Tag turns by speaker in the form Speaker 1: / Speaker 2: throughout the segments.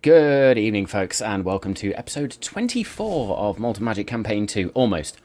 Speaker 1: Good evening, folks, and welcome to episode 24 of Malt Magic Campaign 2. Almost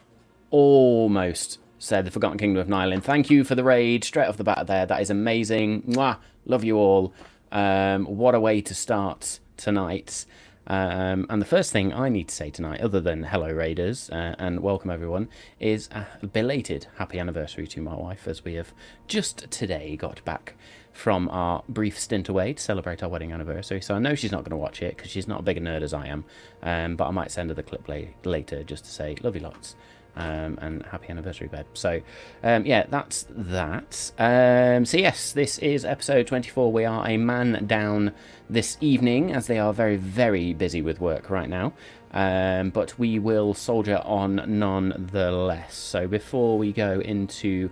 Speaker 1: said the Forgotten Kingdom of Nylin. Thank you for the raid straight off the bat there. That is amazing. Mwah! Love you all. What a way to start tonight. And the first thing I need to say tonight, other than hello raiders and welcome everyone, is a belated happy anniversary to my wife, as we have just today got back from our brief stint away to celebrate our wedding anniversary. So I know she's not going to watch it because she's not as big a nerd as I am, but I might send her the clip later just to say love you lots. And happy anniversary, babe. So, yeah, that's that. So, yes, this is episode 24. We are a man down this evening, as they are very, very busy with work right now. But we will soldier on nonetheless. So, before we go into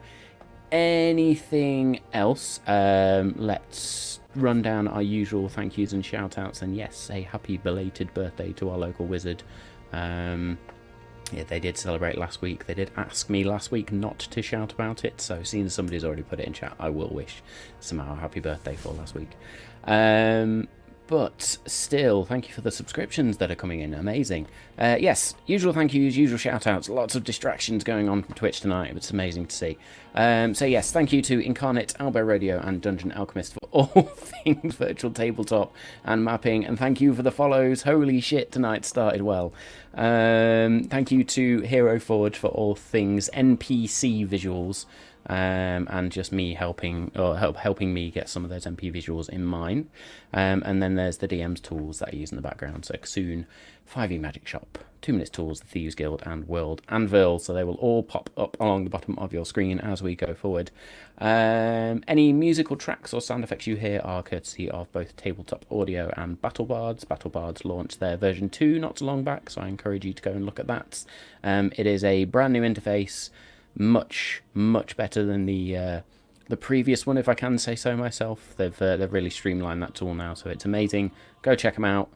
Speaker 1: anything else, let's run down our usual thank yous and shout outs. And yes, a happy belated birthday to our local wizard. Yeah, they did celebrate last week. They did ask me last week not to shout about it, so seeing as somebody's already put it in chat, I will wish somehow a happy birthday for last week. But still, thank you for the subscriptions that are coming in. Amazing. Yes, usual thank yous, usual shout-outs. Lots of distractions going on from Twitch tonight. It's amazing to see. So yes, thank you to Incarnate, Albo Radio, and Dungeon Alchemist for all things virtual tabletop and mapping. And thank you for the follows. Holy shit, tonight started well. Thank you to Hero Forge for all things NPC visuals. And just me helping me get some of those MP visuals in mine. And then there's the DM's tools that I use in the background. So Soon, 5e Magic Shop, 2 Minutes Tools, the Thieves Guild, and World Anvil. So they will all pop up along the bottom of your screen as we go forward. Any musical tracks or sound effects you hear are courtesy of both Tabletop Audio and BattleBards. BattleBards launched their version 2 not so long back, so I encourage you to go and look at that. It is a brand new interface. Much better than the previous one, if I can say so myself. They've really streamlined that tool now, so it's amazing. Go check them out.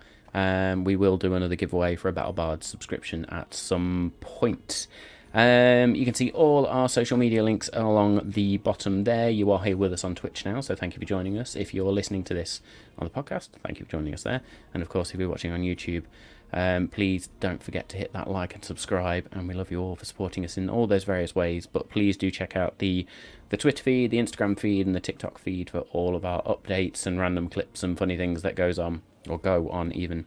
Speaker 1: We will do another giveaway for a BattleBard subscription at some point. You can see all our social media links along the bottom there. You are here with us on Twitch now, so thank you for joining us. If you're listening to this on the podcast, thank you for joining us there. And of course, if you're watching on YouTube, please don't forget to hit that like and subscribe, and we love you all for supporting us in all those various ways. But please do check out the Twitter feed, the Instagram feed, and the TikTok feed for all of our updates and random clips and funny things that go on even.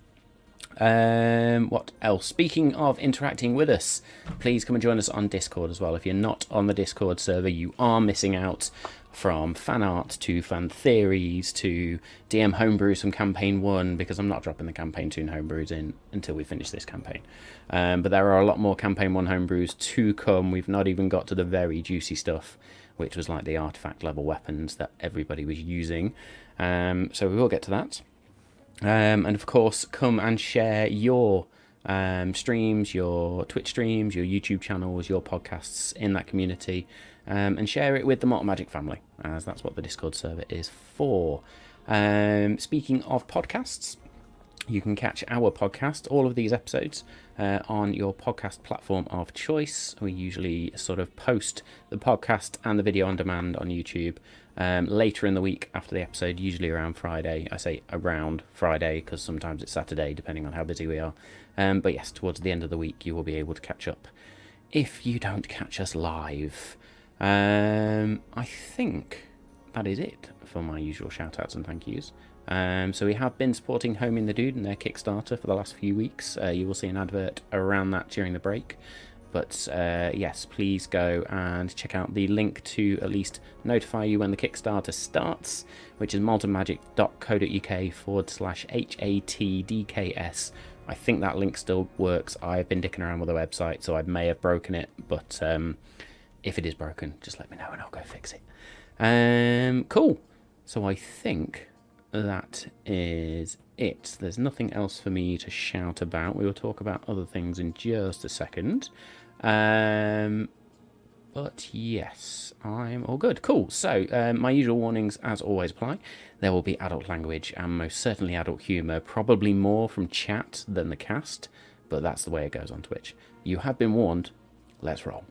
Speaker 1: What else? Speaking of interacting with us, please come and join us on Discord as well. If you're not on the Discord server, you are missing out. From fan art to fan theories to DM homebrews from campaign 1, because I'm not dropping the campaign 2 homebrews in until we finish this campaign. But there are a lot more campaign 1 homebrews to come. We've not even got to the very juicy stuff, which was like the artifact level weapons that everybody was using. So we will get to that. And of course, come and share your streams, your Twitch streams, your YouTube channels, your podcasts in that community. And share it with the Malt Magic family, as that's what the Discord server is for. Speaking of podcasts, you can catch our podcast, all of these episodes, on your podcast platform of choice. We usually sort of post the podcast and the video on demand on YouTube later in the week after the episode, usually around Friday. I say around Friday because sometimes it's Saturday, depending on how busy we are. But yes, towards the end of the week, you will be able to catch up if you don't catch us live. I think that is it for my usual shout-outs and thank yous. So we have been supporting Homing the Dude and their Kickstarter for the last few weeks. You will see an advert around that during the break. But yes, please go and check out the link to at least notify you when the Kickstarter starts, which is maltonmagic.co.uk/HATDKS. I think that link still works. I've been dicking around with the website, so I may have broken it, but if it is broken, just let me know and I'll go fix it. Cool. So I think that is it. There's nothing else for me to shout about. We will talk about other things in just a second. But yes, I'm all good. Cool. So my usual warnings, as always, apply. There will be adult language and most certainly adult humour, probably more from chat than the cast, but that's the way it goes on Twitch. You have been warned. Let's roll.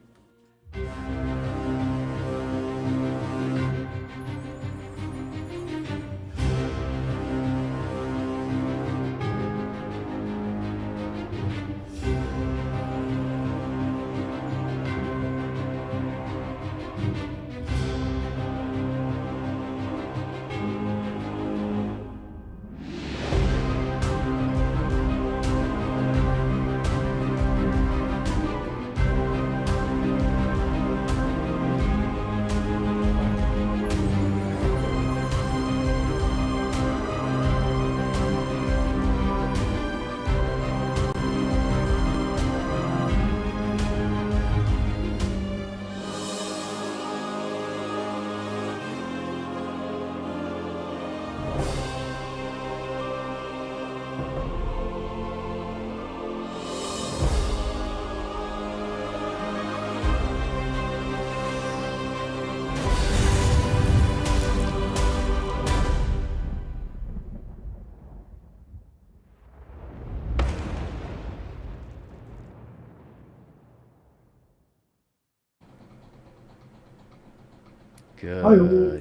Speaker 1: Good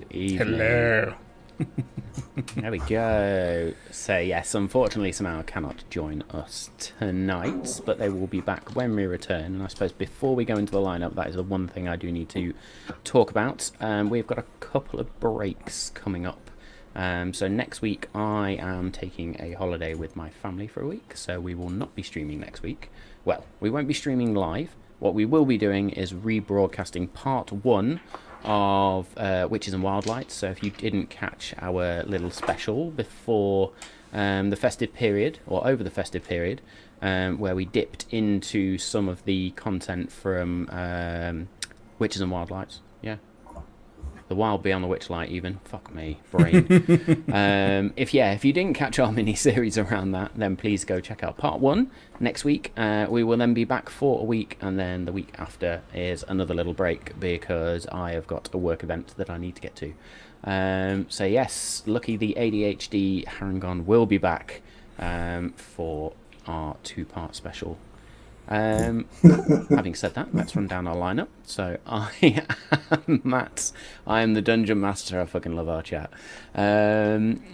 Speaker 1: evening.
Speaker 2: Hello.
Speaker 1: There we go. So yes, unfortunately Samara cannot join us tonight, but they will be back when we return. And I suppose before we go into the lineup, that is the one thing I do need to talk about. We've got a couple of breaks coming up. So next week I am taking a holiday with my family for a week, so we will not be streaming next week. Well, we won't be streaming live. What we will be doing is rebroadcasting part 1 of Witches and Wildlights. So if you didn't catch our little special before the festive period, or over the festive period, where we dipped into some of the content from Witches and Wildlights, yeah, the Wild Beyond the Witchlight even, fuck me, brain. If you didn't catch our mini-series around that, then please go check out part 1 next week. We will then be back for a week, and then the week after is another little break because I have got a work event that I need to get to. So yes, lucky the ADHD Harangon will be back for our 2-part special. Having said that, let's run down our lineup. So I am Matt. I am the Dungeon Master. I fucking love our chat.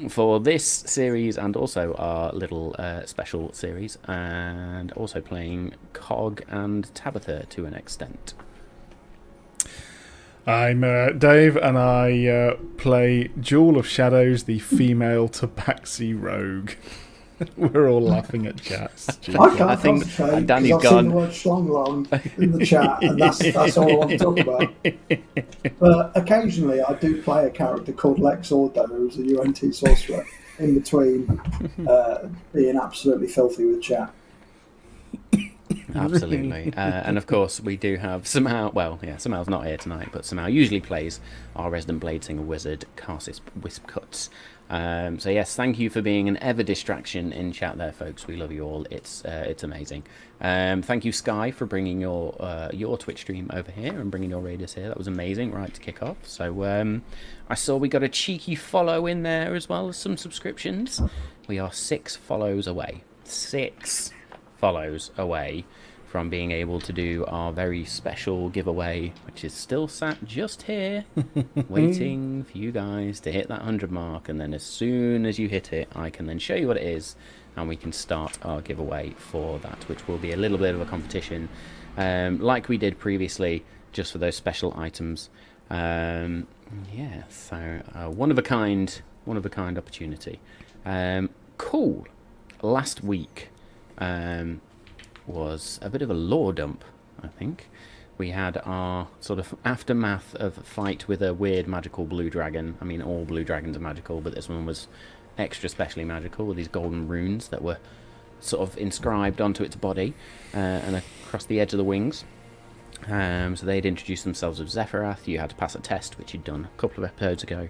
Speaker 1: For this series and also our little special series, and also playing Cog and Tabitha to an extent.
Speaker 2: I'm Dave, and I play Jewel of Shadows, the female Tabaxi rogue. We're all laughing at chats.
Speaker 3: I think Danny's gone. I've seen the word schlong in the chat, and that's all I want to talk about. But occasionally I do play a character called Lex Ordo, who's a UNT sorcerer, in between being absolutely filthy with chat.
Speaker 1: Absolutely. And of course we do have Samau. Well, yeah, Samau's not here tonight, but Samau usually plays our resident blade singer wizard, Carsis Wispcuts. So yes, thank you for being an ever distraction in chat there, folks. We love you all. It's amazing. Thank you, Sky, for bringing your Twitch stream over here and bringing your raiders here. That was amazing, right to kick off. So I saw we got a cheeky follow in there as well as some subscriptions. We are 6 follows away. 6 follows away from being able to do our very special giveaway, which is still sat just here, waiting for you guys to hit that 100 mark, and then as soon as you hit it, I can then show you what it is, and we can start our giveaway for that, which will be a little bit of a competition, like we did previously, just for those special items. Yeah, so one of a kind opportunity. Cool. Last week was a bit of a lore dump, I think. We had our sort of aftermath of a fight with a weird magical blue dragon. I mean, all blue dragons are magical, but this one was extra specially magical with these golden runes that were sort of inscribed onto its body and across the edge of the wings. So they'd introduced themselves as Zephyrath. You had to pass a test, which you'd done a couple of episodes ago.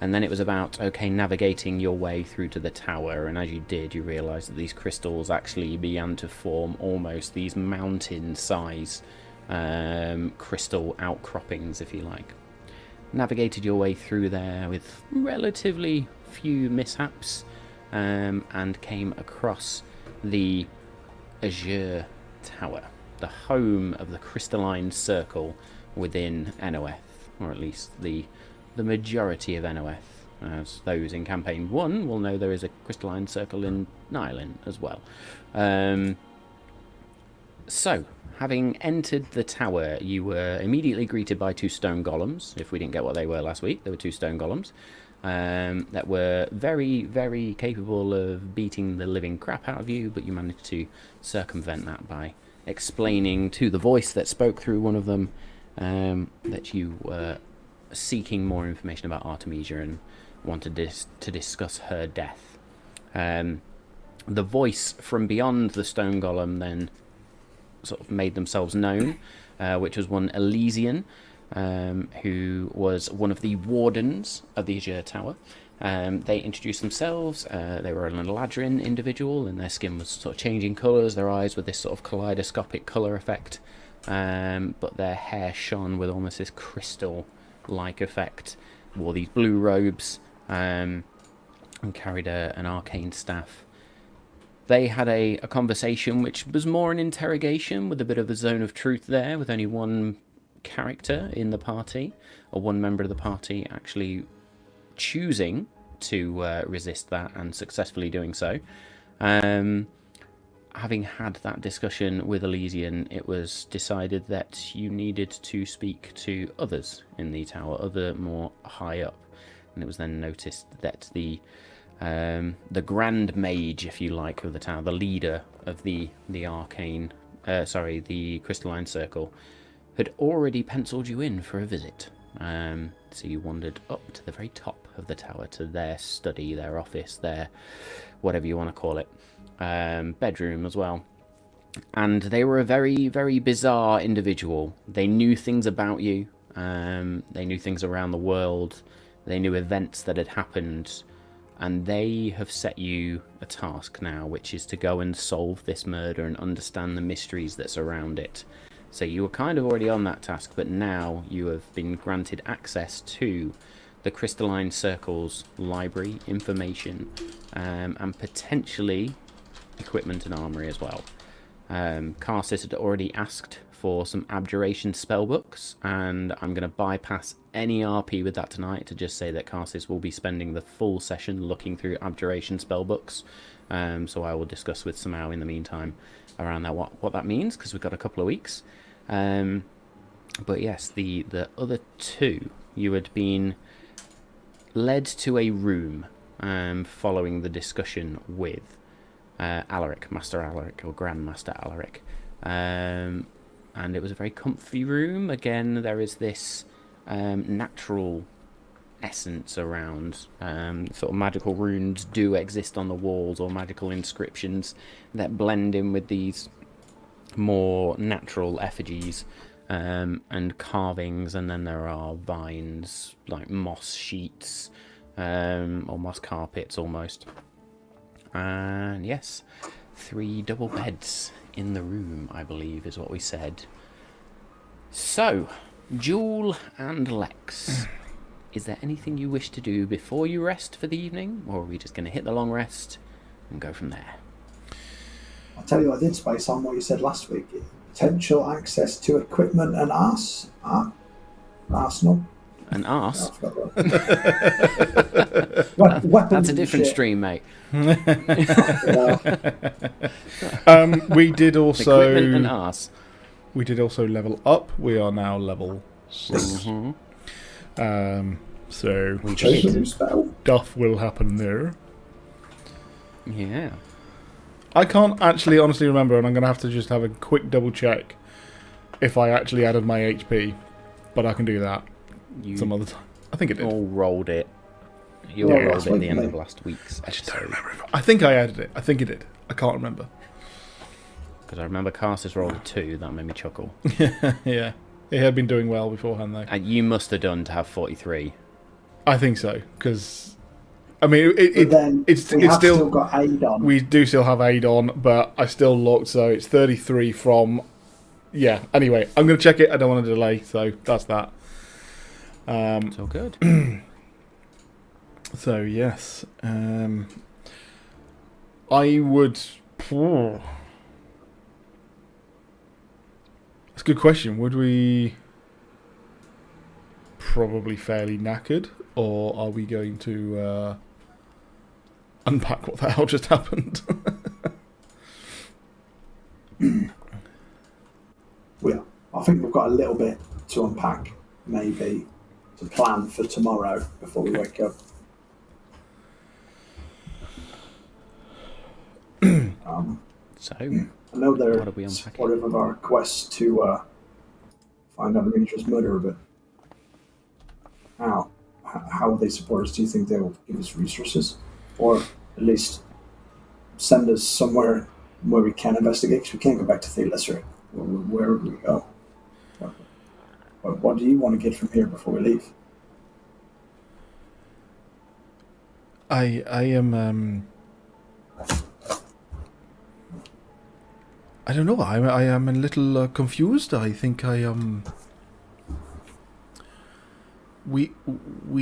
Speaker 1: And then it was about, navigating your way through to the tower. And as you did, you realised that these crystals actually began to form almost these mountain-size crystal outcroppings, if you like. Navigated your way through there with relatively few mishaps, and came across the Azure Tower, the home of the Crystalline Circle within NOF, or at least the majority of NOF. As those in Campaign 1 will know, there is a Crystalline Circle in Nylon as well. So, having entered the tower, you were immediately greeted by 2 stone golems. If we didn't get what they were last week, there were 2 stone golems that were very, very capable of beating the living crap out of you, but you managed to circumvent that by explaining to the voice that spoke through one of them that you were seeking more information about Artemisia and wanted to discuss her death. The voice from beyond the stone golem then sort of made themselves known, which was one Elysian, who was one of the wardens of the Azure Tower, They introduced themselves. They were an Eladrin individual, and their skin was sort of changing colours. Their eyes were this sort of kaleidoscopic colour effect, but their hair shone with almost this crystal-like effect. Wore these blue robes, and carried an arcane staff. They had a conversation which was more an interrogation, with a bit of a zone of truth there, with only one character in the party, or one member of the party actually choosing to resist that and successfully doing so. Having had that discussion with Elysian, it was decided that you needed to speak to others in the tower, other more high up, and it was then noticed that the Grand Mage, if you like, of the tower, the leader of the Crystalline Circle, had already penciled you in for a visit. So you wandered up to the very top of the tower, to their study, their office, their whatever you want to call it, bedroom as well. And they were a very, very bizarre individual. They knew things about you. They knew things around the world. They knew events that had happened. And they have set you a task now, which is to go and solve this murder and understand the mysteries that surround it. So you were kind of already on that task, but now you have been granted access to the Crystalline Circle's library, information, and potentially equipment and armory as well. Karsus had already asked for some abjuration spellbooks, and I'm going to bypass any RP with that tonight to just say that Karsus will be spending the full session looking through abjuration spellbooks. So I will discuss with Samau in the meantime around that what that means, because we've got a couple of weeks. But yes, the other two, you had been led to a room following the discussion with Alaric, Master Alaric, or Grandmaster Alaric. And it was a very comfy room. Again, there is this natural essence around. Sort of magical runes do exist on the walls, or magical inscriptions that blend in with these more natural effigies and carvings. And then there are vines, like moss sheets, or moss carpets almost. And yes, 3 double beds in the room, I believe, is what we said. So, Jewel and Lex, is there anything you wish to do before you rest for the evening, or are we just going to hit the long rest and go from there?
Speaker 3: I'll tell you, I did space on what you said last week. Potential access to equipment and arsenal.
Speaker 1: An arse?
Speaker 3: Weapons.
Speaker 1: That's a different stream, mate.
Speaker 2: We did also
Speaker 1: Equipment and arse.
Speaker 2: We did also level up. We are now level 6. So
Speaker 1: We did.
Speaker 2: stuff will happen there.
Speaker 1: Yeah.
Speaker 2: I can't actually honestly remember, and I'm going to have to just have a quick double check if I actually added my HP, but I can do that some other time. I think it did.
Speaker 1: All rolled it. You all rolled it at the end of last week's episode.
Speaker 2: I just don't remember. I think I added it. I think it did. I can't remember.
Speaker 1: Because I remember Karsus rolled a 2. That made me chuckle.
Speaker 2: Yeah. He had been doing well beforehand, though.
Speaker 1: And you must have done to have 43.
Speaker 2: I think so, because I mean, it's still
Speaker 3: got aid on.
Speaker 2: We do still have aid on, but I still looked, so it's 33 from. Yeah. Anyway, I'm going to check it. I don't want to delay, so that's that.
Speaker 1: It's all good.
Speaker 2: So yes, I would. That's a good question. Would we probably fairly knackered, or are we going to unpack what the hell just happened?
Speaker 3: Well, I think we've got a little bit to unpack, maybe to plan for tomorrow before we wake up.
Speaker 1: So,
Speaker 3: I know they're
Speaker 1: what are we unpacking?
Speaker 3: supportive of our quest to find out Demetrius' murderer, but how will they support us? Do you think they'll give us resources, or at least send us somewhere where we can investigate? Because we can't go back to Thales, or where would we go? What do you want to get from here before we leave?
Speaker 2: I am. I don't know. I am a little confused. I think I We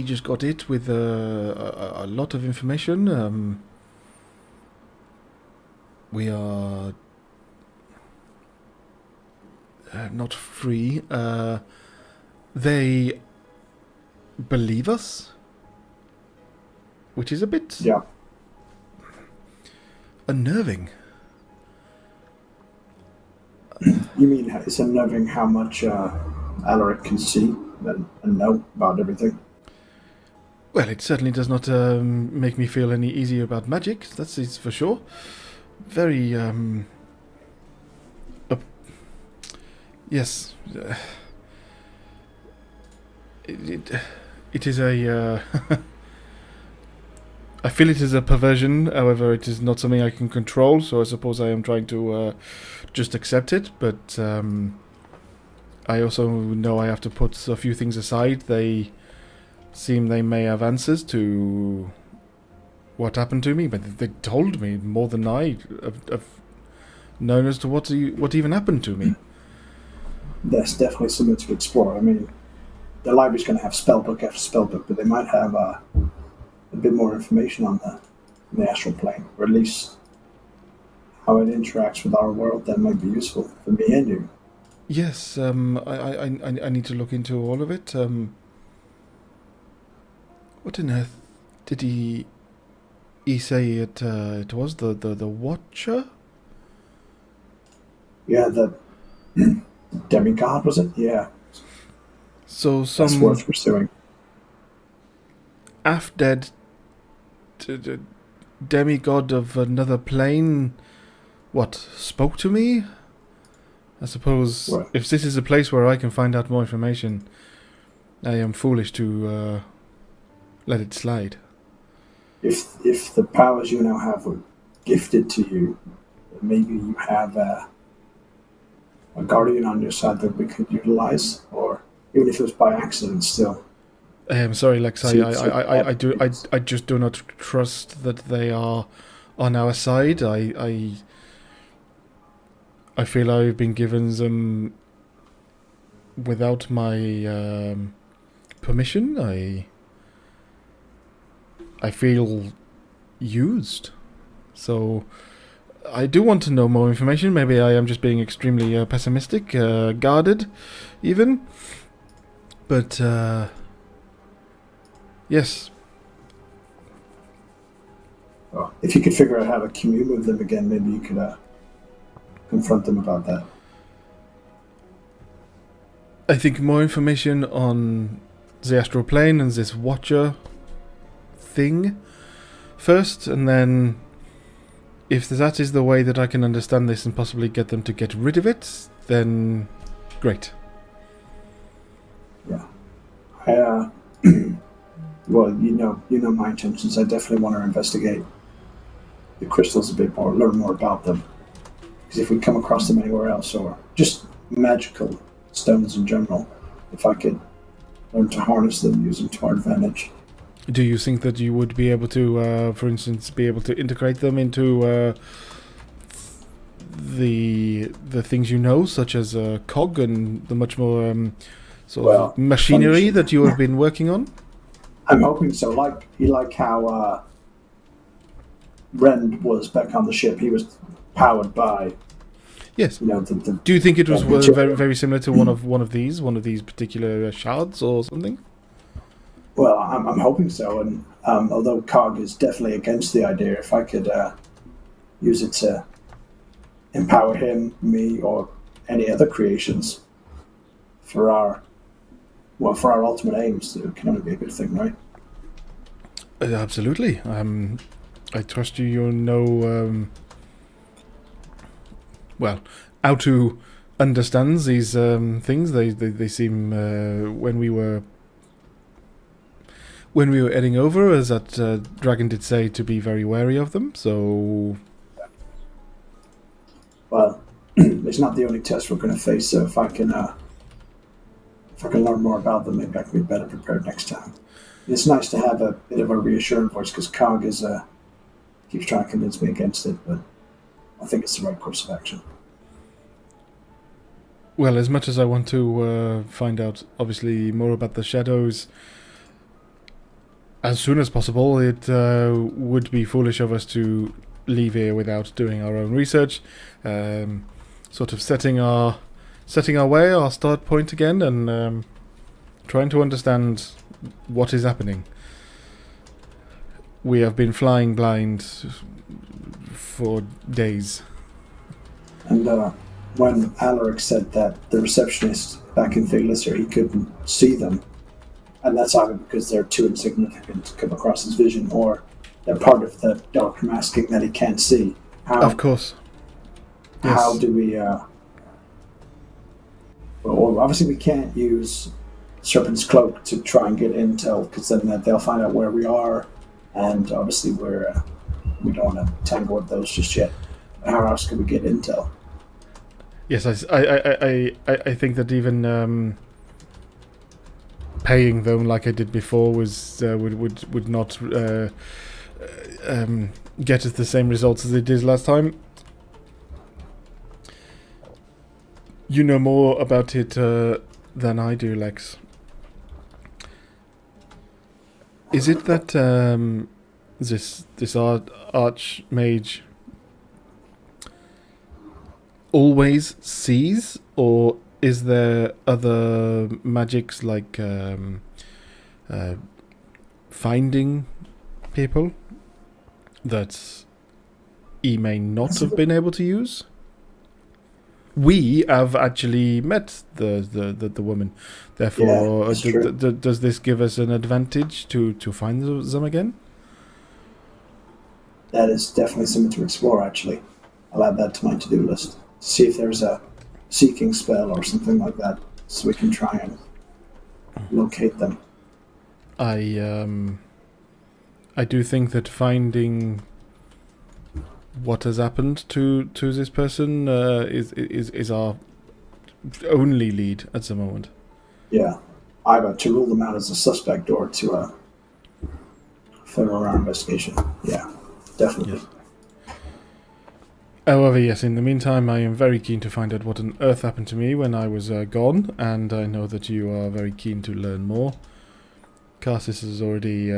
Speaker 2: just got it with a lot of information. We are not free. They believe us, which is a bit unnerving.
Speaker 3: You mean it's unnerving how much Alaric can see and know about everything?
Speaker 2: Well, it certainly does not make me feel any easier about magic. That's is for sure. Very yes. It is a. I feel it is a perversion. However, it is not something I can control. So I suppose I am trying to just accept it. But I also know I have to put a few things aside. They seem they may have answers to what happened to me, but they told me more than I have known as to what even happened to me.
Speaker 3: There's definitely something to explore. I mean, the library's going to have spellbook after spellbook, but they might have a bit more information on the astral plane, or at least how it interacts with our world. That might be useful for me and you.
Speaker 2: Yes, I need to look into all of it. What on earth did he say it was? The Watcher?
Speaker 3: Yeah, the demigod, was it? Yeah.
Speaker 2: So some
Speaker 3: that's worth pursuing.
Speaker 2: Half-dead demigod of another plane, what, spoke to me? I suppose if this is a place where I can find out more information, I am foolish to let it slide.
Speaker 3: If the powers you now have were gifted to you, maybe you have a guardian on your side that we could utilize, or even if it was by accident still.
Speaker 2: I am sorry, Lex. I just do not trust that they are on our side. I feel I've been given them without my permission. I feel used. So I do want to know more information. Maybe I am just being extremely pessimistic, guarded, even. But yes.
Speaker 3: Well, if you could figure out how to commune with them again, maybe you could confront them about that.
Speaker 2: I think more information on the astral plane and this Watcher thing first, and then if that is the way that I can understand this and possibly get them to get rid of it, then great.
Speaker 3: Yeah. Well, you know my intentions. I definitely want to investigate the crystals a bit more, learn more about them. Because if we come across them anywhere else, or just magical stones in general, if I could learn to harness them, use them to our advantage.
Speaker 2: Do you think that you would be able to, for instance, be able to integrate them into the things you know, such as cog and the much more of machinery that you have been working on?
Speaker 3: I'm hoping so. Like how Rend was back on the ship. He was powered by.
Speaker 2: Yes.
Speaker 3: Do
Speaker 2: you think it was very, very similar to one of these particular shards or something?
Speaker 3: Well, I'm hoping so, and although Cog is definitely against the idea, if I could use it to empower him, me, or any other creations for our ultimate aims, it can only be a good thing, right?
Speaker 2: Absolutely. I trust you. You know, how to understand these things. They seem when we were heading over, as that dragon did say, to be very wary of them. So,
Speaker 3: well, it's not the only test we're going to face. So if I can learn more about them, maybe I can be better prepared next time. It's nice to have a bit of a reassuring voice because Cog keeps trying to convince me against it, but I think it's the right course of action.
Speaker 2: Well, as much as I want to find out, obviously, more about the shadows as soon as possible, it would be foolish of us to leave here without doing our own research, sort of setting our way, our start point again, and trying to understand what is happening. We have been flying blind for days.
Speaker 3: And when Alaric said that the receptionist back in Figlisser, he couldn't see them, and that's either because they're too insignificant to come across his vision, or they're part of the dark masking that he can't see.
Speaker 2: Of course. Yes.
Speaker 3: How do we... well, obviously we can't use Serpent's Cloak to try and get intel, because then they'll find out where we are, and obviously we don't want to tangle with those just yet. How else can we get intel?
Speaker 2: Yes, I think that even paying them like I did before was would not get us the same results as it did last time. You know more about it than I do, Lex. Is it that this archmage always sees, or is there other magics like finding people that he may not have been able to use? We have actually met the woman. Therefore, does this give us an advantage to find them again?
Speaker 3: That is definitely something to explore, actually. I'll add that to my to-do list. See if there's a seeking spell or something like that, so we can try and locate them.
Speaker 2: I do think that finding what has happened to this person is our only lead at the moment.
Speaker 3: Yeah, either to rule them out as a suspect or to further our investigation. Yeah, definitely.
Speaker 2: Yes. However, yes, in the meantime, I am very keen to find out what on earth happened to me when I was gone, and I know that you are very keen to learn more. Cassis has already,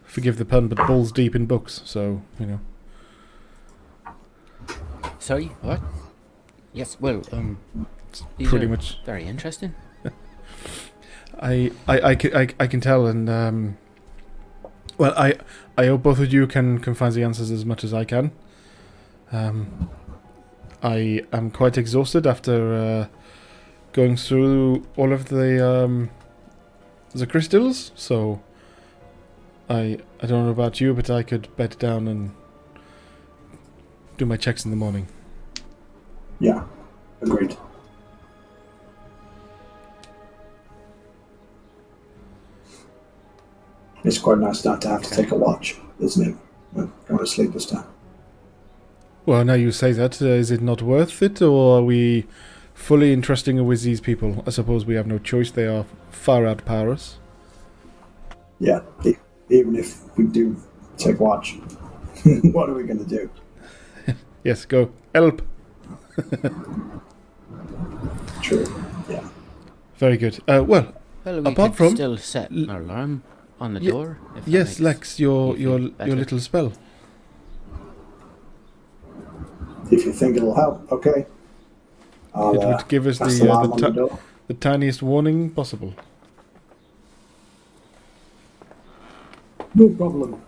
Speaker 2: forgive the pun, but balls deep in books, so, you know.
Speaker 1: Sorry, what? Yes, well, these
Speaker 2: pretty
Speaker 1: are
Speaker 2: much
Speaker 1: very interesting.
Speaker 2: I can tell, and well, I hope both of you can find the answers as much as I can. I am quite exhausted after going through all of the crystals, so I don't know about you, but I could bed down and do my checks in the morning.
Speaker 3: Yeah, agreed. It's quite nice not to have to take a watch, isn't it? When going to sleep this time.
Speaker 2: Well, now you say that, is it not worth it, or are we fully entrusting with these people? I suppose we have no choice, they are far outpower us.
Speaker 3: Yeah, even if we do take watch, what are we going to do?
Speaker 2: Yes, go. Help!
Speaker 3: True, yeah.
Speaker 2: Very good. Well,
Speaker 1: we
Speaker 2: apart
Speaker 1: could
Speaker 2: from...
Speaker 1: still set an alarm on the door. If that
Speaker 2: yes,
Speaker 1: makes
Speaker 2: Lex, your
Speaker 1: better.
Speaker 2: little spell.
Speaker 3: If you think it'll help, okay.
Speaker 2: It would give us the tiniest warning possible.
Speaker 3: No problem.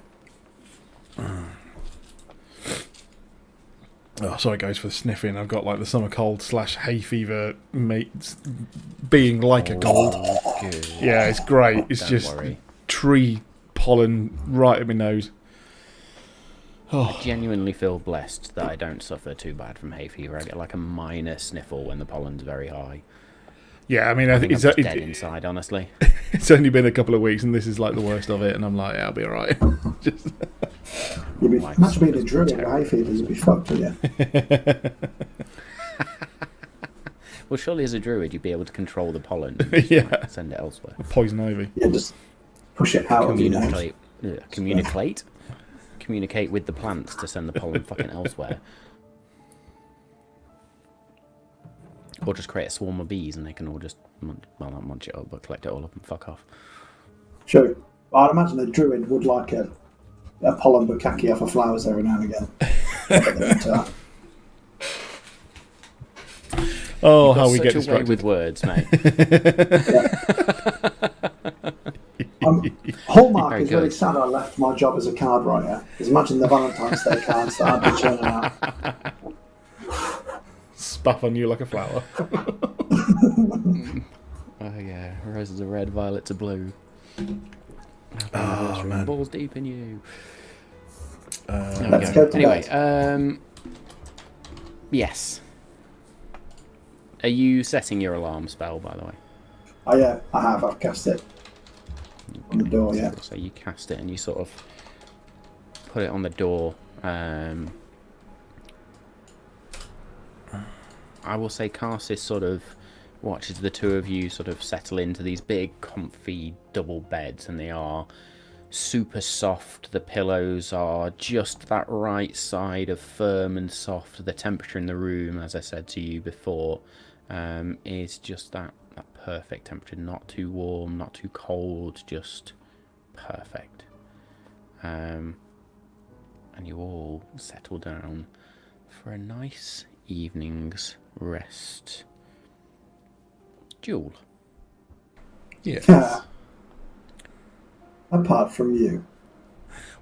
Speaker 2: Oh, sorry guys for the sniffing. I've got like the summer cold / hay fever mates being like a cold.
Speaker 1: Good.
Speaker 2: Yeah, it's great. It's
Speaker 1: Don't
Speaker 2: just
Speaker 1: worry.
Speaker 2: tree pollen right at my nose.
Speaker 1: I genuinely feel blessed that I don't suffer too bad from hay fever. I get like a minor sniffle when the pollen's very high.
Speaker 2: Yeah, I mean,
Speaker 1: I think
Speaker 2: it's
Speaker 1: I'm just dead inside, honestly.
Speaker 2: It's only been a couple of weeks, and this is like the worst of it. And I'm like, yeah, I'll be alright. Just
Speaker 3: Imagine being a druid with hay fever, you'd be fucked, yeah.
Speaker 1: Well, surely as a druid, you'd be able to control the pollen. And
Speaker 2: Yeah.
Speaker 1: send it elsewhere.
Speaker 2: Poison ivy.
Speaker 3: Yeah, just push it out of your nose.
Speaker 1: Communicate with the plants to send the pollen fucking elsewhere. Or just create a swarm of bees and they can all just, not munch it up, but collect it all up and fuck off.
Speaker 3: True. I'd imagine a druid would like a pollen bukkake off of flowers every now and again.
Speaker 2: Oh, how we get
Speaker 1: such a way
Speaker 2: distracted.
Speaker 1: with words, mate.
Speaker 3: Hallmark
Speaker 1: Very
Speaker 3: is really
Speaker 1: good.
Speaker 3: sad I left my job as a card writer. Because imagine the Valentine's Day cards that I'd be churning out.
Speaker 2: Spaff on you like a flower.
Speaker 1: Oh yeah, roses are red, violets are blue.
Speaker 2: Oh, man.
Speaker 1: Balls deep in you.
Speaker 3: Let's go to
Speaker 1: Anyway,
Speaker 3: bed.
Speaker 1: yes. Are you setting your alarm spell, by the way?
Speaker 3: Oh yeah, I have. I've cast it on the door. Yeah.
Speaker 1: So you cast it and you sort of put it on the door. I will say Karsis sort of watches the two of you sort of settle into these big, comfy double beds, and they are super soft. The pillows are just that right side of firm and soft. The temperature in the room, as I said to you before, is just that perfect temperature. Not too warm, not too cold, just perfect. And you all settle down for a nice evening's rest. Jewel.
Speaker 2: Yes.
Speaker 3: Apart from you.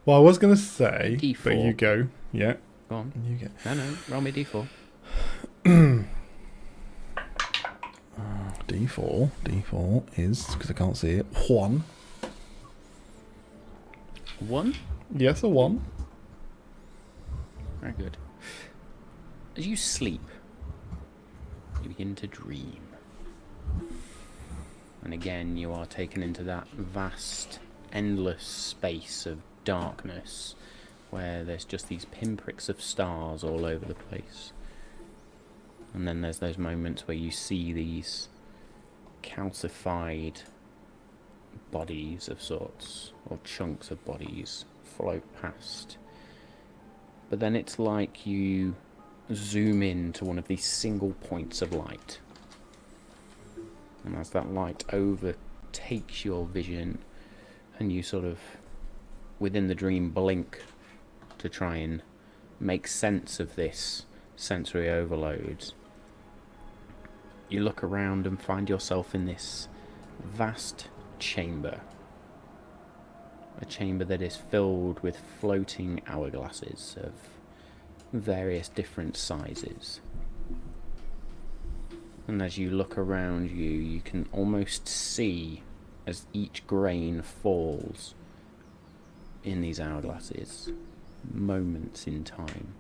Speaker 2: Well, I was going to say,
Speaker 1: D4.
Speaker 2: but you go. Yeah.
Speaker 1: Go on.
Speaker 2: You go.
Speaker 1: No, roll me D4.
Speaker 2: D4. D4 is, because I can't see it, 1.
Speaker 1: 1.
Speaker 2: Yes, a 1.
Speaker 1: Very good. As you sleep, you begin to dream. And again, you are taken into that vast, endless space of darkness where there's just these pinpricks of stars all over the place. And then there's those moments where you see these calcified bodies of sorts, or chunks of bodies, float past. But then it's like you zoom in to one of these single points of light. And as that light overtakes your vision, and you sort of, within the dream, blink to try and make sense of this sensory overload, you look around and find yourself in this vast chamber. A chamber that is filled with floating hourglasses of various different sizes. And as you look around you, you can almost see, as each grain falls in these hourglasses, moments in time.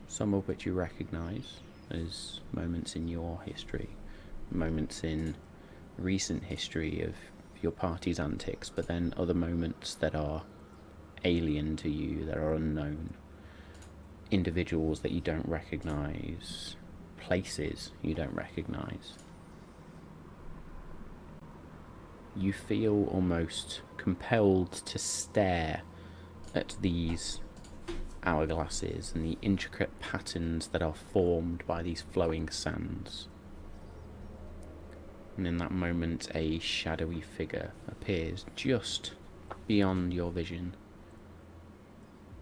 Speaker 1: Some of which you recognise as moments in your history, moments in recent history of your party's antics, but then other moments that are alien to you, that are unknown. Individuals that you don't recognise, places you don't recognise. You feel almost compelled to stare at these hourglasses and the intricate patterns that are formed by these flowing sands. And in that moment, a shadowy figure appears just beyond your vision,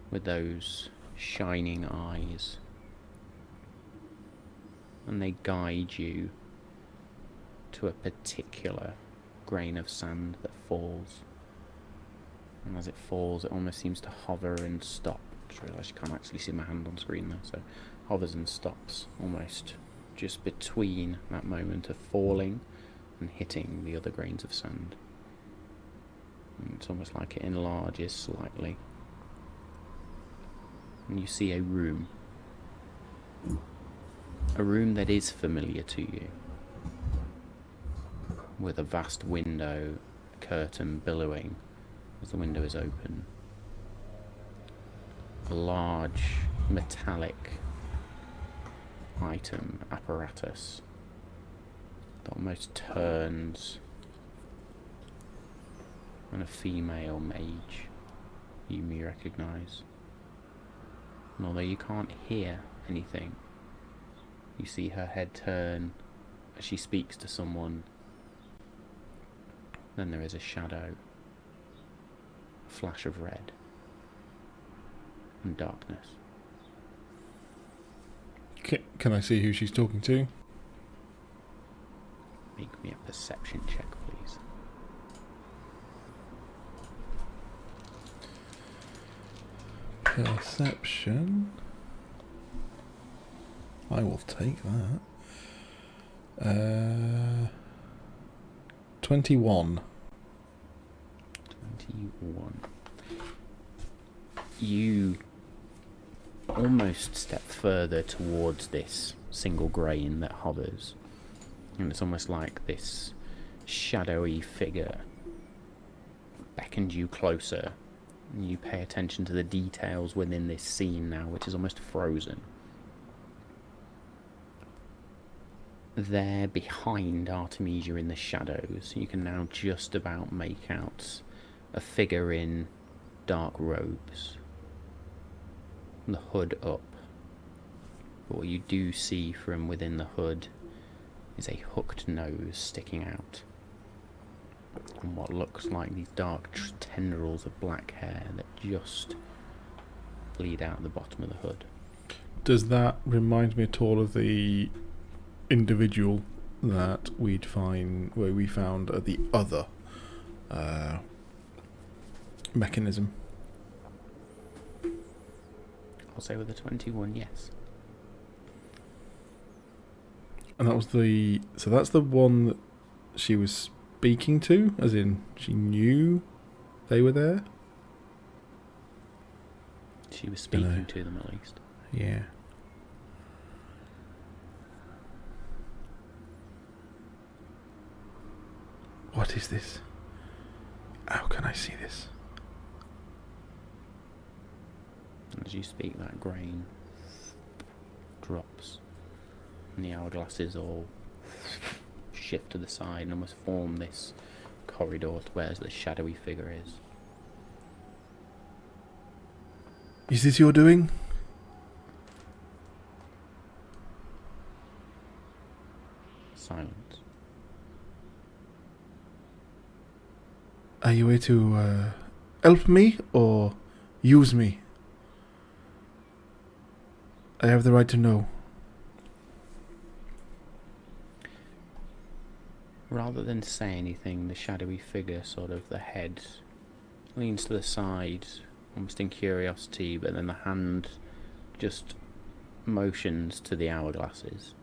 Speaker 1: with those shining eyes, and they guide you to a particular grain of sand that falls. And as it falls, it almost seems to hover and stop. I just realised you can't actually see my hand on screen there, so hovers and stops almost just between that moment of falling and hitting the other grains of sand. And it's almost like it enlarges slightly. And you see a room. A room that is familiar to you, with a vast window, curtain billowing as the window is open. A large metallic item, apparatus that almost turns on a female mage you may recognise. And although you can't hear anything, you see her head turn as she speaks to someone. Then there is a shadow, a flash of red, and darkness.
Speaker 2: Can I see who she's talking to?
Speaker 1: Make me a perception check, please.
Speaker 2: Perception. I will take that. 21.
Speaker 1: 21. You almost step further towards this single grain that hovers, and it's almost like this shadowy figure beckons you closer, and you pay attention to the details within this scene now, which is almost frozen. There behind Artemisia in the shadows, you can now just about make out a figure in dark robes, the hood up. But what you do see from within the hood is a hooked nose sticking out, and what looks like these dark tendrils of black hair that just bleed out the bottom of the hood.
Speaker 2: Does that remind me at all of the individual that we found at the other mechanism?
Speaker 1: I'll say with a 21, yes.
Speaker 2: And that was so that's the one that she was speaking to, as in she knew they were there?
Speaker 1: She was speaking to them, at least.
Speaker 2: Yeah. What is this? How can I see this?
Speaker 1: As you speak, that grain drops, and the hourglasses all shift to the side and almost form this corridor to where the shadowy figure is.
Speaker 2: Is this your doing?
Speaker 1: Silence.
Speaker 2: Are you here to help me or use me? I have the right to know.
Speaker 1: Rather than say anything, the shadowy figure, sort of the head, leans to the side, almost in curiosity, but then the hand just motions to the hourglasses.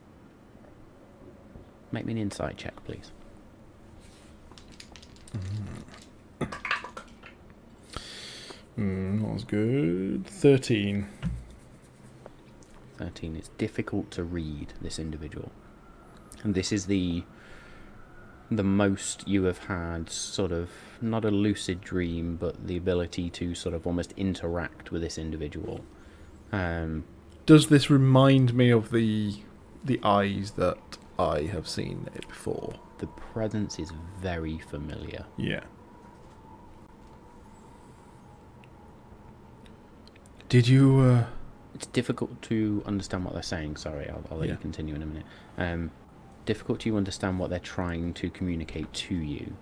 Speaker 1: Make me an insight check, please.
Speaker 2: That was good. 13.
Speaker 1: 13. It's difficult to read this individual. And this is the most you have had, sort of, not a lucid dream, but the ability to sort of almost interact with this individual.
Speaker 2: Does this remind me of the eyes that I have seen it before?
Speaker 1: The presence is very familiar.
Speaker 2: Yeah. Did you...
Speaker 1: It's difficult to understand what they're saying. Sorry, I'll let you continue in a minute. Difficult to understand what they're trying to communicate to you.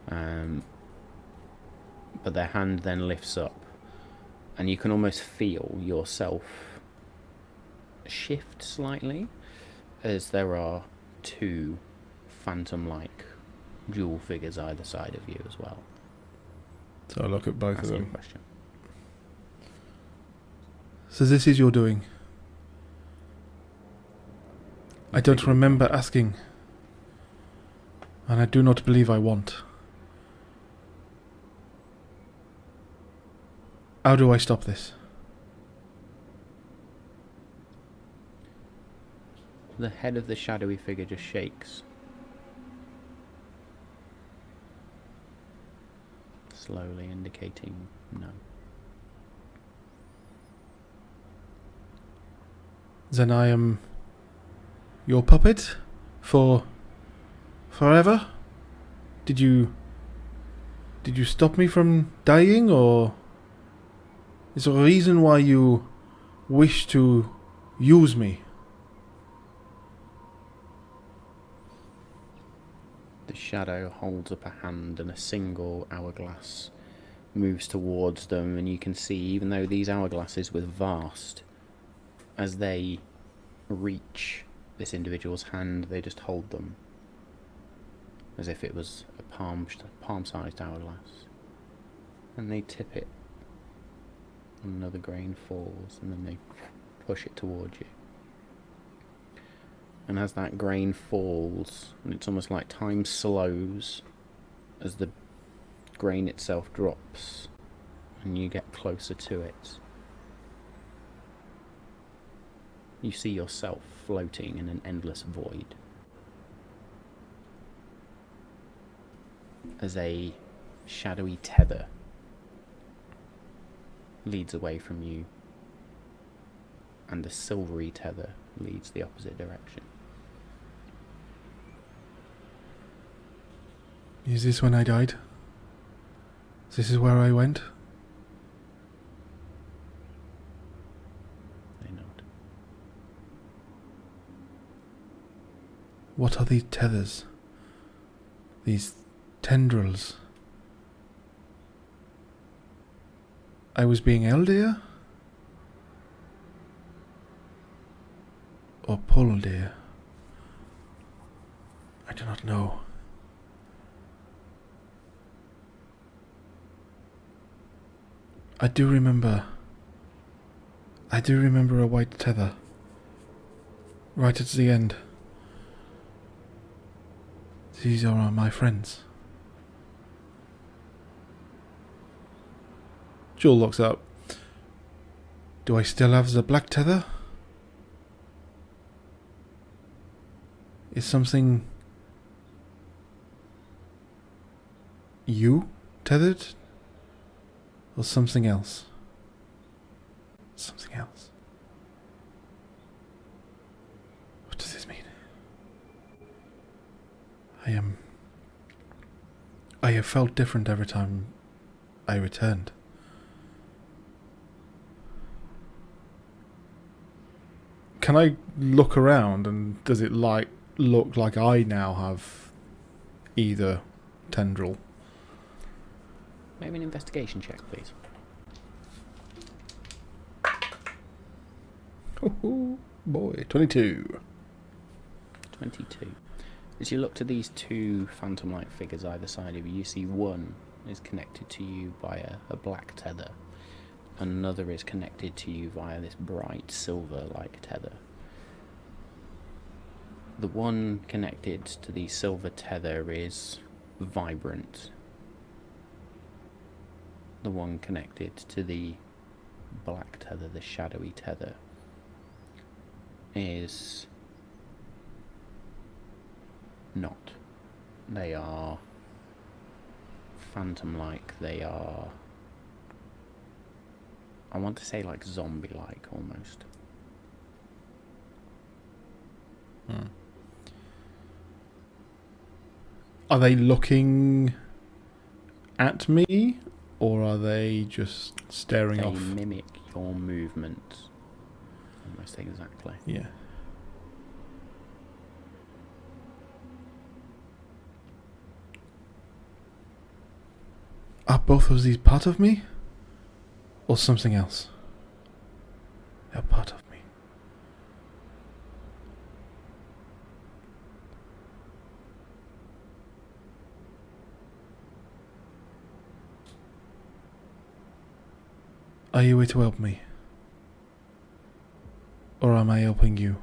Speaker 1: But their hand then lifts up, and you can almost feel yourself shift slightly, as there are two phantom-like dual figures either side of you as well.
Speaker 2: So I look at both of them.
Speaker 1: Question.
Speaker 2: So this is your doing? I don't remember asking, and I do not believe I want. How do I stop this?
Speaker 1: The head of the shadowy figure just shakes. Slowly indicating no.
Speaker 2: Then I am Your puppet? For forever? Did you stop me from dying, or is there a reason why you wish to use me?
Speaker 1: The shadow holds up a hand and a single hourglass moves towards them, and you can see, even though these hourglasses were vast, as they reach this individual's hand, they just hold them as if it was a palm-sized hourglass, and they tip it. Another grain falls, and then they push it towards you. And as that grain falls, and it's almost like time slows as the grain itself drops, and you get closer to it, you see yourself floating in an endless void. As a shadowy tether leads away from you, and a silvery tether leads the opposite direction.
Speaker 2: Is this when I died? This is where I went?
Speaker 1: They nod.
Speaker 2: What are these tethers? These tendrils? I was being held here? Or pulled here? I do not know. I do remember a white tether right at the end. These are my friends. Joel looks up. Do I still have the black tether? Is something you tethered? Or something else? Something else. What does this mean? I have felt different every time I returned. Can I look around, and does it look like I now have either tendril?
Speaker 1: Maybe an investigation check, please.
Speaker 2: Oh boy, 22.
Speaker 1: 22. As you look to these two phantom-like figures either side of you, you see one is connected to you via a black tether. Another is connected to you via this bright silver-like tether. The one connected to the silver tether is vibrant. The one connected to the black tether, the shadowy tether, is not. They are phantom-like. They are, I want to say, like zombie-like almost.
Speaker 2: Are they looking at me, or are they just staring off?
Speaker 1: They mimic your movement almost exactly.
Speaker 2: Yeah. Are both of these part of me? Or something else? They're part of me. Are you here to help me? Or am I helping you?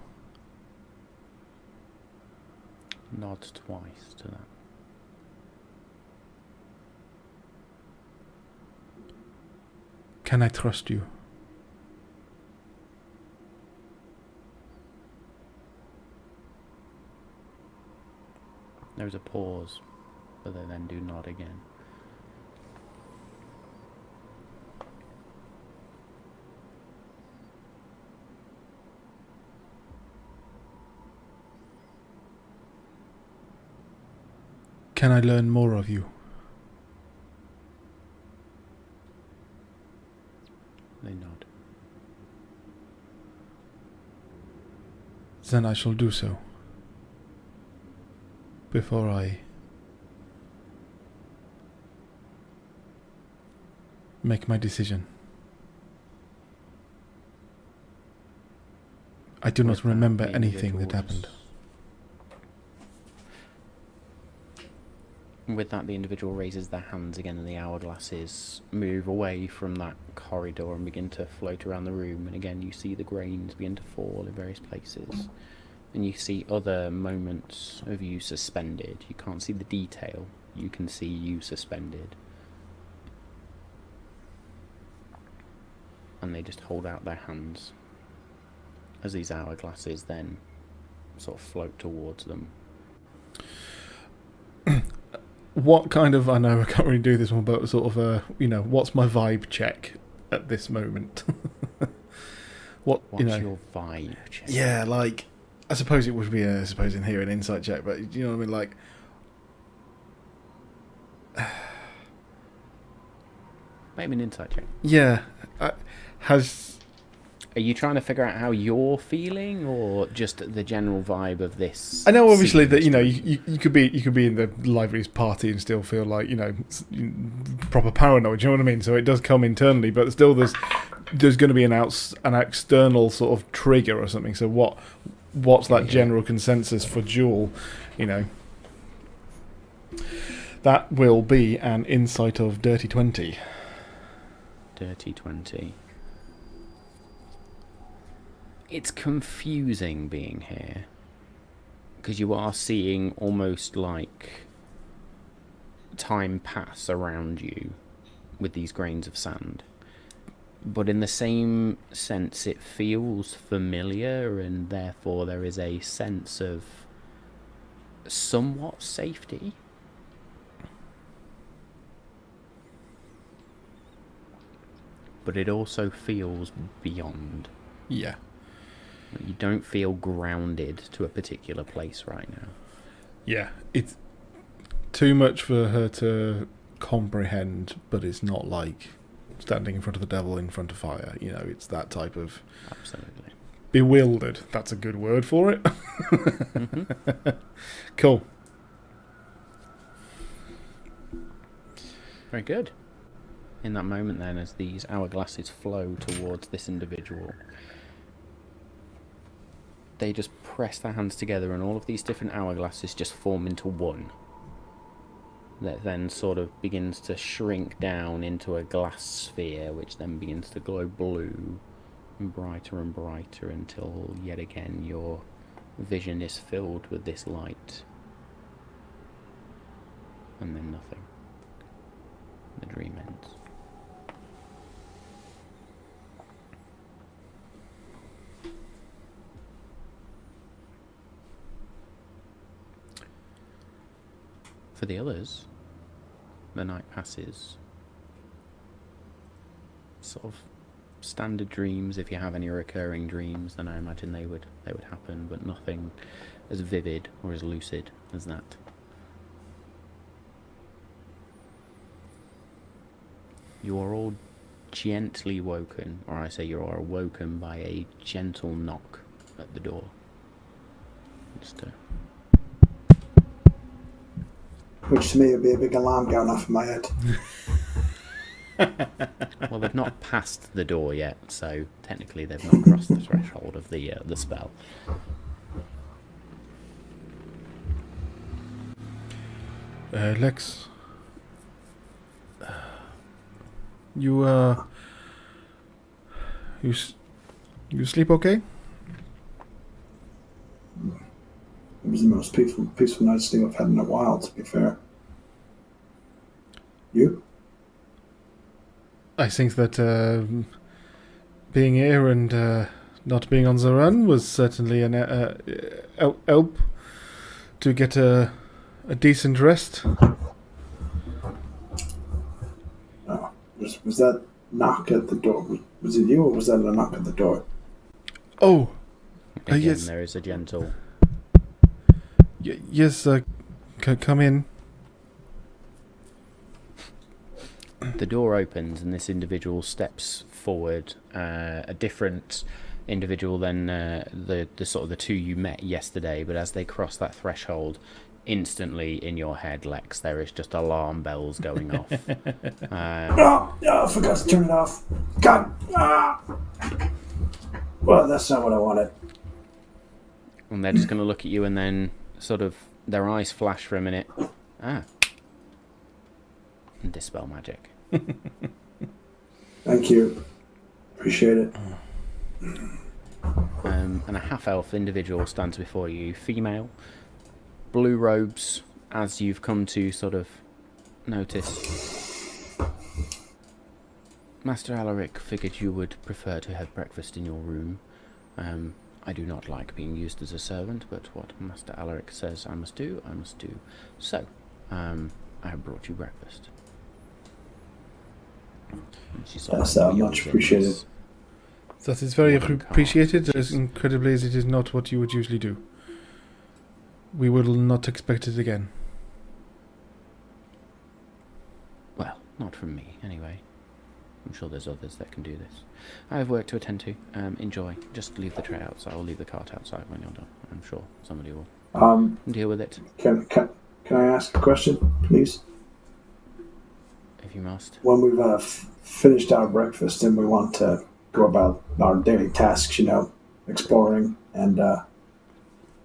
Speaker 1: Nods twice to that.
Speaker 2: Can I trust you?
Speaker 1: There is a pause, but they then do nod again.
Speaker 2: Can I learn more of you?
Speaker 1: They nod.
Speaker 2: Then I shall do so. Before I make my decision. I do not remember anything that happened.
Speaker 1: With that, the individual raises their hands again, and the hourglasses move away from that corridor and begin to float around the room. And again, you see the grains begin to fall in various places. And you see other moments of you suspended. You can't see the detail. You can see you suspended. And they just hold out their hands as these hourglasses then sort of float towards them.
Speaker 2: What kind of, I know I can't really do this one, but sort of, what's my vibe check at this moment? What's
Speaker 1: your vibe check?
Speaker 2: Yeah, like, I suppose it would be, in here, an insight check, but you know what I mean, like...
Speaker 1: Maybe an insight check.
Speaker 2: Yeah.
Speaker 1: Are you trying to figure out how you're feeling, or just the general vibe of this?
Speaker 2: I know, obviously, that you could be in the liveliest party and still feel like proper paranoid. You know what I mean? So it does come internally, but still, there's going to be an external sort of trigger or something. So what's that general consensus for Jewel? That will be an insight of dirty 20.
Speaker 1: Dirty 20. It's confusing being here, because you are seeing almost like time pass around you with these grains of sand. But in the same sense, it feels familiar, and therefore there is a sense of somewhat safety. But it also feels beyond.
Speaker 2: Yeah.
Speaker 1: You don't feel grounded to a particular place right now.
Speaker 2: Yeah, it's too much for her to comprehend, but it's not like standing in front of the devil in front of fire. It's that type of...
Speaker 1: Absolutely.
Speaker 2: Bewildered. That's a good word for it.
Speaker 1: Mm-hmm.
Speaker 2: Cool.
Speaker 1: Very good. In that moment then, as these hourglasses flow towards this individual, they just press their hands together, and all of these different hourglasses just form into one. That then sort of begins to shrink down into a glass sphere, which then begins to glow blue, and brighter until yet again your vision is filled with this light. And then nothing. The dream ends. For the others, the night passes. Sort of standard dreams. If you have any recurring dreams, then I imagine they would happen, but nothing as vivid or as lucid as that. You are all gently woken, or I say you are awoken by a gentle knock at the door. Just
Speaker 3: which to me would be a big alarm going off in my head.
Speaker 1: Well, they've not passed the door yet, so technically they've not crossed the threshold of the spell.
Speaker 2: Lex, you sleep okay?
Speaker 3: It was the most peaceful night's sleep I've had in a while, to be fair. You?
Speaker 2: I think that being here and not being on the run was certainly an help to get a decent rest.
Speaker 3: Oh, was that knock at the door? Was it you, or was that a knock at the door?
Speaker 2: Oh,
Speaker 1: Again,
Speaker 2: yes.
Speaker 1: there is a gentle...
Speaker 2: Yes, come in.
Speaker 1: the door opens and this individual steps forward, a different individual than the sort of the two you met yesterday, but as they cross that threshold, instantly in your head, Lex, there is just alarm bells going off.
Speaker 3: I forgot to turn it off. God! Well, that's not what I wanted.
Speaker 1: And they're just going to look at you and then sort of their eyes flash for a minute. And dispel magic.
Speaker 3: Thank you. Appreciate it.
Speaker 1: And a half-elf individual stands before you, female, blue robes, as you've come to sort of notice. Master Alaric figured you would prefer to have breakfast in your room. I do not like being used as a servant, but what Master Alaric says I must do, I must do. So, I have brought you breakfast.
Speaker 3: That's much appreciated.
Speaker 2: That is very appreciated, as incredibly as it is not what you would usually do. We will not expect it again.
Speaker 1: Well, not from me, anyway. I'm sure there's others that can do this. I have work to attend to. Enjoy. Just leave the tray outside. I'll leave the cart outside when you're done. I'm sure somebody will deal with it.
Speaker 3: Can I ask a question, please?
Speaker 1: If you must.
Speaker 3: When we've finished our breakfast and we want to go about our daily tasks, exploring and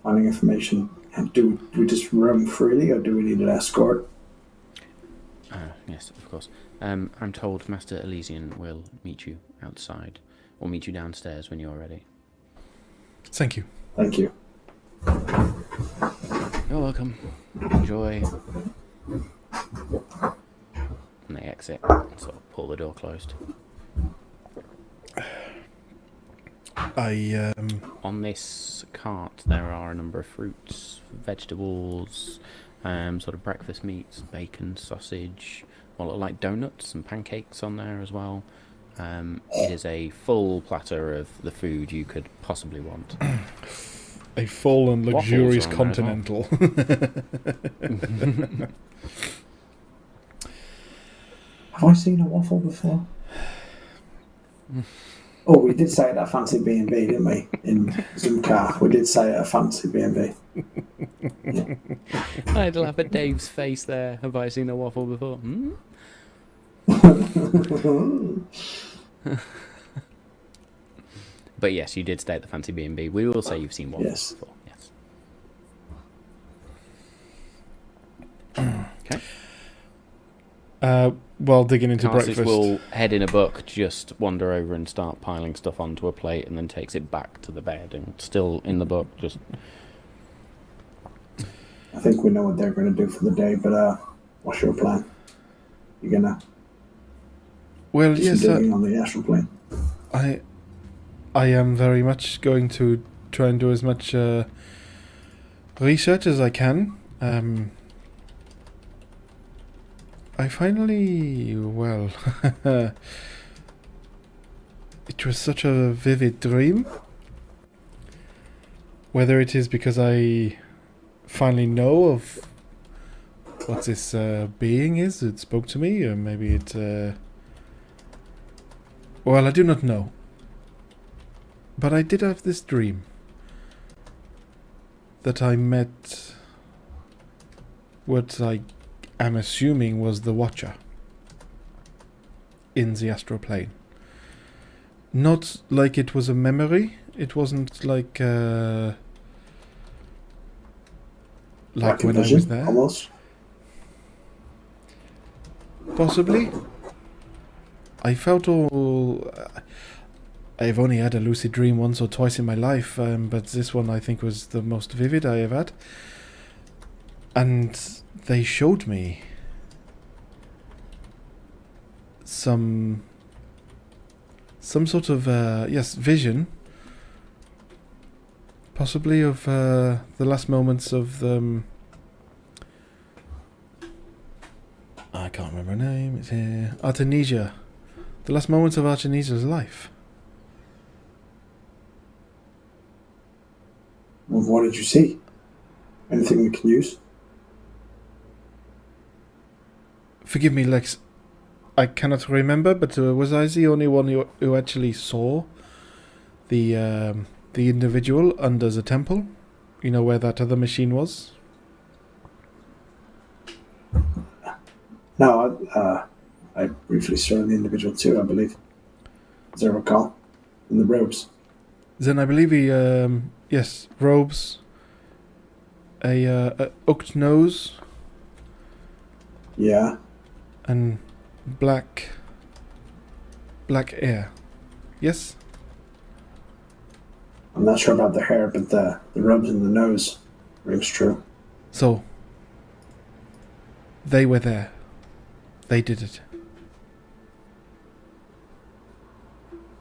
Speaker 3: finding information, and do we just roam freely, or do we need an escort?
Speaker 1: Yes, of course. I'm told Master Elysian will meet you outside, or meet you downstairs when you're ready.
Speaker 2: Thank you.
Speaker 3: Thank you.
Speaker 1: You're welcome. Enjoy. And they exit and sort of pull the door closed. On this cart there are a number of fruits, vegetables, sort of breakfast meats, bacon, sausage, what look like donuts and pancakes on there as well. It is a full platter of the food you could possibly want.
Speaker 2: A full and luxurious continental.
Speaker 3: Have I seen a waffle before? Oh, we did say it at a fancy B&B, didn't we? In Zoomcar, we did say it at a fancy B&B.
Speaker 1: Yeah. I'd laugh at Dave's face there. Have I seen a waffle before? But yes, you did stay at the fancy B&B. We will say you've seen waffles before. Yes. Okay.
Speaker 2: While digging into
Speaker 1: Tarsus
Speaker 2: breakfast,
Speaker 1: will head in a book, just wander over and start piling stuff onto a plate, and then takes it back to the bed, and still in the book, just.
Speaker 3: I think we know what they're going to do for the day, but what's your plan? You're gonna.
Speaker 2: Well, yes,
Speaker 3: on the astral plane.
Speaker 2: I am very much going to try and do as much research as I can. I finally, well, it was such a vivid dream. Whether it is because I finally know of what this being is that spoke to me, or maybe it... well, I do not know. But I did have this dream that I met what I am assuming was the Watcher in the astral plane. Not like it was a memory. It wasn't like when I was there.
Speaker 3: Almost.
Speaker 2: Possibly. I felt all... I've only had a lucid dream once or twice in my life, but this one I think was the most vivid I have had. And they showed me some sort of vision, possibly of the last moments of the I can't remember her name. It's here, Artemisia. The last moments of Artemisia's life.
Speaker 3: Well, what did you see? Anything we can use?
Speaker 2: Forgive me, Lex. I cannot remember, but was I the only one who actually saw the individual under the temple? You know where that other machine was?
Speaker 3: No, I briefly saw the individual too, I believe. As I recall. In the robes.
Speaker 2: Then I believe he, yes, robes, a hooked nose.
Speaker 3: Yeah.
Speaker 2: And black hair. Yes?
Speaker 3: I'm not sure about the hair, but the robes and the nose rings true.
Speaker 2: So, they were there. They did it.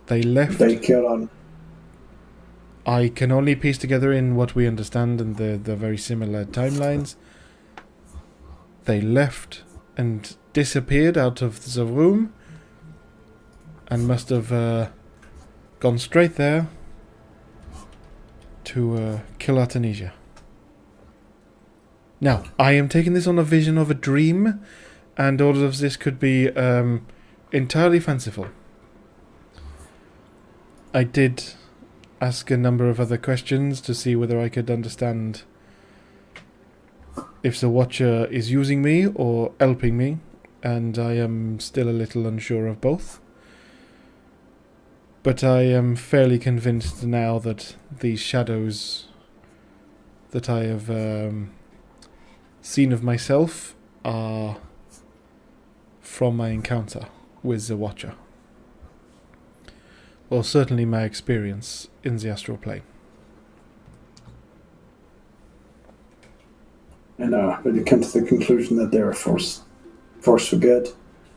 Speaker 2: They left.
Speaker 3: They killed on.
Speaker 2: I can only piece together in what we understand and the very similar timelines. They left and disappeared out of the room and must have gone straight there to kill Artemisia. Now, I am taking this on a vision of a dream, and all of this could be entirely fanciful. I did ask a number of other questions to see whether I could understand if the Watcher is using me or helping me, and I am still a little unsure of both. But I am fairly convinced now that these shadows that I have seen of myself are from my encounter with the Watcher. Well, certainly my experience in the astral plane.
Speaker 3: And but you come to the conclusion that they're a force for good,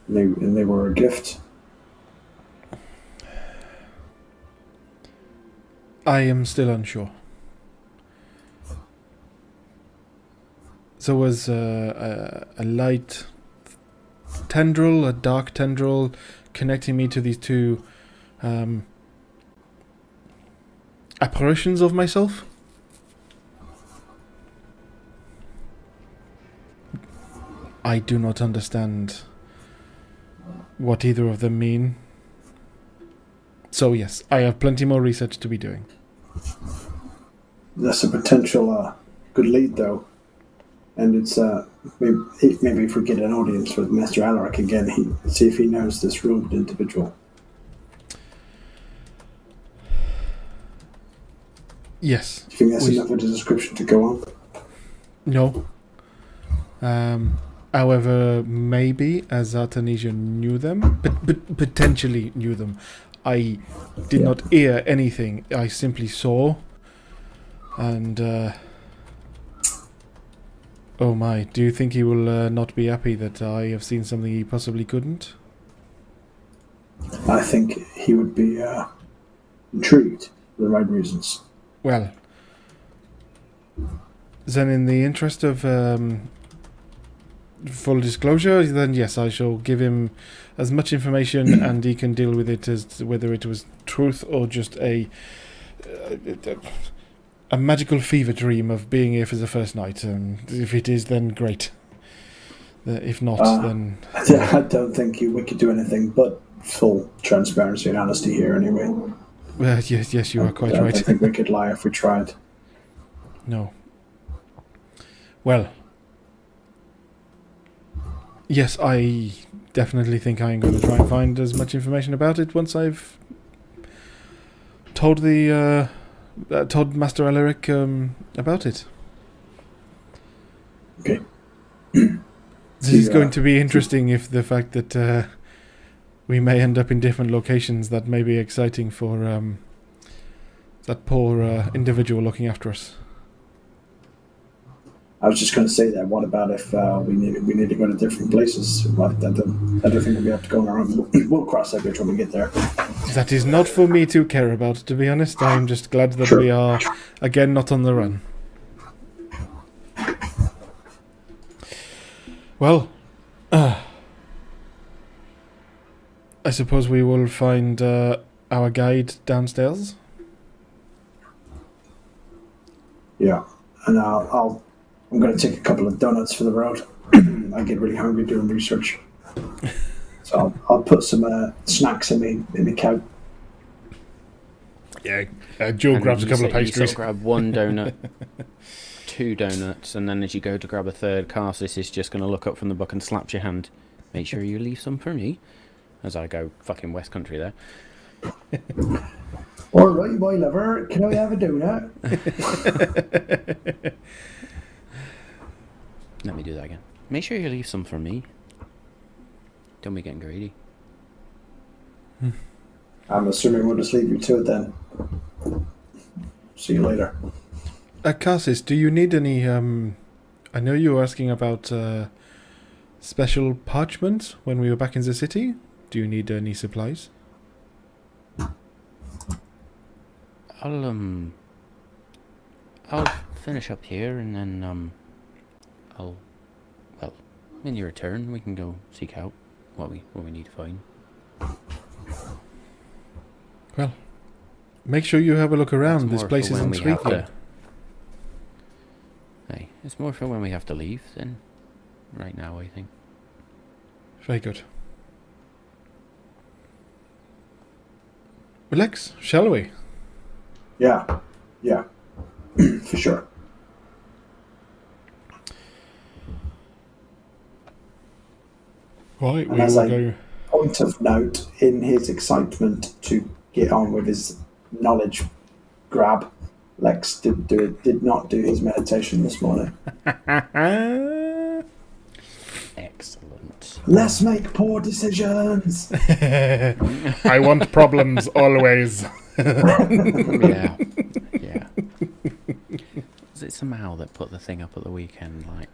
Speaker 3: and they were a gift.
Speaker 2: I am still unsure. There was a light tendril, a dark tendril, connecting me to these two apparitions of myself. I do not understand what either of them mean. So yes, I have plenty more research to be doing.
Speaker 3: That's a potential good lead, though. And it's maybe if we get an audience with Master Alaric again, see if he knows this robed individual.
Speaker 2: Yes.
Speaker 3: Do you think that's enough of a description to go on?
Speaker 2: No. However, maybe as Artemisia knew them, but potentially knew them. I did not hear anything. I simply saw. And, oh my, do you think he will not be happy that I have seen something he possibly couldn't?
Speaker 3: I think he would be intrigued for the right reasons.
Speaker 2: Well, then in the interest of full disclosure, then yes, I shall give him as much information and he can deal with it as whether it was truth or just a magical fever dream of being here for the first night. And if it is, then great. If not, then...
Speaker 3: I don't think we could do anything but full transparency and honesty here anyway.
Speaker 2: Yes, you are quite right.
Speaker 3: I don't think we could lie if we tried.
Speaker 2: No. Well, yes, I definitely think I'm going to try and find as much information about it once I've told told Master Alaric about it.
Speaker 3: Okay.
Speaker 2: This is going to be interesting if the fact that we may end up in different locations. That may be exciting for that poor individual looking after us.
Speaker 3: I was just going to say that. What about if we need to go to different places? I don't think we'll be able to go on our own. We'll cross that bridge when we get there.
Speaker 2: That is not for me to care about, to be honest. I'm just glad that we are, again, not on the run. Well, I suppose we will find our guide downstairs.
Speaker 3: Yeah, and I'm going to take a couple of donuts for the road. I get really hungry doing research. So So I'll put some snacks in my coat.
Speaker 2: Yeah, Joe grabs a couple of pastries.
Speaker 1: You sort of grab one donut, 2 donuts, and then as you go to grab a third, Carsis is just going to look up from the book and slaps your hand. Make sure you leave some for me. As I go fucking West Country there.
Speaker 3: All right, my lover, can I have a donut?
Speaker 1: Let me do that again. Make sure you leave some for me. Don't be getting greedy.
Speaker 3: I'm assuming we'll just leave you to it then. See you later.
Speaker 2: Cassis, do you need any... I know you were asking about special parchment when we were back in the city. Do you need any supplies?
Speaker 1: I'll finish up here and then in your return we can go seek out what we need to find.
Speaker 2: Well, make sure you have a look around. This place is intriguing.
Speaker 1: Hey, it's more for when we have to leave than right now, I think.
Speaker 2: Very good. Relax, shall we?
Speaker 3: Yeah, for sure.
Speaker 2: Right,
Speaker 3: and as a point of note, in his excitement to get on with his knowledge grab, Lex did not do his meditation this morning.
Speaker 1: Excellent.
Speaker 3: Let's make poor decisions.
Speaker 2: I want problems always.
Speaker 1: Yeah. Was it somehow that put the thing up at the weekend, like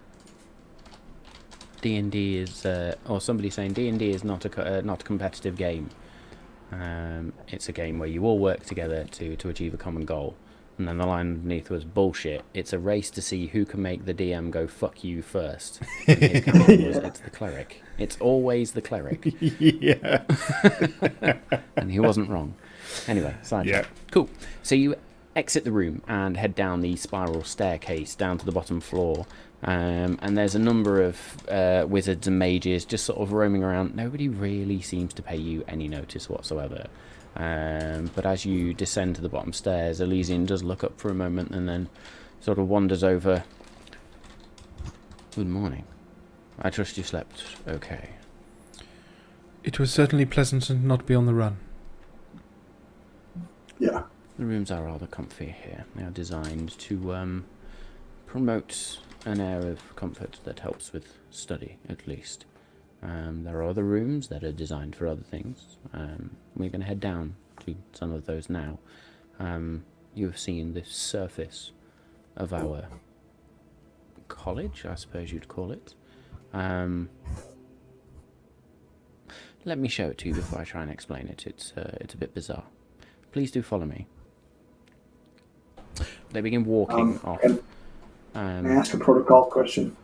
Speaker 1: D&D is, or somebody saying D&D is not a competitive game. It's a game where you all work together to achieve a common goal. And then the line underneath was bullshit. It's a race to see who can make the DM go fuck you first. And his comment was, it's the cleric. It's always the cleric.
Speaker 2: Yeah.
Speaker 1: And he wasn't wrong. Anyway, sidetrack. Yeah. Cool. So you exit the room and head down the spiral staircase down to the bottom floor. And there's a number of wizards and mages just sort of roaming around. Nobody really seems to pay you any notice whatsoever. But as you descend to the bottom stairs, Elysian does look up for a moment and then sort of wanders over. Good morning. I trust you slept okay.
Speaker 2: It was certainly pleasant to not be on the run.
Speaker 3: Yeah.
Speaker 1: The rooms are rather comfy here. They are designed to promote an air of comfort that helps with study, at least. There are other rooms that are designed for other things. We're going to head down to some of those now. You have seen the surface of our college, I suppose you'd call it. Let me show it to you before I try and explain it. It's a bit bizarre. Please do follow me. They begin walking off.
Speaker 3: May I ask a protocol question?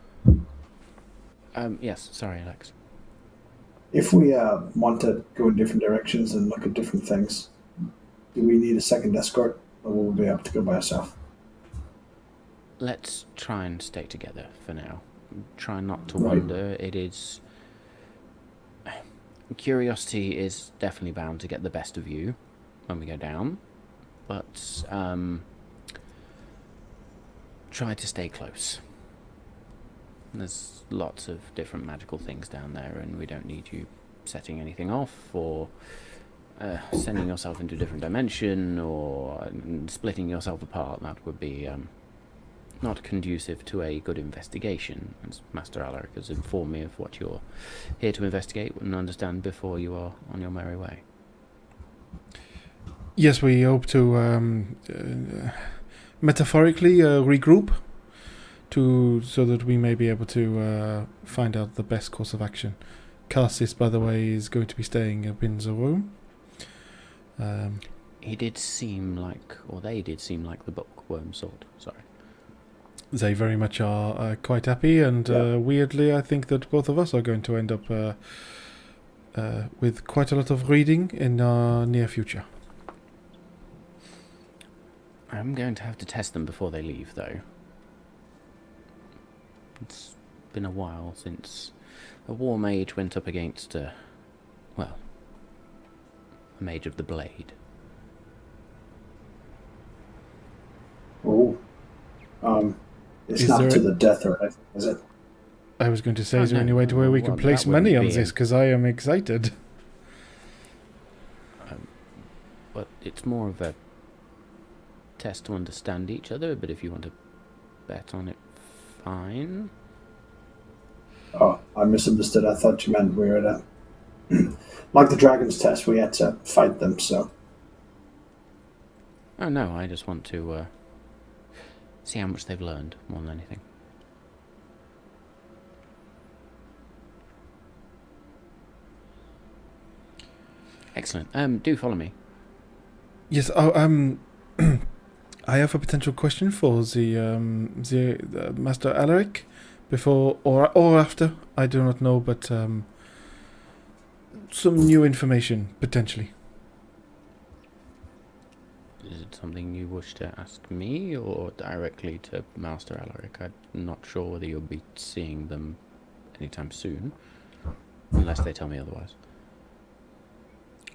Speaker 1: Yes, sorry, Alex.
Speaker 3: If we want to go in different directions and look at different things, do we need a second escort, or will we be able to go by ourselves?
Speaker 1: Let's try and stay together for now. Try not to wander. It is... Curiosity is definitely bound to get the best of you when we go down, but try to stay close. There's lots of different magical things down there, and we don't need you setting anything off or sending yourself into a different dimension or splitting yourself apart. That would be not conducive to a good investigation, as Master Alaric has informed me of what you're here to investigate and understand before you are on your merry way.
Speaker 2: Yes, we hope to metaphorically regroup so that we may be able to find out the best course of action. Cassis, by the way, is going to be staying up in the room.
Speaker 1: He did seem like, or they did seem like the bookworm sort. Sorry.
Speaker 2: They very much are quite happy, and weirdly, I think that both of us are going to end up with quite a lot of reading in our near future.
Speaker 1: I'm going to have to test them before they leave, though. It's been a while since a war mage went up against a well, a mage of the blade.
Speaker 3: Oh, it's not to the death or anything, is it?
Speaker 2: I was going to say, is there any way to where we can place money on this? Because I am excited.
Speaker 1: But it's more of a test to understand each other, but if you want to bet on it, fine.
Speaker 3: Oh, I misunderstood. I thought you meant we were at like the dragon's test, we had to fight them, so.
Speaker 1: Oh no, I just want to see how much they've learned, more than anything. Excellent. Do follow me.
Speaker 2: Yes. I have a potential question for the Master Alaric, before or after. I do not know, but some new information potentially.
Speaker 1: Is it something you wish to ask me, or directly to Master Alaric? I'm not sure whether you'll be seeing them anytime soon, unless they tell me otherwise.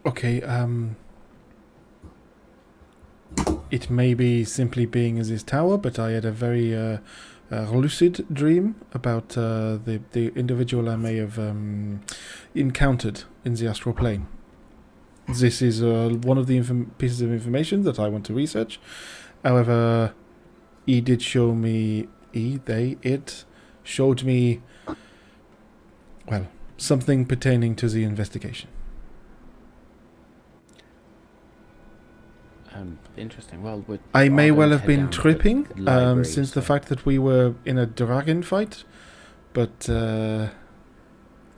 Speaker 2: Okay, it may be simply being as his tower, but I had a very lucid dream about the individual I may have encountered in the astral plane. This is one of the pieces of information that I want to research. However, it showed me, well, something pertaining to the investigation.
Speaker 1: Interesting. Well,
Speaker 2: I may well have been tripping since the fact that we were in a dragon fight, but I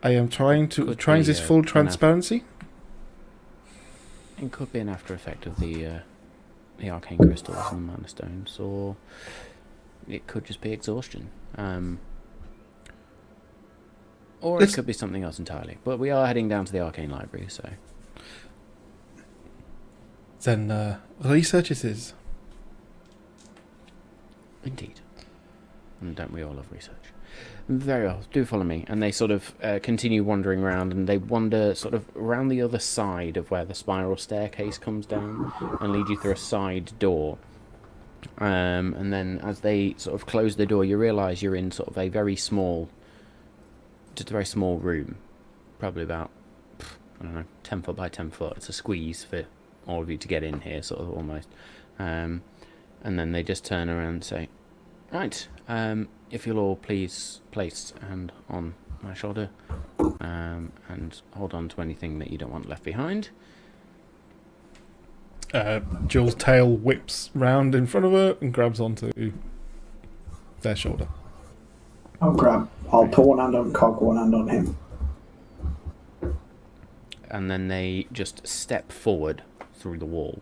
Speaker 2: am trying this full transparency.
Speaker 1: It could be an after effect of the arcane crystals and the mana stones, or it could just be exhaustion. Or it could be something else entirely. But we are heading down to the arcane library, so.
Speaker 2: Then research it is.
Speaker 1: Indeed. And don't we all love research? Very well. Do follow me. And they sort of continue wandering around, and they wander sort of around the other side of where the spiral staircase comes down and lead you through a side door. And then as they sort of close the door, you realise you're in sort of a very small room. Probably about, 10 foot by 10 foot. It's a squeeze for all of you to get in here, sort of, almost. And then they just turn around and say, right, if you'll all please place a hand on my shoulder, and hold on to anything that you don't want left behind.
Speaker 2: Jill's tail whips round in front of her and grabs onto their shoulder.
Speaker 3: I'll put one hand on Cog, one hand on him.
Speaker 1: And then they just step forward through the wall.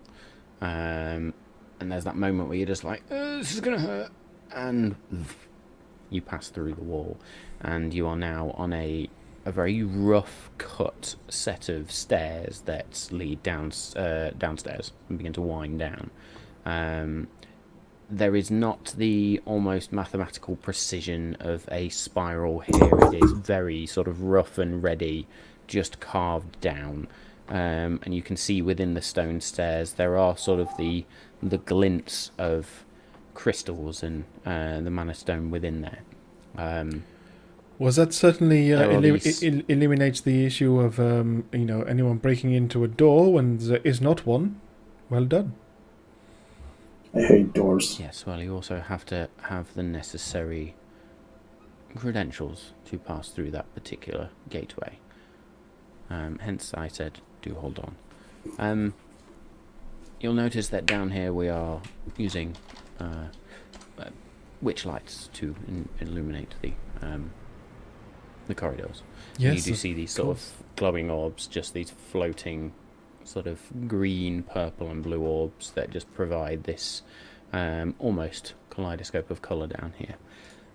Speaker 1: And there's that moment where you're just like, this is going to hurt. And you pass through the wall. And you are now on a very rough cut set of stairs that lead downstairs and begin to wind down. There is not the almost mathematical precision of a spiral here. It is very sort of rough and ready, just carved down. And you can see within the stone stairs there are sort of the glints of crystals and the mana stone within there.
Speaker 2: Was that certainly eliminates the issue of anyone breaking into a door when there is not one? Well done.
Speaker 3: I hate doors.
Speaker 1: Yes, well, you also have to have the necessary credentials to pass through that particular gateway. Hence, I said, do hold on. You'll notice that down here we are using witch lights to illuminate the corridors.
Speaker 2: Yes,
Speaker 1: you do see these sort of glowing orbs, just these floating sort of green, purple and blue orbs that just provide this almost kaleidoscope of colour down here.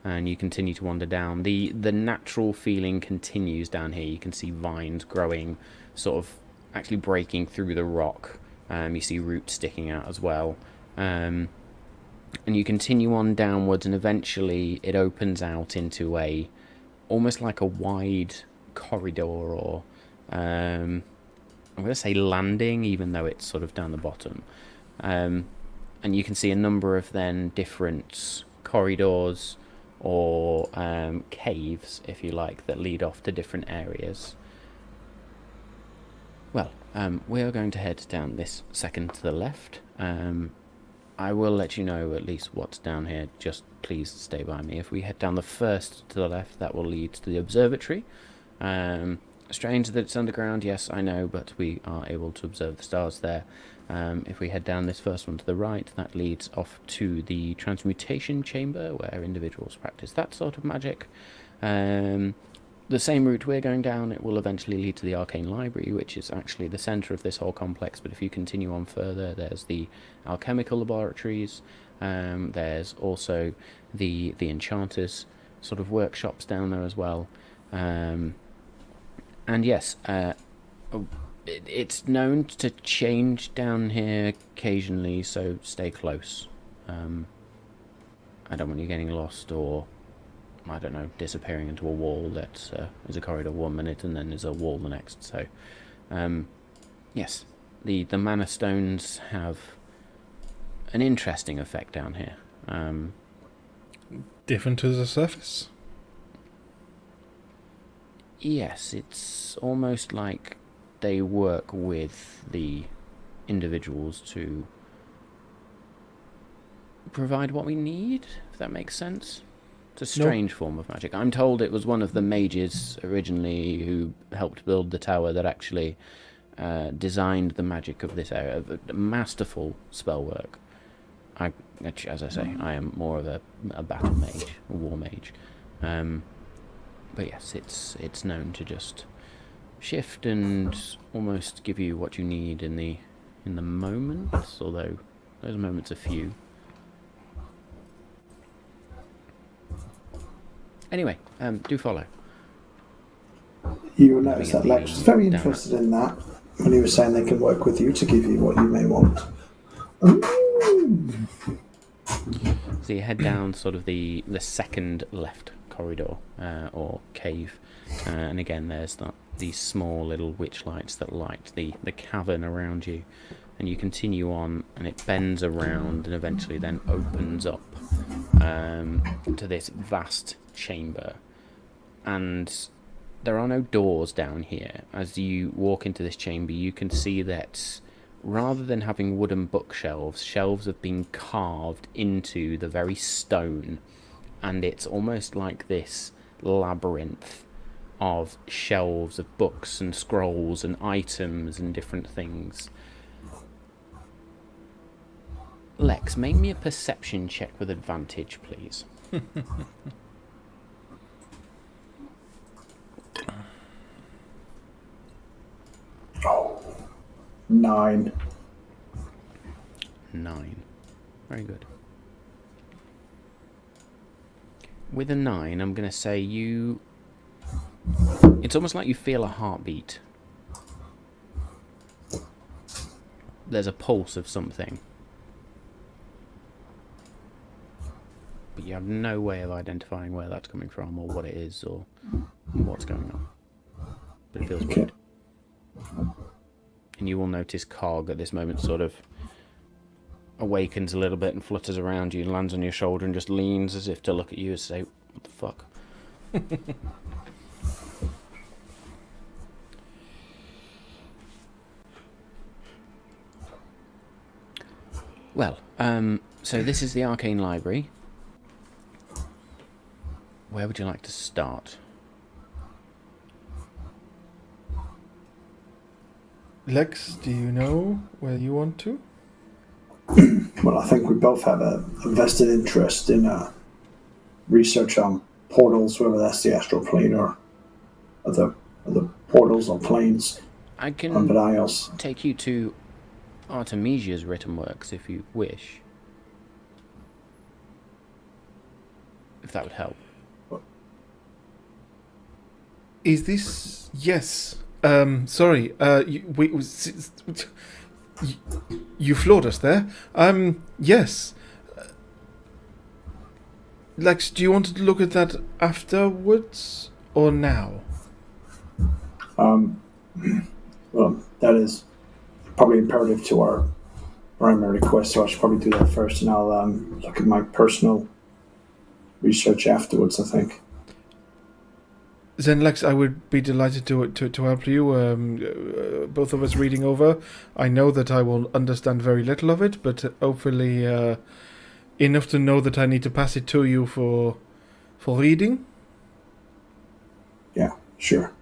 Speaker 1: And you continue to wander down. The natural feeling continues down here. You can see vines growing, sort of actually breaking through the rock. You see roots sticking out as well. And you continue on downwards, and eventually it opens out into almost like a wide corridor or I'm going to say landing, even though it's sort of down the bottom. And you can see a number of then different corridors or caves, if you like, that lead off to different areas. Well, we are going to head down this second to the left. I will let you know at least what's down here. Just please stay by me. If we head down the first to the left, that will lead to the observatory. Strange that it's underground, yes, I know, but we are able to observe the stars there. If we head down this first one to the right, that leads off to the transmutation chamber, where individuals practice that sort of magic. The same route we're going down, it will eventually lead to the arcane library, which is actually the centre of this whole complex. But if you continue on further, there's the alchemical laboratories. There's also the enchanters sort of workshops down there as well. And yes, it's known to change down here occasionally, so stay close. I don't want you getting lost or, I don't know, disappearing into a wall that is a corridor 1 minute and then is a wall the next. So, yes, the mana stones have an interesting effect down here.
Speaker 2: Different to the surface?
Speaker 1: Yes, it's almost like they work with the individuals to provide what we need, if that makes sense. It's a strange form of magic. I'm told it was one of the mages originally who helped build the tower that actually designed the magic of this area. Masterful spell work. As I say, I am more of a battle mage, a war mage. But yes, it's known to just shift and almost give you what you need in the moments, although those moments are few. Anyway, do follow.
Speaker 3: You will notice that Lex was very interested in that when he was saying they can work with you to give you what you may want. Ooh.
Speaker 1: So you head down sort of the second left corridor or cave, and again there's these small little witch lights that light the cavern around you, and you continue on and it bends around and eventually then opens up to this vast chamber, and there are no doors down here. As you walk into this chamber, you can see that rather than having wooden bookshelves, shelves have been carved into the very stone, and it's almost like this labyrinth of shelves of books and scrolls and items and different things. Lex, make me a perception check with advantage, please.
Speaker 3: Oh, 9.
Speaker 1: 9. Very good. With a 9, I'm going to say you... It's almost like you feel a heartbeat. There's a pulse of something. But you have no way of identifying where that's coming from or what it is or what's going on. But it feels weird. And you will notice Cog at this moment sort of awakens a little bit and flutters around you and lands on your shoulder and just leans as if to look at you and say, what the fuck? Well, so this is the Arcane Library. Where would you like to start?
Speaker 2: Lex, do you know where you want to?
Speaker 3: Well, I think we both have a vested interest in research on portals, whether that's the astral plane or other portals or planes.
Speaker 1: I can
Speaker 3: Benaios.
Speaker 1: take you to Artemisia's written works if you wish. If that would help.
Speaker 2: Is this... Yes. Sorry. You floored us there. Yes. Lex, do you want to look at that afterwards or now?
Speaker 3: Well, that is probably imperative to our primary quest, so I should probably do that first, and I'll look at my personal research afterwards, I think.
Speaker 2: Then, Lex, I would be delighted to help you. Both of us reading over. I know that I will understand very little of it, but hopefully enough to know that I need to pass it to you for reading.
Speaker 3: Yeah, sure.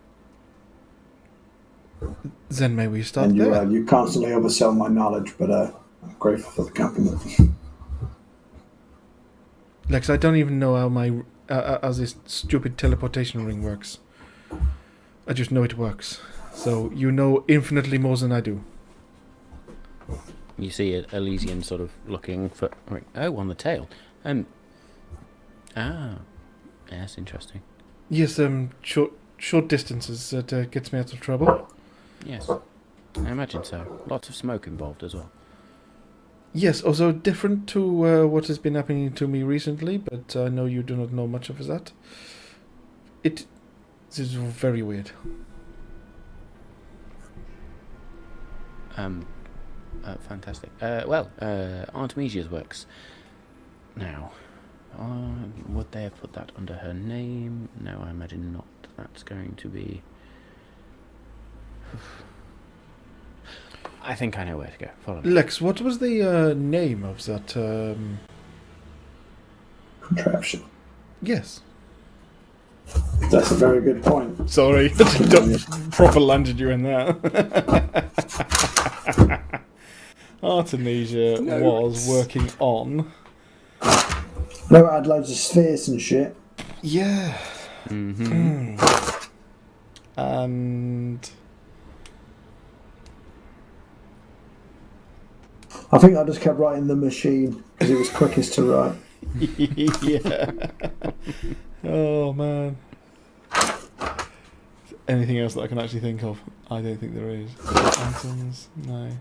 Speaker 2: Then may we start
Speaker 3: and
Speaker 2: there?
Speaker 3: You constantly oversell my knowledge, but I'm grateful for the compliment.
Speaker 2: Lex, I don't even know how my how this stupid teleportation ring works. I just know it works. So you know infinitely more than I do.
Speaker 1: You see Elysian sort of looking for... Oh, on the tail. Yes, interesting.
Speaker 2: Yes, short distances that gets me out of trouble.
Speaker 1: Yes, I imagine so. Lots of smoke involved as well.
Speaker 2: Yes, also different to what has been happening to me recently, but I know you do not know much of that. This is very weird.
Speaker 1: Fantastic. Artemisia's works. Now, would they have put that under her name? No, I imagine not. That's going to be... I think I know where to go. Follow me.
Speaker 2: Lex, what was the name of that...
Speaker 3: contraption?
Speaker 2: Yes.
Speaker 3: That's a very good point.
Speaker 2: Sorry, proper landed you in there. Artemisia was working on...
Speaker 3: No, I had loads of spheres and shit.
Speaker 2: Yeah.
Speaker 1: Mm-hmm.
Speaker 2: And...
Speaker 3: I think I just kept writing the machine because it was quickest to write.
Speaker 2: Yeah. Oh, man. Anything else that I can actually think of? I don't think there is. Items? No.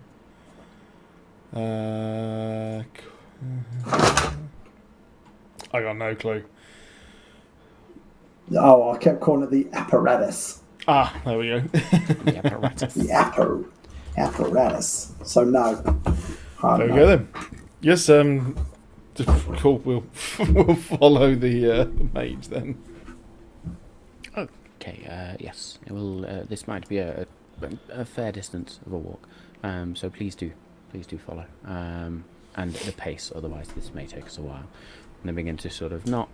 Speaker 2: I got no clue.
Speaker 3: Oh, I kept calling it the apparatus.
Speaker 2: Ah, there we go.
Speaker 1: The apparatus.
Speaker 3: The apparatus. So no.
Speaker 2: There we go then. Yes, cool. We'll follow the mage then.
Speaker 1: Okay. Yes. It will. This might be a fair distance of a walk. So please do follow. And the pace. Otherwise, this may take us a while. And then begin to sort of not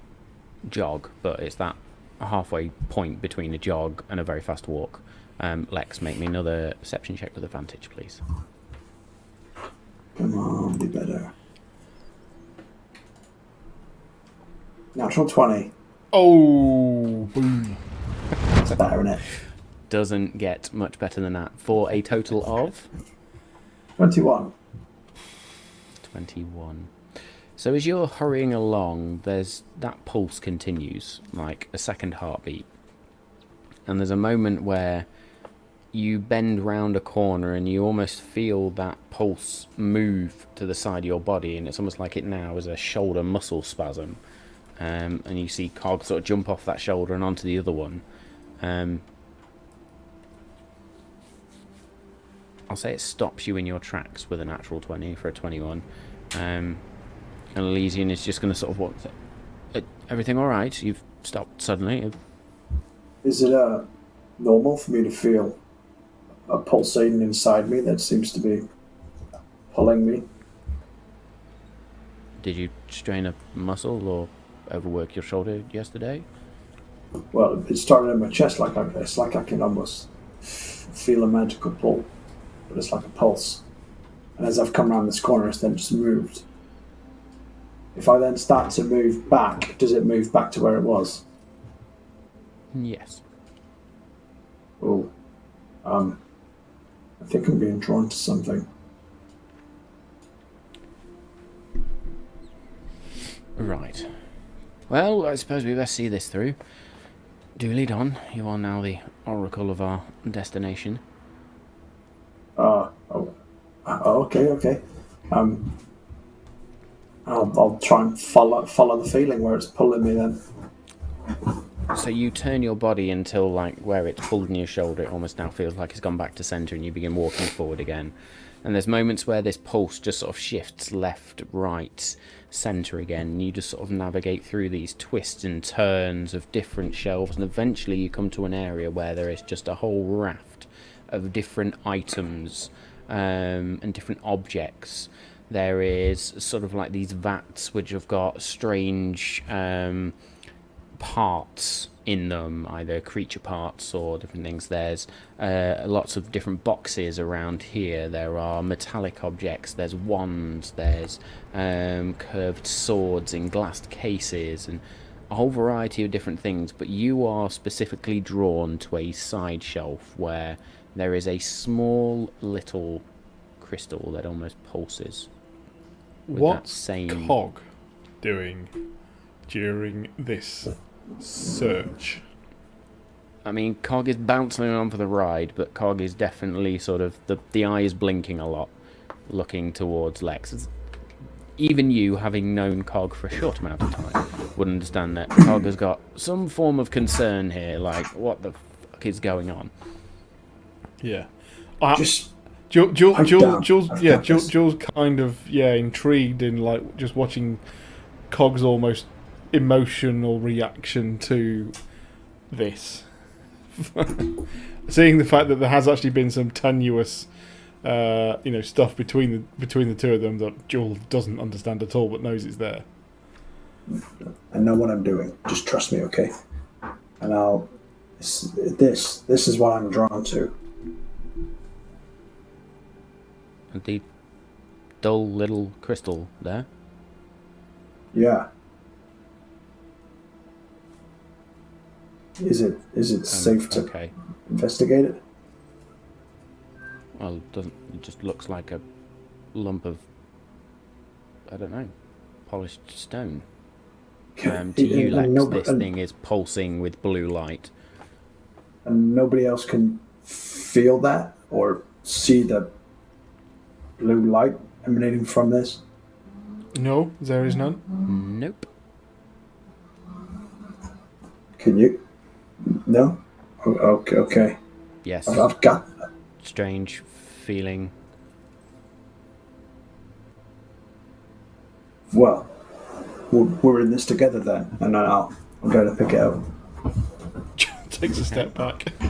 Speaker 1: jog, but it's that halfway point between a jog and a very fast walk. Lex, make me another perception check with advantage, please.
Speaker 3: Come on, be better. Natural 20.
Speaker 2: Oh, boom.
Speaker 3: That's better, isn't it?
Speaker 1: Doesn't get much better than that. For a total of
Speaker 3: 21.
Speaker 1: 21. So as you're hurrying along, there's that pulse continues, like a second heartbeat. And there's a moment where you bend round a corner and you almost feel that pulse move to the side of your body, and it's almost like it now is a shoulder muscle spasm. And you see Cog sort of jump off that shoulder and onto the other one. I'll say it stops you in your tracks with a natural 20 for a 21. And Elysian is just going to sort of walk. Everything all right? You've stopped suddenly.
Speaker 3: Is it normal for me to feel a pulsating inside me that seems to be pulling me?
Speaker 1: Did you strain a muscle or overwork your shoulder yesterday?
Speaker 3: Well, it started in my chest. It's like I can almost feel a magical pull, but it's like a pulse. And as I've come around this corner, it's then just moved. If I then start to move back, does it move back to where it was?
Speaker 1: Yes.
Speaker 3: Oh, I think I'm being drawn to something.
Speaker 1: Right. Well, I suppose we best see this through. Do lead on. You are now the oracle of our destination.
Speaker 3: Okay. I'll try and follow the feeling where it's pulling me then.
Speaker 1: So you turn your body until, like, where it's pulled in your shoulder, it almost now feels like it's gone back to centre, and you begin walking forward again. And there's moments where this pulse just sort of shifts left, right, centre again, and you just sort of navigate through these twists and turns of different shelves, and eventually you come to an area where there is just a whole raft of different items and different objects. There is sort of like these vats which have got strange parts in them, either creature parts or different things. There's lots of different boxes around here. There are metallic objects, there's wands, there's curved swords in glassed cases, and a whole variety of different things. But you are specifically drawn to a side shelf where there is a small little crystal that almost pulses.
Speaker 4: What's Cog doing during this search?
Speaker 1: I mean, Cog is bouncing on for the ride, but Cog is definitely sort of... The eye is blinking a lot, looking towards Lex. Even you, having known Cog for a short amount of time, would understand that Cog has got some form of concern here, like, what the fuck is going on?
Speaker 4: Yeah. Jules kind of intrigued in like just watching Cog's almost emotional reaction to this. Seeing the fact that there has actually been some tenuous stuff between the two of them that Jules doesn't understand at all but knows it's there.
Speaker 3: I know what I'm doing. Just trust me, okay? And this is what I'm drawn to.
Speaker 1: And the dull little crystal there?
Speaker 3: Yeah. Is it safe to investigate it?
Speaker 1: Well, it just looks like a lump of, I don't know, polished stone. To you, Lex, this thing is pulsing with blue light.
Speaker 3: And nobody else can feel that or see the blue light emanating from this?
Speaker 4: No, there is none.
Speaker 1: Nope.
Speaker 3: Can you? No? Okay.
Speaker 1: Yes.
Speaker 3: I've got...
Speaker 1: Strange feeling.
Speaker 3: Well, we're in this together then, and I'm going to pick it up.
Speaker 4: Takes a step back.
Speaker 1: I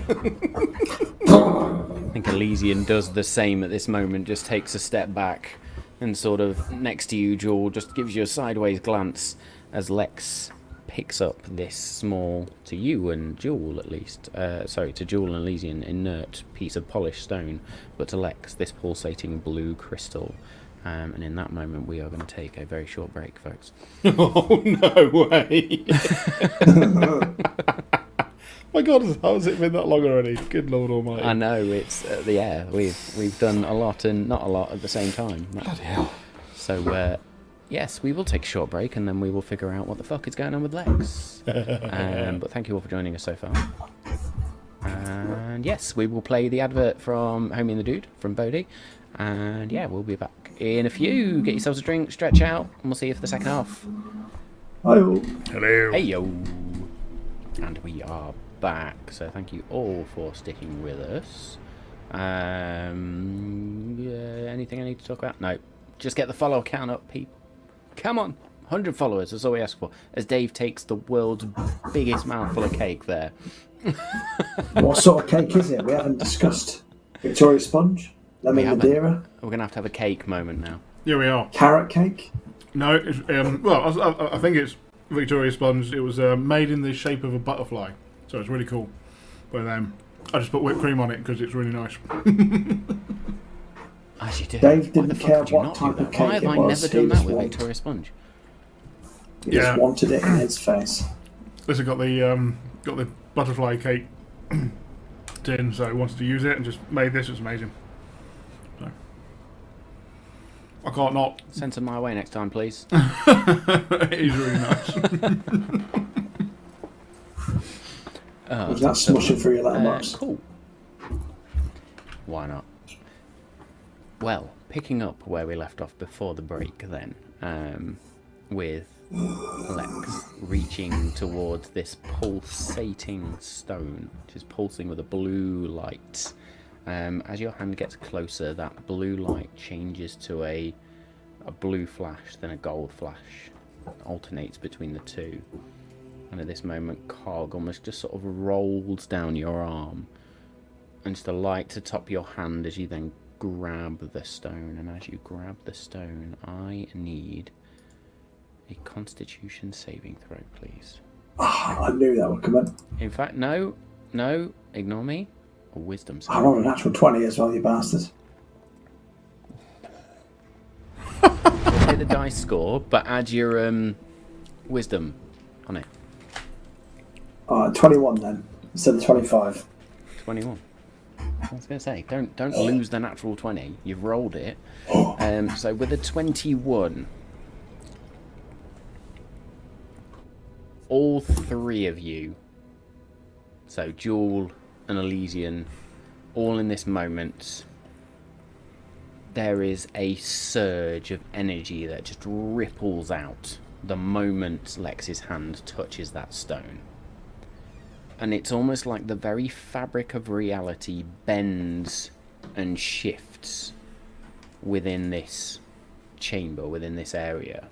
Speaker 1: think Elysian does the same at this moment, just takes a step back and sort of next to you, Jewel, just gives you a sideways glance as Lex picks up this small, to you and Jewel at least, to Jewel and Elysian, inert piece of polished stone, but to Lex, this pulsating blue crystal. And in that moment, we are going to take a very short break, folks.
Speaker 4: Oh, no way! My God, how has it been that long already? Good Lord Almighty!
Speaker 1: I know, it's we've done a lot and not a lot at the same time.
Speaker 4: Bloody hell!
Speaker 1: So yes, we will take a short break and then we will figure out what the fuck is going on with Lex. But thank you all for joining us so far. And yes, we will play the advert from Homie and the Dude from Bodhi. And yeah, we'll be back in a few. Get yourselves a drink, stretch out, and we'll see you for the second half.
Speaker 3: Hi-yo.
Speaker 4: Hello.
Speaker 1: Hey yo. And we are back. So thank you all for sticking with us. Anything I need to talk about? No. Just get the follow count up, people. Come on. 100 followers, that's all we ask for. As Dave takes the world's biggest mouthful of cake there.
Speaker 3: What sort of cake is it? We haven't discussed. Victoria Sponge? Lemon Madeira?
Speaker 1: We're going to have a cake moment now.
Speaker 4: Yeah, we are.
Speaker 3: Carrot cake?
Speaker 4: No, it's, I think it's Victoria Sponge. It was made in the shape of a butterfly, so it's really cool. But I just put whipped cream on it because it's really nice.
Speaker 1: As you do.
Speaker 3: Dave didn't care what type of cake
Speaker 1: Why have I never done that with Victoria Sponge?
Speaker 3: He just wanted it in his face.
Speaker 4: Listen, got the butterfly cake tin, so I wanted to use it and just made this. It's amazing. So, I can't not.
Speaker 1: Send some my way next time, please.
Speaker 4: It is really nice.
Speaker 3: Was that smushing through your letterbox?
Speaker 1: Cool. Why not? Well, picking up where we left off before the break then. with Lex reaching towards this pulsating stone, which is pulsing with a blue light. As your hand gets closer, that blue light changes to a blue flash, then a gold flash. It alternates between the two. And at this moment, Cog almost just sort of rolls down your arm, and just a light to top your hand as you then grab the stone. And as you grab the stone, I need a Constitution saving throw, please.
Speaker 3: Oh, I knew that would come in.
Speaker 1: In fact, no, ignore me. A Wisdom saving.
Speaker 3: I rolled a natural 20 as well, you bastard.
Speaker 1: We'll take the dice score, but add your Wisdom on it.
Speaker 3: 21 then, instead of 25.
Speaker 1: 21. I was going to say, don't lose the natural 20. You've rolled it. So with a 21, all three of you, so Jewel and Elysian, all in this moment, there is a surge of energy that just ripples out the moment Lex's hand touches that stone. And it's almost like the very fabric of reality bends and shifts within this chamber, within this area.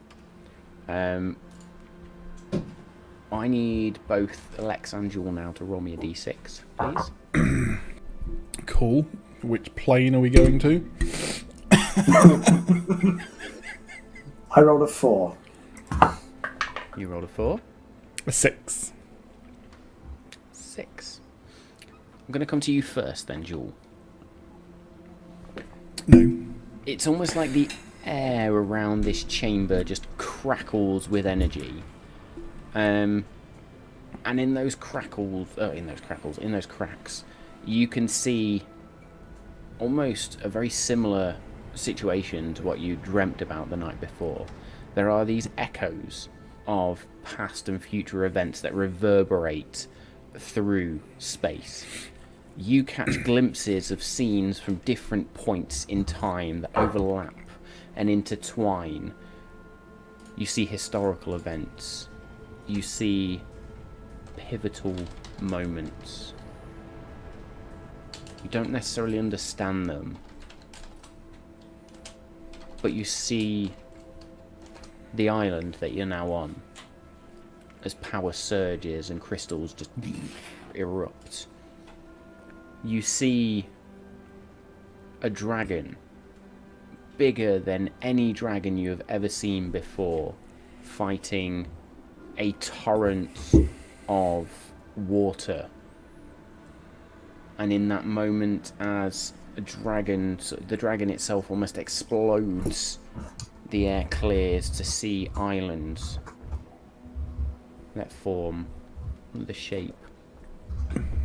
Speaker 1: I need both Lex and Jewel now to roll me a d6, please.
Speaker 2: Cool. Which plane are we going to?
Speaker 3: I rolled a 4.
Speaker 1: You rolled a 4.
Speaker 2: A 6.
Speaker 1: 6. I'm going to come to you first then, Jewel.
Speaker 2: No.
Speaker 1: It's almost like the air around this chamber just crackles with energy. And in those cracks, you can see almost a very similar situation to what you dreamt about the night before. There are these echoes of past and future events that reverberate through space. You catch glimpses of scenes from different points in time that overlap and intertwine. You see historical events. You see pivotal moments. You don't necessarily understand them, but you see the island that you're now on as power surges and crystals just erupt. You see a dragon bigger than any dragon you have ever seen before, fighting a torrent of water. And in that moment, as the dragon itself almost explodes, the air clears to see islands that form the shape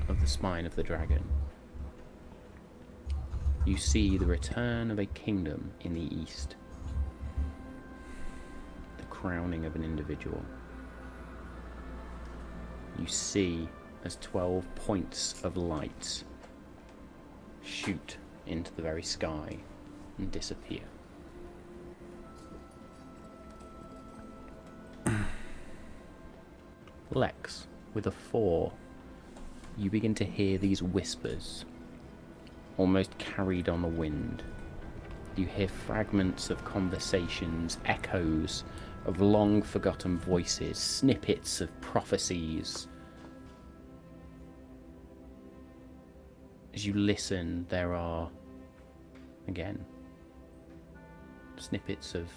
Speaker 1: of the spine of the dragon. You see the return of a kingdom in the east, the crowning of an individual. You see as 12 points of light shoot into the very sky and disappear. Lex, with a 4, you begin to hear these whispers, almost carried on the wind. You hear fragments of conversations, echoes of long-forgotten voices, snippets of prophecies. As you listen, there are, again, snippets of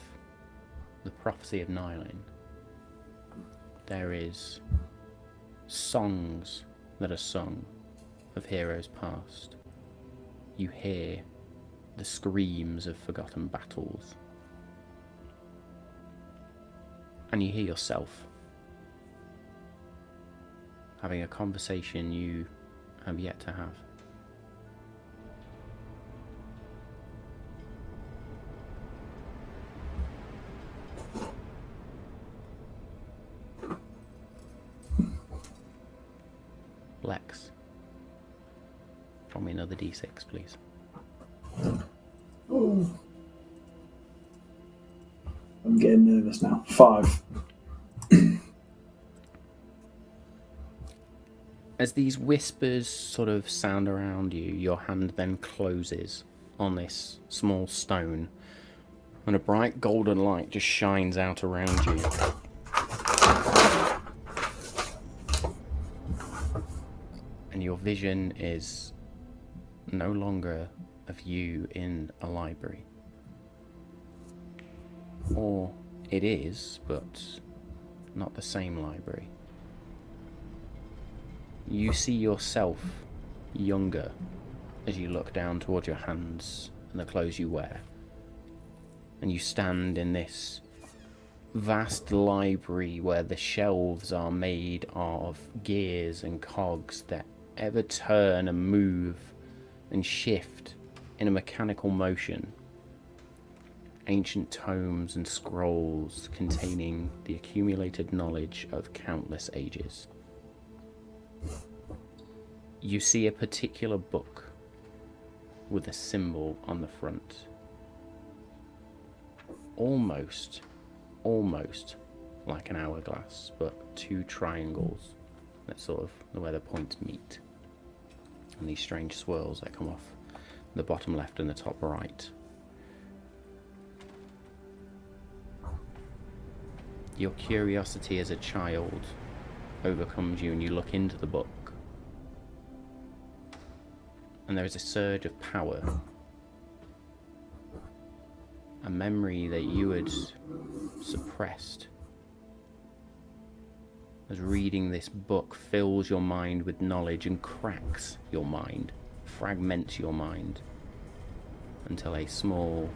Speaker 1: the prophecy of Nylin. There is songs that are sung of heroes past. You hear the screams of forgotten battles. And you hear yourself having a conversation you have yet to have. Lex, roll me another d6, please.
Speaker 3: Ooh. I'm getting nervous now. 5.
Speaker 1: As these whispers sort of sound around you, your hand then closes on this small stone, and a bright golden light just shines out around you. And your vision is no longer of you in a library. Or it is, but not the same library. You see yourself younger as you look down towards your hands and the clothes you wear. And you stand in this vast library where the shelves are made of gears and cogs that ever turn and move and shift in a mechanical motion. Ancient tomes and scrolls containing the accumulated knowledge of countless ages. You see a particular book with a symbol on the front. Almost like an hourglass, but 2 triangles that sort of where the points meet. And these strange swirls that come off the bottom left and the top right. Your curiosity as a child overcomes you and you look into the book. And there is a surge of power. A memory that you had suppressed. As reading this book fills your mind with knowledge and cracks your mind, fragments your mind, until a small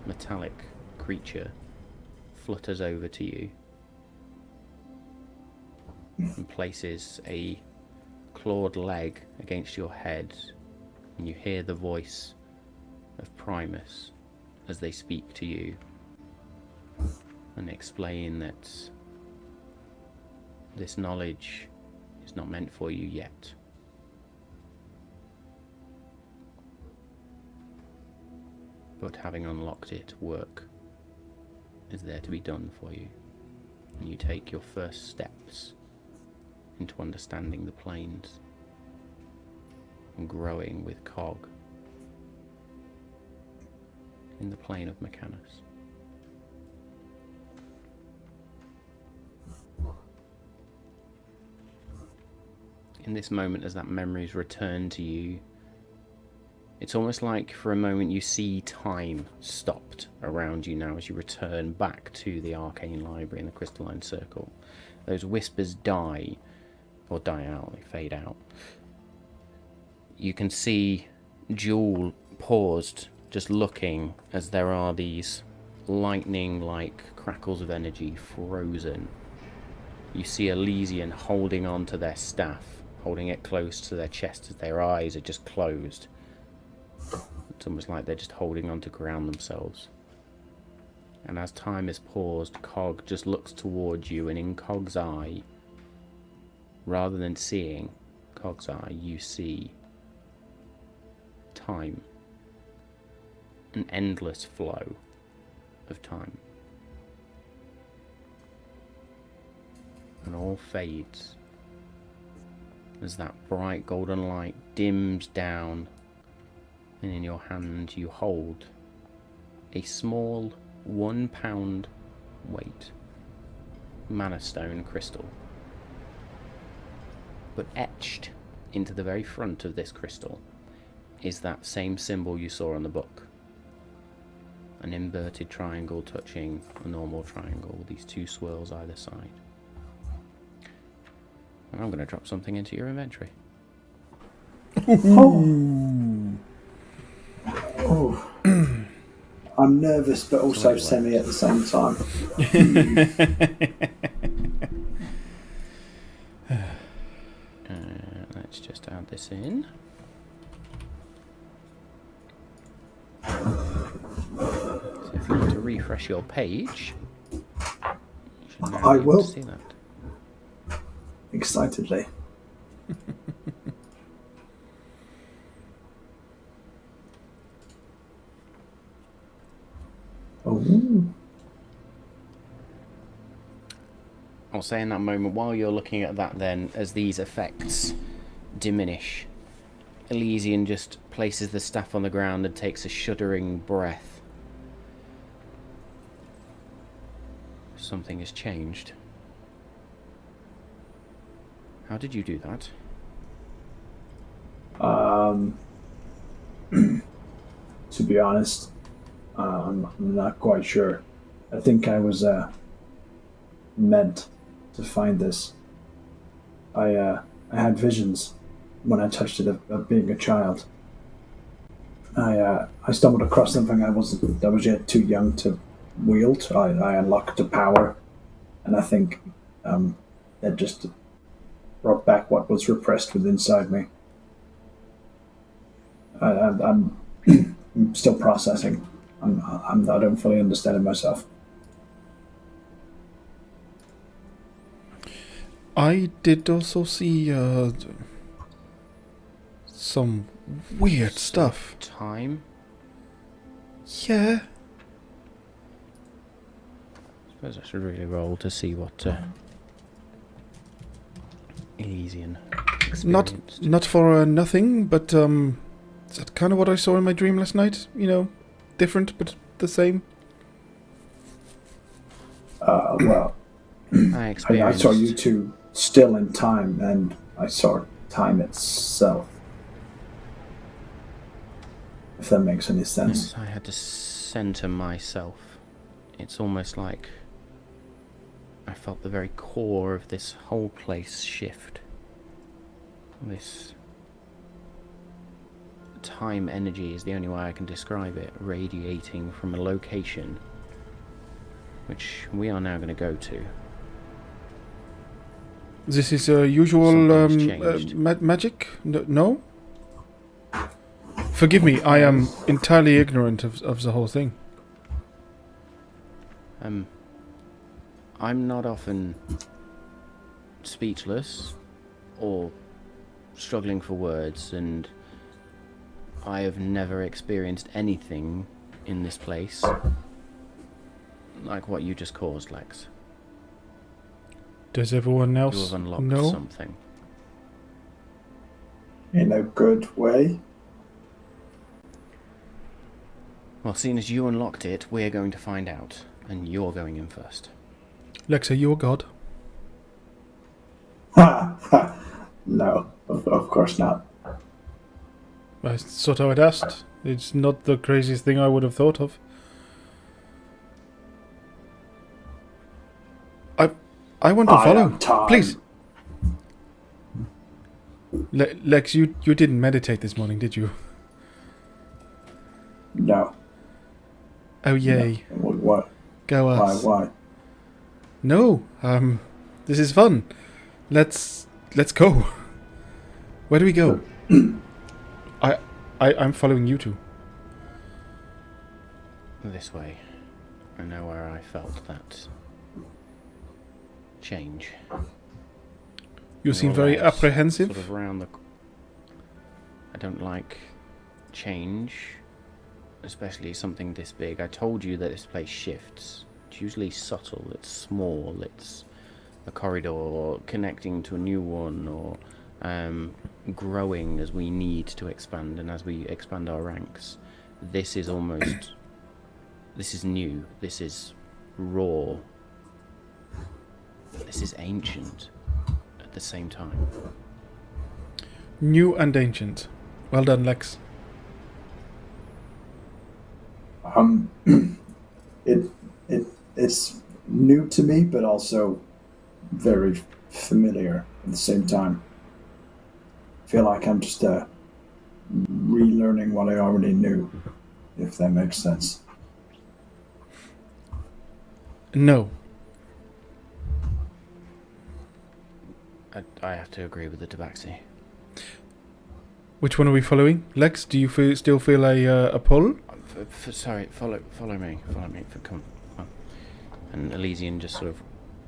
Speaker 1: metallic creature flutters over to you and places a clawed leg against your head, and you hear the voice of Primus as they speak to you and explain that this knowledge is not meant for you yet. But having unlocked it, work is there to be done for you. And you take your first steps into understanding the planes and growing with Cog in the plane of Mechanus. In this moment, as that memories return to you, it's almost like for a moment you see time stopped around you now as you return back to the Arcane Library in the Crystalline Circle. Those whispers die, or die out, they fade out. You can see Jewel paused, just looking as there are these lightning-like crackles of energy frozen. You see Elysian holding on to their staff, holding it close to their chest as their eyes are just closed. It's almost like they're just holding on to ground themselves. And as time is paused, Cog just looks towards you, and in Cog's eye, rather than seeing Cog's eye, you see time. An endless flow of time. And all fades as that bright golden light dims down, and in your hand you hold a small 1 pound weight mana stone crystal. But etched into the very front of this crystal is that same symbol you saw on the book. An inverted triangle touching a normal triangle with these 2 swirls either side. And I'm going to drop something into your inventory.
Speaker 3: Oh. I'm nervous but also semi at the same time.
Speaker 1: Let's just add this in. So if you want to refresh your page, you should now
Speaker 3: I
Speaker 1: be able
Speaker 3: will.
Speaker 1: to see that.
Speaker 3: Excitedly. Oh.
Speaker 1: I'll say in that moment, while you're looking at that then, as these effects diminish, Elysian just places the staff on the ground and takes a shuddering breath. Something has changed. How did you do that?
Speaker 3: To be honest, I'm not quite sure. I think I was meant to find this. I had visions when I touched it of being a child. I stumbled across something I was yet too young to wield. I unlocked the power, and I think that just brought back what was repressed within inside me. I'm still processing. I don't fully understand it myself.
Speaker 2: I did also see some weird stuff.
Speaker 1: Time?
Speaker 2: Yeah.
Speaker 1: I suppose I should really roll to see what Elysian experienced.
Speaker 2: Not for nothing, but is that kind of what I saw in my dream last night? You know, different but the same.
Speaker 3: Well, I saw you two still in time, and I saw time itself. If that makes any sense.
Speaker 1: Yes, I had to center myself. It's almost like I felt the very core of this whole place shift. This time energy is the only way I can describe it, radiating from a location which we are now going to go to.
Speaker 2: This is usual magic? No? Forgive me, I am entirely ignorant of the whole thing.
Speaker 1: I'm not often speechless or struggling for words, and I have never experienced anything in this place like what you just caused, Lex.
Speaker 2: Does everyone else
Speaker 1: You have unlocked
Speaker 2: know
Speaker 1: something.
Speaker 3: In a good way.
Speaker 1: Well, seeing as you unlocked it, we're going to find out, and you're going in first.
Speaker 2: Lex, are you a god?
Speaker 3: No, of course not.
Speaker 2: I thought I would ask. It's not the craziest thing I would have thought of. I want to follow. Please. Lex, you didn't meditate this morning, did you?
Speaker 3: No.
Speaker 2: Oh, yay.
Speaker 3: No. What?
Speaker 2: Go us.
Speaker 3: Why?
Speaker 2: No, this is fun. Let's go. Where do we go? I'm following you two.
Speaker 1: This way. I know where I felt that change.
Speaker 2: You seem very apprehensive.
Speaker 1: Sort of around the... I don't like change, especially something this big. I told you that this place shifts. It's usually subtle, it's small, it's a corridor connecting to a new one, or growing as we need to expand and as we expand our ranks. This is almost... this is new, this is raw, this is ancient at the same time.
Speaker 2: New and ancient. Well done, Lex.
Speaker 3: It's new to me, but also very familiar at the same time. I feel like I'm just relearning what I already knew, if that makes sense.
Speaker 2: No.
Speaker 1: I have to agree with the Tabaxi.
Speaker 2: Which one are we following? Lex, do you still feel a pull?
Speaker 1: Sorry, follow me. Come on. And Elysian just sort of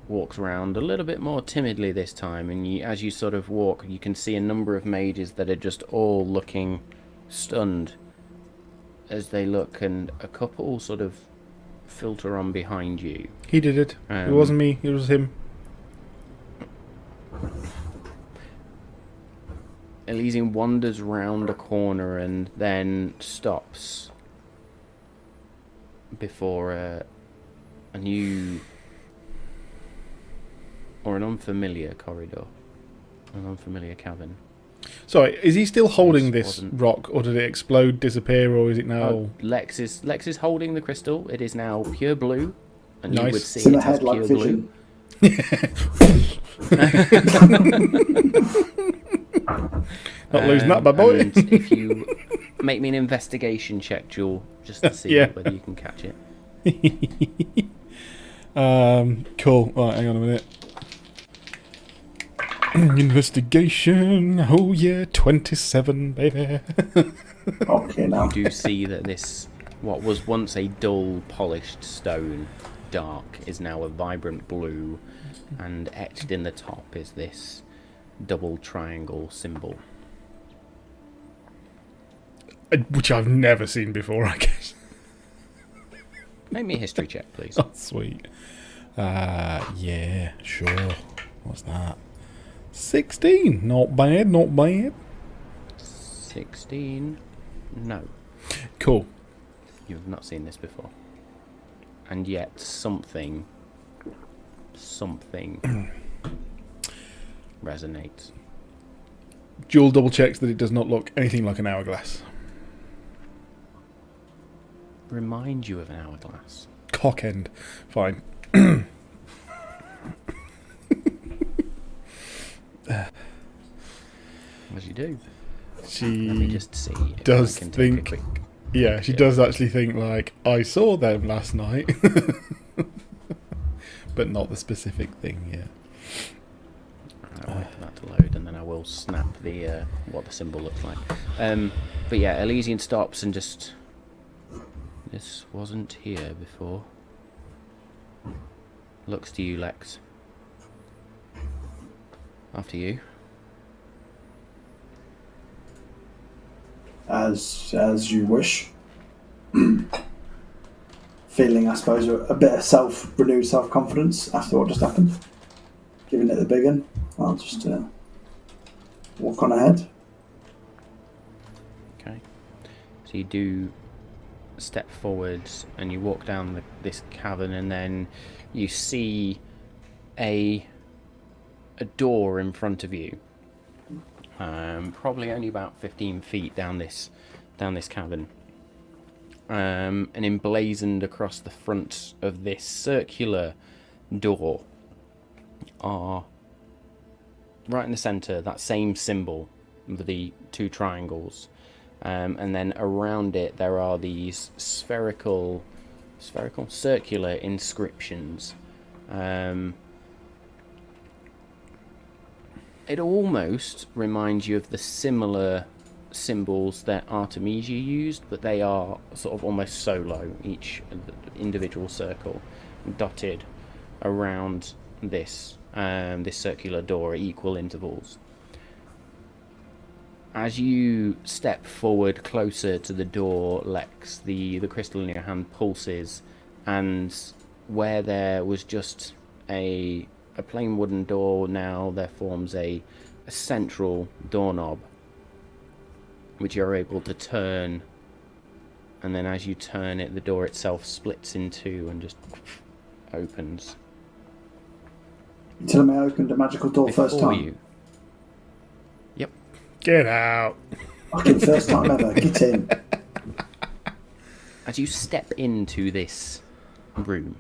Speaker 1: walks around a little bit more timidly this time, and as you sort of walk, you can see a number of mages that are just all looking stunned as they look, and a couple sort of filter on behind you.
Speaker 2: He did it. It wasn't me, it was him.
Speaker 1: Elysian wanders round a corner and then stops before a new or an unfamiliar corridor, an unfamiliar cavern.
Speaker 2: Sorry, is he still holding
Speaker 1: This
Speaker 2: this
Speaker 1: wasn't-
Speaker 2: rock, or did it explode, disappear, or is it now?
Speaker 1: Oh, Lex is holding the crystal. It is now pure blue, and you
Speaker 2: Nice.
Speaker 1: would see
Speaker 3: It's in the
Speaker 1: it as
Speaker 3: head like
Speaker 1: pure
Speaker 3: vision.
Speaker 2: Not losing that, bad boy.
Speaker 1: And if you make me an investigation check, Jewel, just to see
Speaker 2: Yeah.
Speaker 1: whether you can catch it.
Speaker 2: Cool. Right, hang on a minute. Investigation. Oh yeah, 27, baby.
Speaker 3: Okay, now.
Speaker 1: You do see that this, what was once a dull, polished stone, dark, is now a vibrant blue, and etched in the top is this double triangle symbol.
Speaker 2: Which I've never seen before, I guess.
Speaker 1: Make me a history check, please.
Speaker 2: Oh, sweet. Yeah, sure. What's that? 16. Not bad, not bad.
Speaker 1: 16. No,
Speaker 2: Cool.
Speaker 1: you have not seen this before. And yet something resonates.
Speaker 2: Jewel double checks that it does not look anything like an hourglass.
Speaker 1: Remind you of an hourglass.
Speaker 2: Cock end. Fine.
Speaker 1: As you do.
Speaker 2: She
Speaker 1: Let me just see. If
Speaker 2: does
Speaker 1: I can take
Speaker 2: think-
Speaker 1: a quick.
Speaker 2: Yeah, she
Speaker 1: Yeah.
Speaker 2: does actually think, like, I saw them last night. But not the specific thing, yeah.
Speaker 1: I'll wait for that to load, and then I will snap the what the symbol looks like. But yeah, Elysian stops and just. This wasn't here before. Looks to you, Lex. After you.
Speaker 3: As you wish. Feeling, I suppose, a bit of renewed self-confidence after what just happened. Giving it the big one. I'll just walk on ahead.
Speaker 1: Okay. So you do step forwards and you walk down this cavern, and then you see a door in front of you. Probably only about 15 feet down this cavern. And emblazoned across the front of this circular door are, right in the centre, that same symbol with the two triangles. And then around it there are these circular inscriptions. It almost reminds you of the similar symbols that Artemisia used, but they are sort of almost solo, each individual circle dotted around this circular door at equal intervals. As you step forward closer to the door, Lex, the crystal in your hand pulses, and where there was just a plain wooden door, now there forms a central doorknob, which you're able to turn, and then as you turn it, the door itself splits in two and just opens.
Speaker 3: You telling me I opened a magical door first
Speaker 1: Before
Speaker 3: time?
Speaker 1: you. Yep.
Speaker 2: Get out.
Speaker 3: Fucking first time ever. Get in.
Speaker 1: As you step into this room,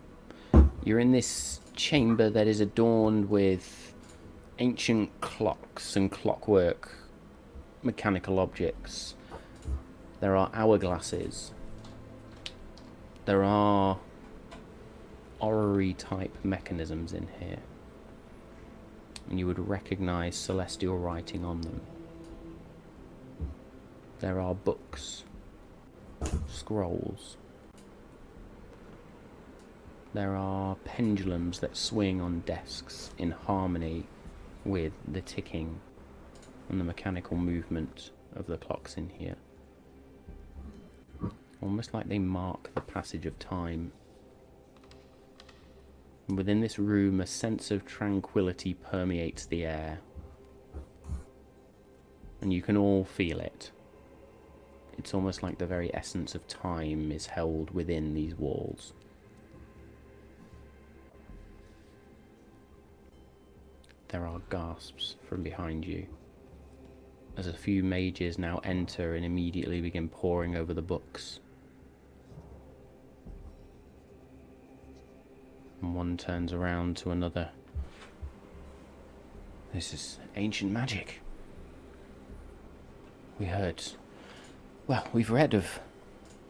Speaker 1: you're in this chamber that is adorned with ancient clocks and clockwork, mechanical objects. There are hourglasses. There are orrery type mechanisms in here, and you would recognize celestial writing on them. There are books, scrolls. There are pendulums that swing on desks in harmony with the ticking and the mechanical movement of the clocks in here. Almost like they mark the passage of time. And within this room, a sense of tranquility permeates the air. And and you can all feel it. It's almost like the very essence of time is held within these walls. There are gasps from behind you, as a few mages now enter and immediately begin poring over the books. And one turns around to another. This is ancient magic. We've read of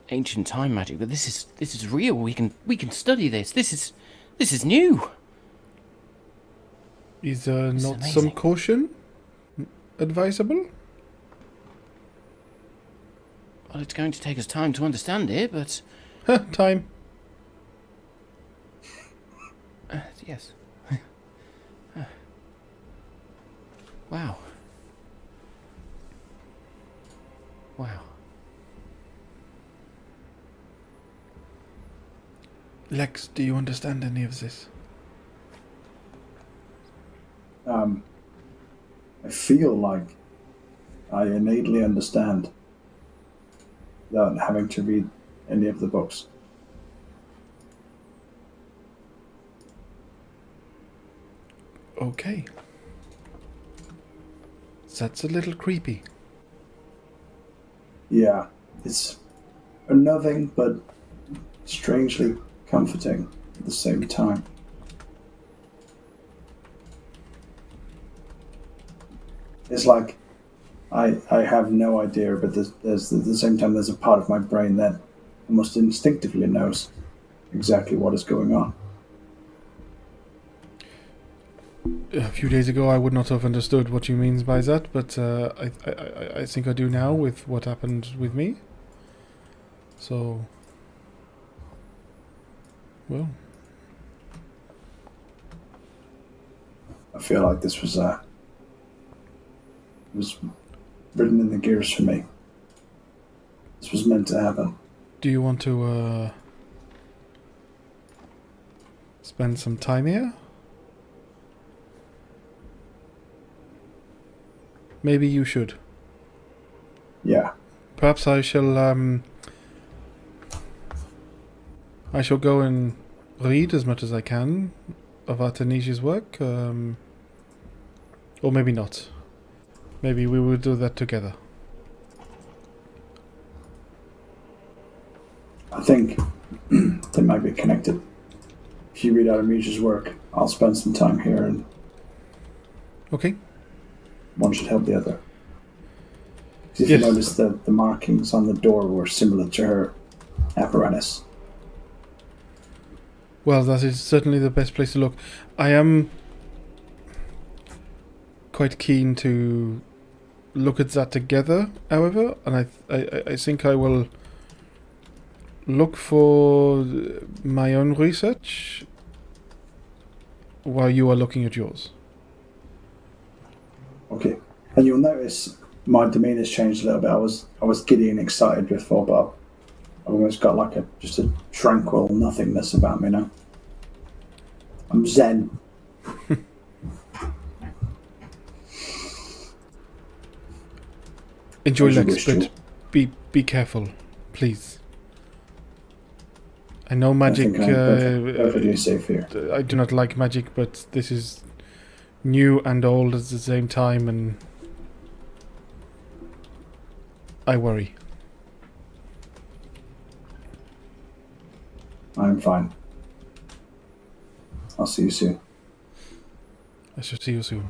Speaker 1: ancient time magic, but this is real. We can study this. This is new.
Speaker 2: Is there
Speaker 1: This is
Speaker 2: not
Speaker 1: amazing.
Speaker 2: some caution advisable?
Speaker 1: Well, it's going to take us time to understand it, but
Speaker 2: Time.
Speaker 1: yes. Wow. Wow.
Speaker 2: Lex, do you understand any of this?
Speaker 3: I feel like I innately understand without having to read any of the books.
Speaker 2: Okay. That's a little creepy.
Speaker 3: Yeah, it's unnerving but strangely comforting at the same time. It's like I have no idea, but there's at the same time there's a part of my brain that almost instinctively knows exactly what is going on.
Speaker 2: A few days ago, I would not have understood what you means by that, but I think I do now with what happened with me. So, well,
Speaker 3: I feel like this was written in the gears for me. This was meant to happen.
Speaker 2: do you want to spend some time here? Maybe you should.
Speaker 3: Yeah.
Speaker 2: Perhaps I shall go and read as much as I can of Artenesia's work, or maybe not. Maybe we will do that together.
Speaker 3: I think they might be connected. If you read Artemisia's work, I'll spend some time here, and
Speaker 2: Okay.
Speaker 3: one should help the other. 'Cause if
Speaker 2: Yes.
Speaker 3: you notice, the markings on the door were similar to her apparatus.
Speaker 2: Well, that is certainly the best place to look. I am quite keen to look at that together, however, and I think I will look for my own research while you are looking at yours.
Speaker 3: Okay. And you'll notice my demeanor's changed a little bit. I was giddy and excited before, but I've almost got like just a tranquil nothingness about me now. I'm zen.
Speaker 2: Enjoy
Speaker 3: As you
Speaker 2: Lex,
Speaker 3: wish,
Speaker 2: but
Speaker 3: Joel.
Speaker 2: be careful, please. I know
Speaker 3: I
Speaker 2: magic.
Speaker 3: think I'm perfectly safe here.
Speaker 2: I do not like magic, but this is new and old at the same time, and I worry.
Speaker 3: I'm fine. I'll see you soon.
Speaker 2: I shall see you soon.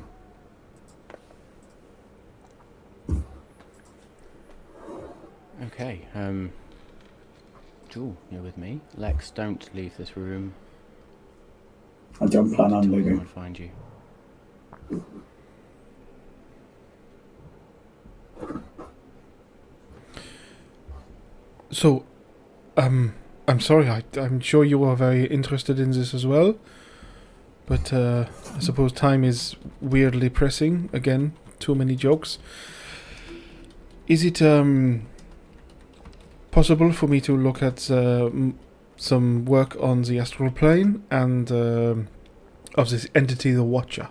Speaker 1: Okay, Jewel, you're with me. Lex, don't leave this room.
Speaker 3: I don't plan on
Speaker 1: Until we
Speaker 3: leaving.
Speaker 1: come and find you.
Speaker 2: So, I'm sorry. I'm sure you are very interested in this as well, but I suppose time is weirdly pressing. Again, too many jokes. Is it possible for me to look at some work on the astral plane and of this entity, the Watcher?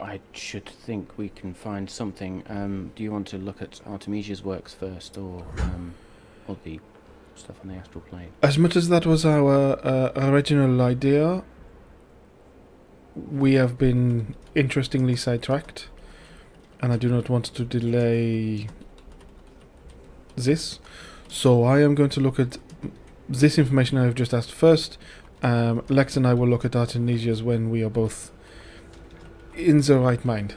Speaker 1: I should think we can find something. Do you want to look at Artemisia's works first, or the stuff on the astral plane?
Speaker 2: As much as that was our original idea, we have been interestingly sidetracked, and I do not want to delay this. So I am going to look at this information I have just asked first. Lex and I will look at Artemisia's when we are both in the right mind.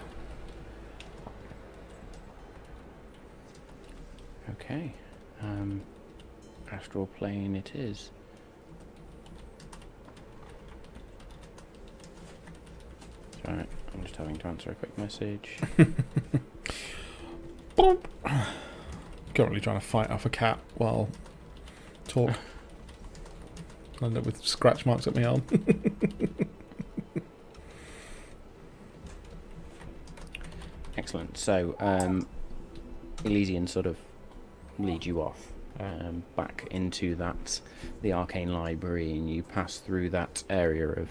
Speaker 1: Okay. Astral plane it is. Alright, I'm just having to answer a quick message.
Speaker 2: Currently trying to fight off a cat while talk. I end up with scratch marks at my arm.
Speaker 1: Excellent. So, Elysian sort of leads you off back into the arcane library, and you pass through that area of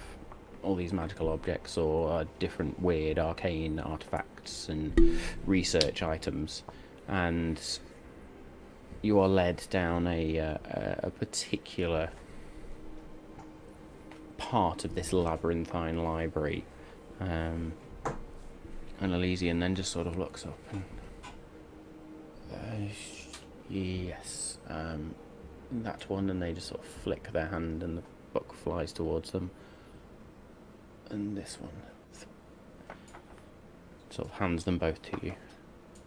Speaker 1: all these magical objects or different weird arcane artifacts and research items, and you are led down a particular part of this labyrinthine library. And Elysian then just sort of looks up and yes, that one, and they just sort of flick their hand and the book flies towards them. And this one sort of hands them both to you.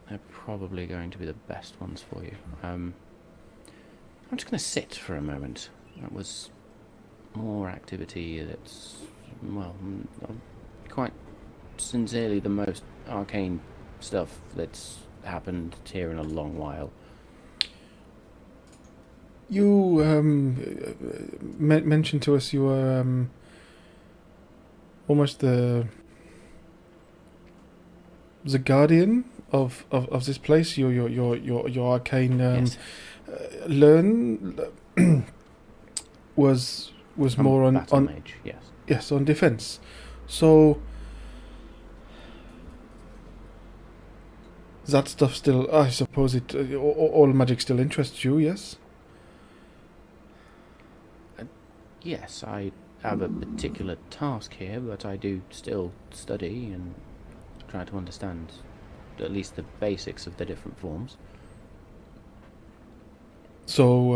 Speaker 1: They're probably going to be the best ones for you. I'm just going to sit for a moment. That was more activity that's, well, quite sincerely the most arcane stuff that's happened here in a long while.
Speaker 2: You mentioned to us you were almost the guardian of this place. Your arcane
Speaker 1: Yes.
Speaker 2: learn was more on
Speaker 1: Battle Mage, yes.
Speaker 2: on defense. So that stuff still, I suppose it all magic still interests you, yes?
Speaker 1: Yes, I have a particular task here, but I do still study and try to understand at least the basics of the different forms.
Speaker 2: So,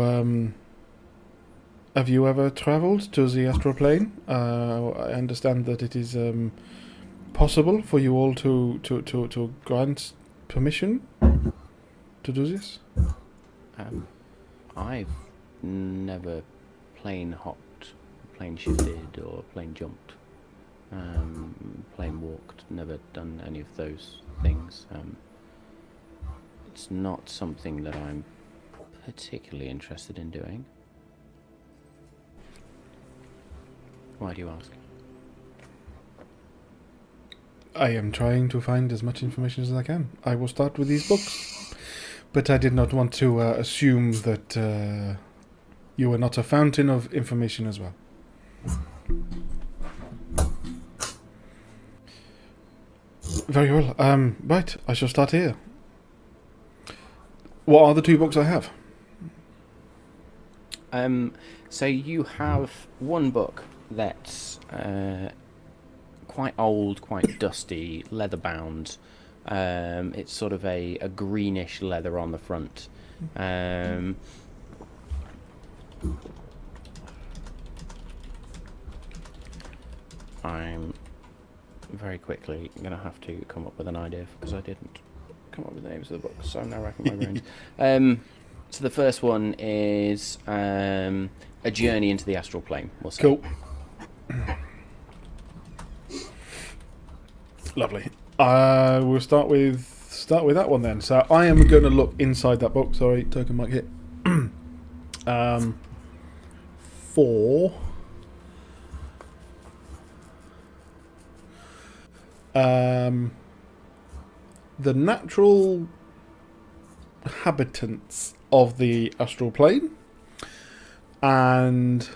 Speaker 2: have you ever travelled to the astral plane? I understand that it is possible for you all to grant permission to do this.
Speaker 1: I've never plane hopped, plane shifted, or plane jumped, plane walked. Never done any of those things. It's not something that I'm particularly interested in doing. Why do you ask?
Speaker 2: I am trying to find as much information as I can. I will start with these books, but I did not want to assume that you were not a fountain of information as well. Very well. Right, I shall start here. What are the two books I have?
Speaker 1: So you have one book that's quite old, quite dusty, leather bound. It's sort of a greenish leather on the front. I'm very quickly going to have to come up with an idea, because I didn't come up with the names of the books, so I'm now racking my brains. So the first one is A Journey into the Astral Plane. We'll say.
Speaker 2: Cool. Lovely. We'll start with that one then. So I am going to look inside that book. Sorry, token might hit. For the natural inhabitants of the astral plane, and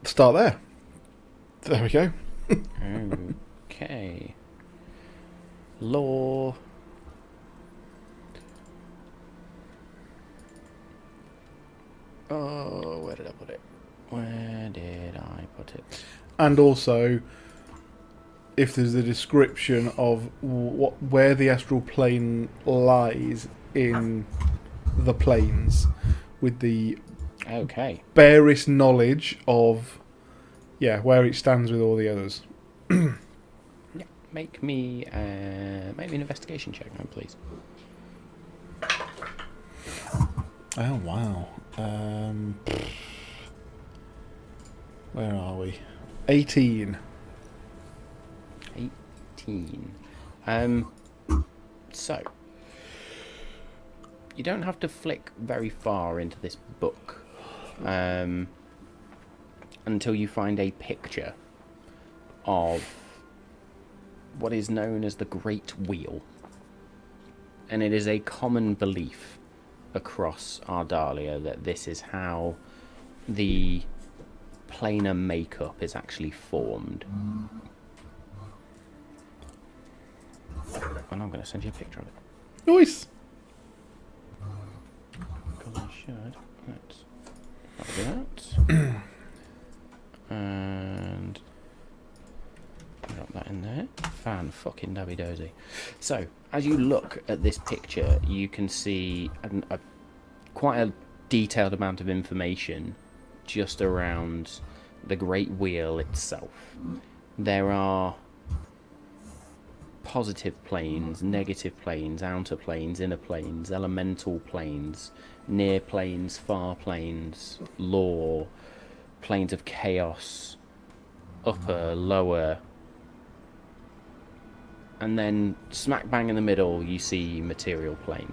Speaker 2: start there. There we go.
Speaker 1: Okay. Law. Oh, where did I put it? Where did I put it?
Speaker 2: And also, if there's a description of where the astral plane lies in the planes, with the barest knowledge of where it stands with all the others.
Speaker 1: Yeah, make me an investigation check, now, please.
Speaker 2: Oh wow! Where are we? 18.
Speaker 1: 18. So you don't have to flick very far into this book until you find a picture of what is known as the Great Wheel, and it is a common belief across Ardalia that this is how the planar makeup is actually formed. And I'm going to send you a picture of it.
Speaker 2: Nice.
Speaker 1: Because I should. Let's do that. And drop that in there. Fan fucking dabby dozy. So, as you look at this picture, you can see quite a detailed amount of information just around the Great Wheel itself. There are positive planes, negative planes, outer planes, inner planes, elemental planes, near planes, far planes, law, planes of chaos, upper, lower, and then smack bang in the middle you see material plane.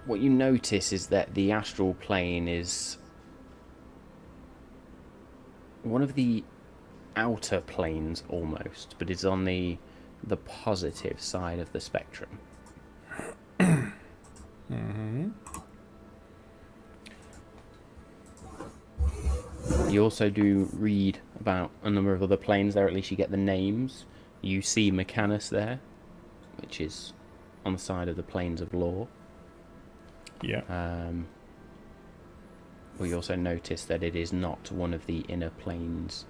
Speaker 1: What you notice is that the astral plane is one of the outer planes almost, but it's on the positive side of the spectrum.
Speaker 2: Mm-hmm.
Speaker 1: You also do read about a number of other planes there, at least you get the names. You see Mechanus there, which is on the side of the planes of law.
Speaker 2: Yeah.
Speaker 1: We also notice that it is not one of the inner planes.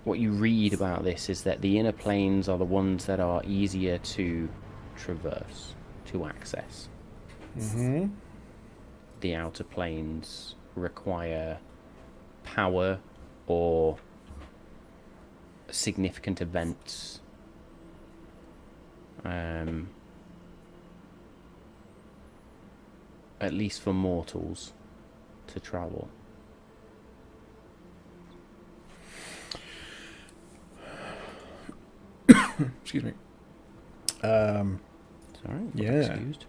Speaker 1: What you read about this is that the inner planes are the ones that are easier to traverse, to access.
Speaker 2: Mm-hmm.
Speaker 1: The outer planes require power or significant events. At least for mortals to travel.
Speaker 2: Excuse me.
Speaker 1: Sorry,
Speaker 2: yeah.
Speaker 1: Excused.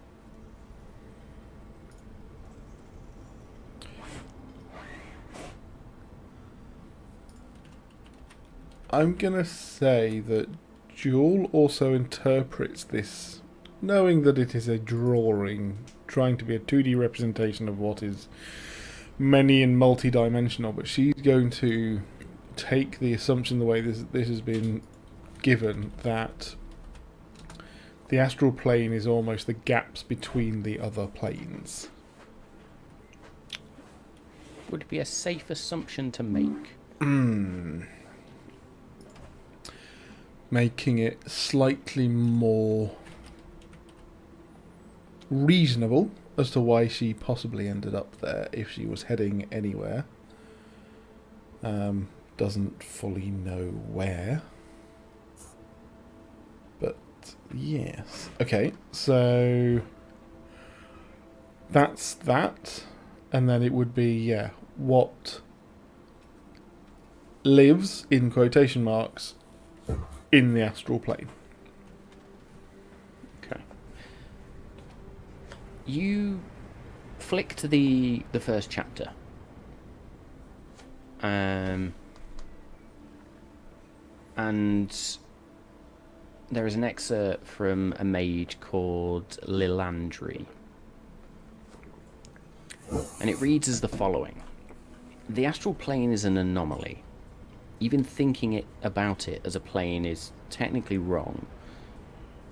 Speaker 2: I'm gonna say that Jewel also interprets this, knowing that it is a drawing, trying to be a 2D representation of what is many and multi-dimensional, but she's going to take the assumption, the way this has been given, that the astral plane is almost the gaps between the other planes.
Speaker 1: Would be a safe assumption to make.
Speaker 2: Making it slightly more reasonable as to why she possibly ended up there if she was heading anywhere. Doesn't fully know where. But yes. Okay, so that's that. And then it would be, what lives, in quotation marks, in the astral plane.
Speaker 1: Okay. You flick to the first chapter. And there is an excerpt from a mage called Lilandry. And it reads as the following. the astral plane is an anomaly. Even thinking about it as a plane is technically wrong.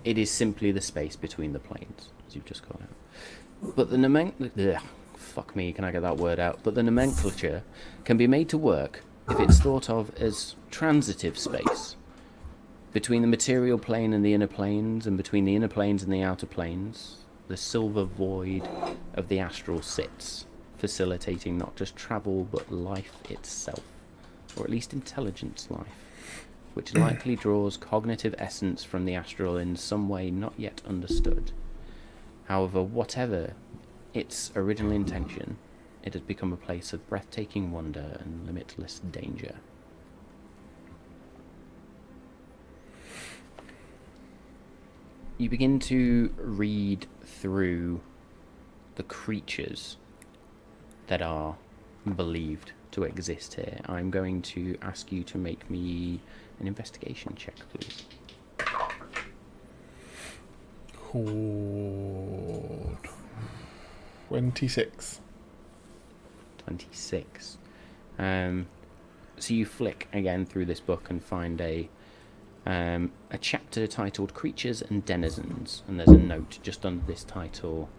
Speaker 1: It is simply the space between the planes, as you've just called out. But the fuck me, can I get that word out? But the nomenclature can be made to work if it's thought of as transitive space between the material plane and the inner planes, and between the inner planes and the outer planes. The silver void of the astral sits, facilitating not just travel but life itself, or at least intelligence life, which likely draws cognitive essence from the astral in some way not yet understood. However, whatever its original intention, it has become a place of breathtaking wonder and limitless danger. You begin to read through the creatures that are believed to exist here. I'm going to ask you to make me an investigation check, please.
Speaker 2: 26.
Speaker 1: 26. So you flick again through this book and find a chapter titled Creatures and Denizens, and there's a note just under this title.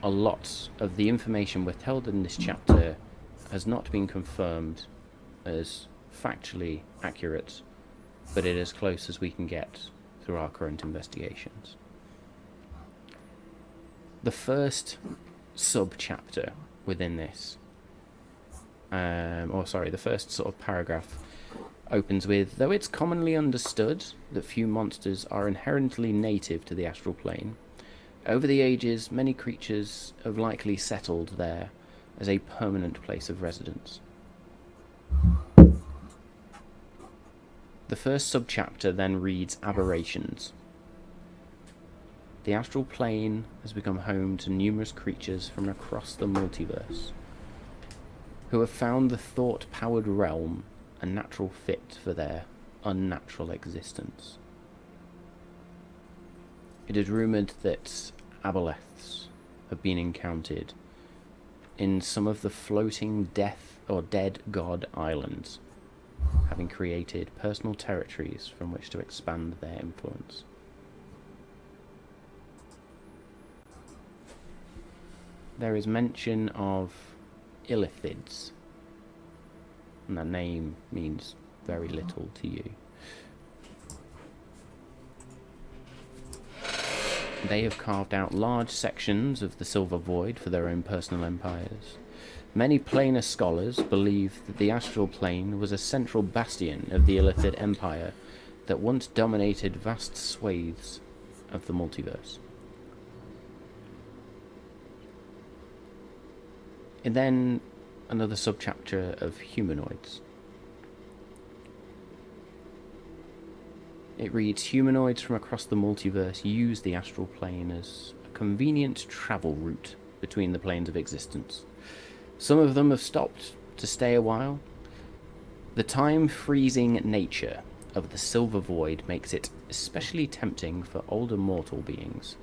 Speaker 1: A lot of the information withheld in this chapter has not been confirmed as factually accurate, but it is as close as we can get through our current investigations. The first sub-chapter within this, the first sort of paragraph opens with, though it's commonly understood that few monsters are inherently native to the astral plane, over the ages many creatures have likely settled there as a permanent place of residence. The first subchapter then reads Aberrations. The astral plane has become home to numerous creatures from across the multiverse, who have found the thought-powered realm a natural fit for their unnatural existence. It is rumoured that aboleths have been encountered in some of the floating dead god islands, having created personal territories from which to expand their influence. There is mention of illithids, and that name means very little to you. They have carved out large sections of the Silver Void for their own personal empires. Many planar scholars believe that the astral plane was a central bastion of the Illithid Empire that once dominated vast swathes of the multiverse. And then another subchapter of humanoids. It reads, humanoids from across the multiverse use the astral plane as a convenient travel route between the planes of existence. Some of them have stopped to stay a while. The time-freezing nature of the Silver Void makes it especially tempting for older mortal beings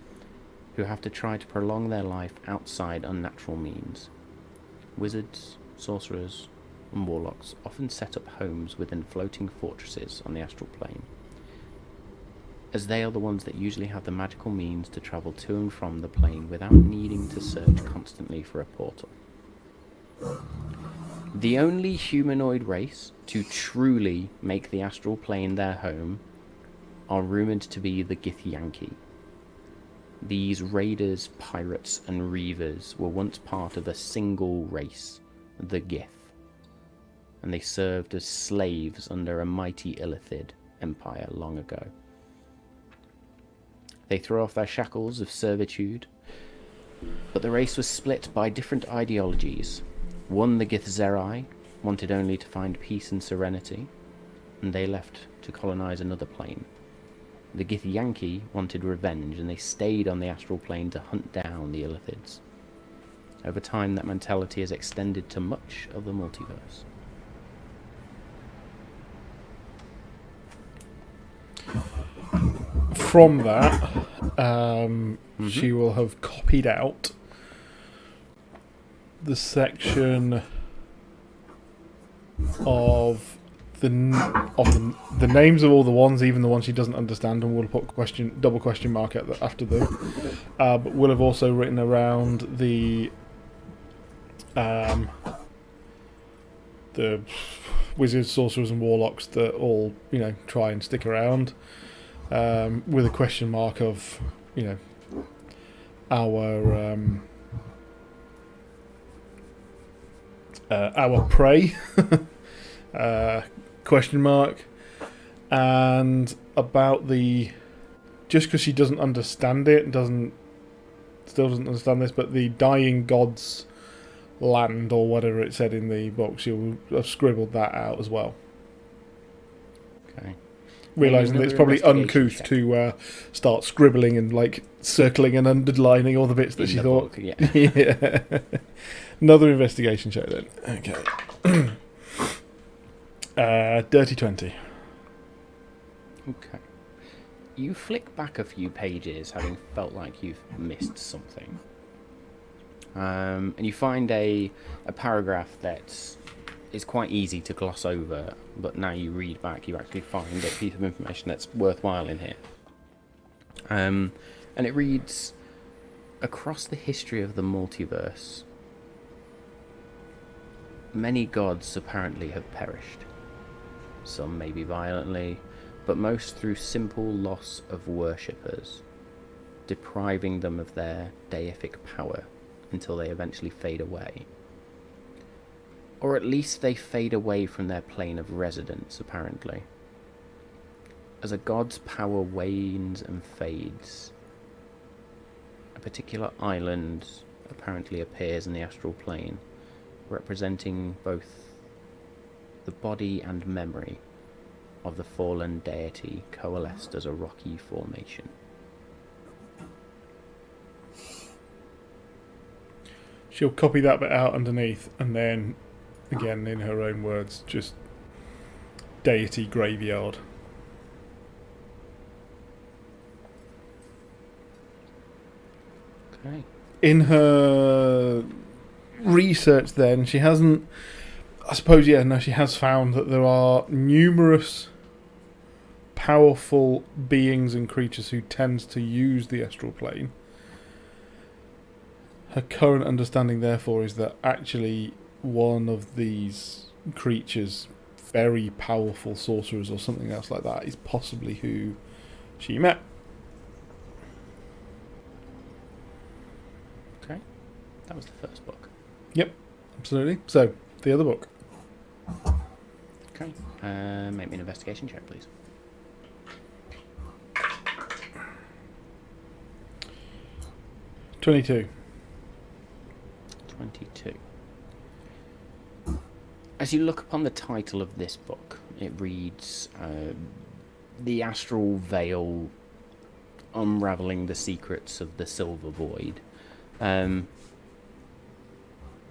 Speaker 1: who have to try to prolong their life outside unnatural means. Wizards, sorcerers, and warlocks often set up homes within floating fortresses on the astral plane, as they are the ones that usually have the magical means to travel to and from the plane without needing to search constantly for a portal. The only humanoid race to truly make the astral plane their home are rumoured to be the Githyanki. These raiders, pirates, and reavers were once part of a single race, the Gith, and they served as slaves under a mighty Illithid empire long ago. They threw off their shackles of servitude, but the race was split by different ideologies. One, the Githzerai, wanted only to find peace and serenity, and they left to colonize another plane. The Githyanki wanted revenge, and they stayed on the astral plane to hunt down the Illithids. Over time, that mentality has extended to much of the multiverse.
Speaker 2: From that, she will have copied out the section of the names of all the ones, even the ones she doesn't understand, and we'll put double question mark after them. But we'll have also written around the wizards, sorcerers, and warlocks that all try and stick around, with a question mark of our prey. Question mark. And about just because she doesn't understand it, still doesn't understand this, but the dying gods land, or whatever it said in the book, she'll have scribbled that out as well.
Speaker 1: Okay.
Speaker 2: Realising that it's probably uncouth to start scribbling and circling and underlining all the bits that she thought.
Speaker 1: Book, yeah.
Speaker 2: Yeah. Another investigation check then. Okay. Dirty 20.
Speaker 1: Okay. You flick back a few pages, having felt like you've missed something. And you find a paragraph that is quite easy to gloss over, but now you read back, you actually find a piece of information that's worthwhile in here. And it reads, across the history of the multiverse, many gods apparently have perished. Some maybe violently, but most through simple loss of worshippers, depriving them of their deific power until they eventually fade away. Or at least they fade away from their plane of residence, apparently. As a god's power wanes and fades, a particular island apparently appears in the astral plane, representing both the body and memory of the fallen deity coalesced as a rocky formation.
Speaker 2: She'll copy that bit out underneath, and then, again, in her own words, just deity graveyard.
Speaker 1: Okay.
Speaker 2: In her research then, she hasn't... I suppose, she has found that there are numerous powerful beings and creatures who tend to use the astral plane. Her current understanding, therefore, is that actually one of these creatures, very powerful sorcerers or something else like that, is possibly who she met.
Speaker 1: Okay. That was the first book.
Speaker 2: Yep, absolutely. So, the other book.
Speaker 1: Okay. Make me an investigation check, please.
Speaker 2: 22.
Speaker 1: 22. As you look upon the title of this book, it reads, The Astral Veil, Unraveling the Secrets of the Silver Void. And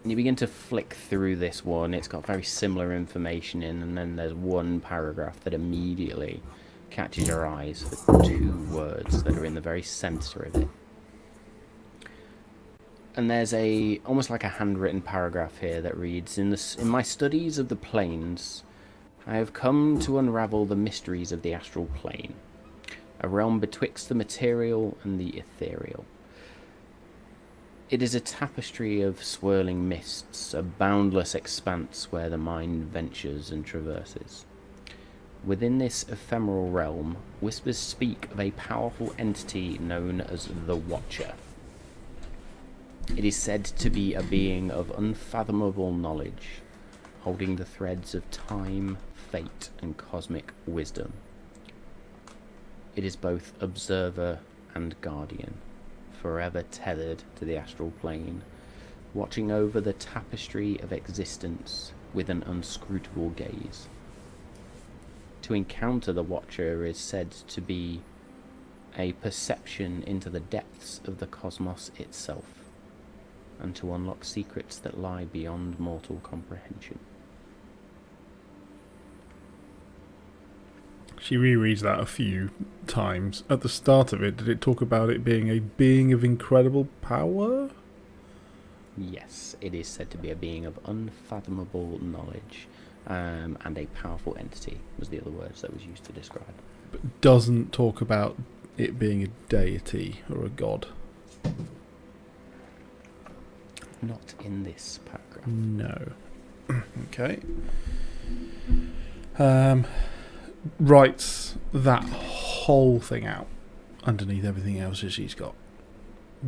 Speaker 1: you begin to flick through this one. It's got very similar information in, and then there's one paragraph that immediately catches your eyes for two words that are in the very centre of it. And there's almost like a handwritten paragraph here that reads, In my studies of the planes, I have come to unravel the mysteries of the astral plane, a realm betwixt the material and the ethereal. It is a tapestry of swirling mists, a boundless expanse where the mind ventures and traverses. Within this ephemeral realm, whispers speak of a powerful entity known as the Watcher. It is said to be a being of unfathomable knowledge, holding the threads of time, fate, and cosmic wisdom. It is both observer and guardian, forever tethered to the astral plane, watching over the tapestry of existence with an unscrutable gaze. To encounter the Watcher is said to be a perception into the depths of the cosmos itself, and to unlock secrets that lie beyond mortal comprehension.
Speaker 2: She rereads that a few times. At the start of it, did it talk about it being a being of incredible power?
Speaker 1: Yes, it is said to be a being of unfathomable knowledge, and a powerful entity was the other words that was used to describe.
Speaker 2: But doesn't talk about it being a deity or a god.
Speaker 1: Not in this paragraph.
Speaker 2: No. Okay. Writes that whole thing out underneath everything else that she's got,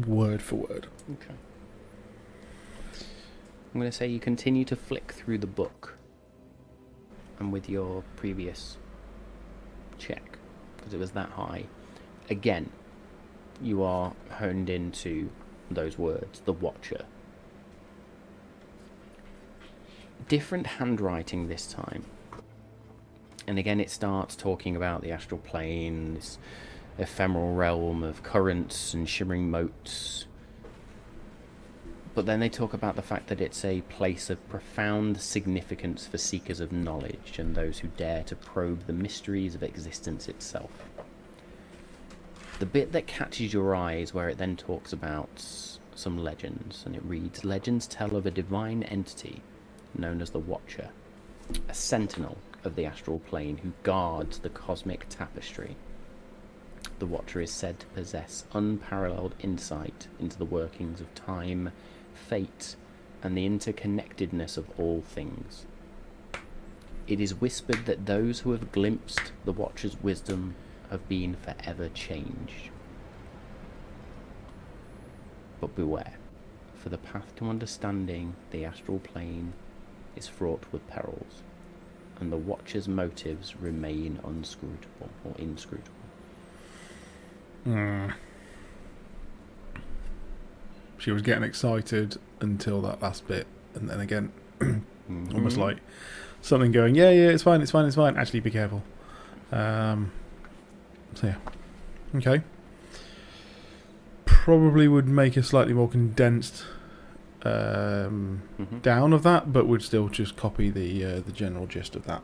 Speaker 2: word for word.
Speaker 1: Okay. I'm going to say you continue to flick through the book, and with your previous check, because it was that high, again, you are honed into those words, the Watcher. Different handwriting this time. And again, it starts talking about the astral plane, this ephemeral realm of currents and shimmering motes. But then they talk about the fact that it's a place of profound significance for seekers of knowledge and those who dare to probe the mysteries of existence itself. The bit that catches your eye is where it then talks about some legends, and it reads, "Legends tell of a divine entity known as the Watcher, a sentinel of the astral plane who guards the cosmic tapestry. The Watcher is said to possess unparalleled insight into the workings of time, fate, and the interconnectedness of all things. It is whispered that those who have glimpsed the Watcher's wisdom have been forever changed. But beware, for the path to understanding the astral plane is fraught with perils, and the Watcher's motives remain inscrutable.
Speaker 2: She was getting excited until that last bit, and then again, almost like something going, yeah, it's fine. Actually, be careful. So yeah, okay. Probably would make a slightly more condensed down of that, but would still just copy the general gist of that.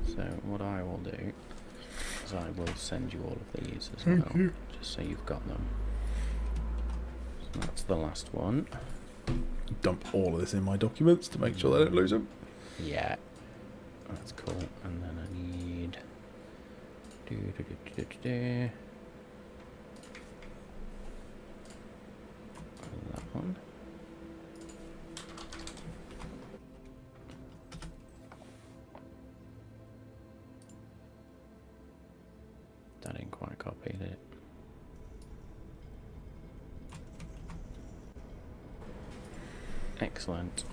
Speaker 1: So what I will do is I will send you all of these as well, just so you've got them. So that's the last one.
Speaker 2: Dump all of this in my documents to make sure I don't lose them.
Speaker 1: Yeah, that's cool. And then I need that one. That didn't quite copy, did it? Excellent.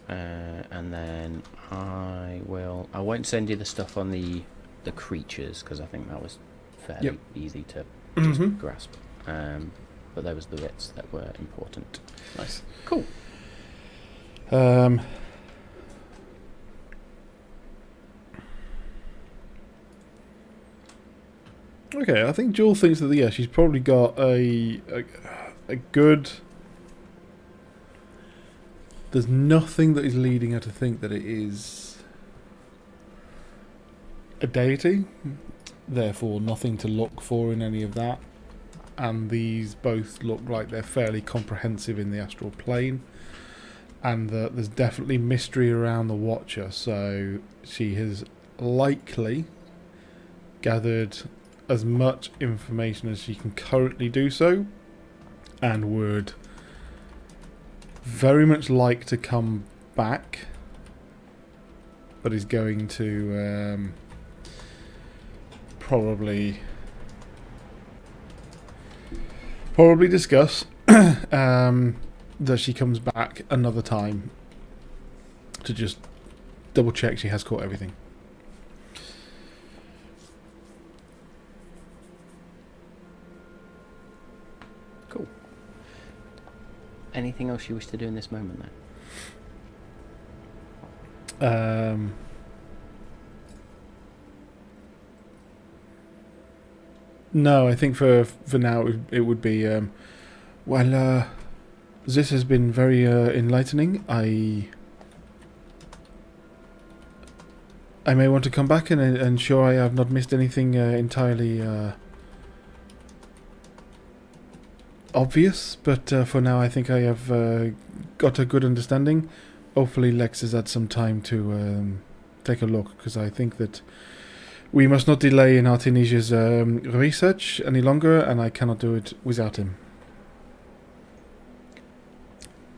Speaker 1: And then I won't send you the stuff on the creatures, because I think that was fairly easy to just grasp. But there was the bits that were important.
Speaker 2: Nice.
Speaker 1: Cool.
Speaker 2: Okay, I think Jewel thinks that she's probably got a good. There's nothing that is leading her to think that it is a deity, therefore nothing to look for in any of that. And these both look like they're fairly comprehensive in the astral plane, and that there's definitely mystery around the Watcher, so she has likely gathered as much information as she can currently do so, and would very much like to come back, but is going to probably discuss that she comes back another time to just double check she has caught everything.
Speaker 1: Cool. Anything else you wish to do in this moment, then?
Speaker 2: No, I think for now it would be this has been very enlightening. I may want to come back and ensure I have not missed anything entirely obvious, but for now I think I have got a good understanding. Hopefully Lex has had some time to take a look, because I think that we must not delay in Artenesia's research any longer, and I cannot do it without him.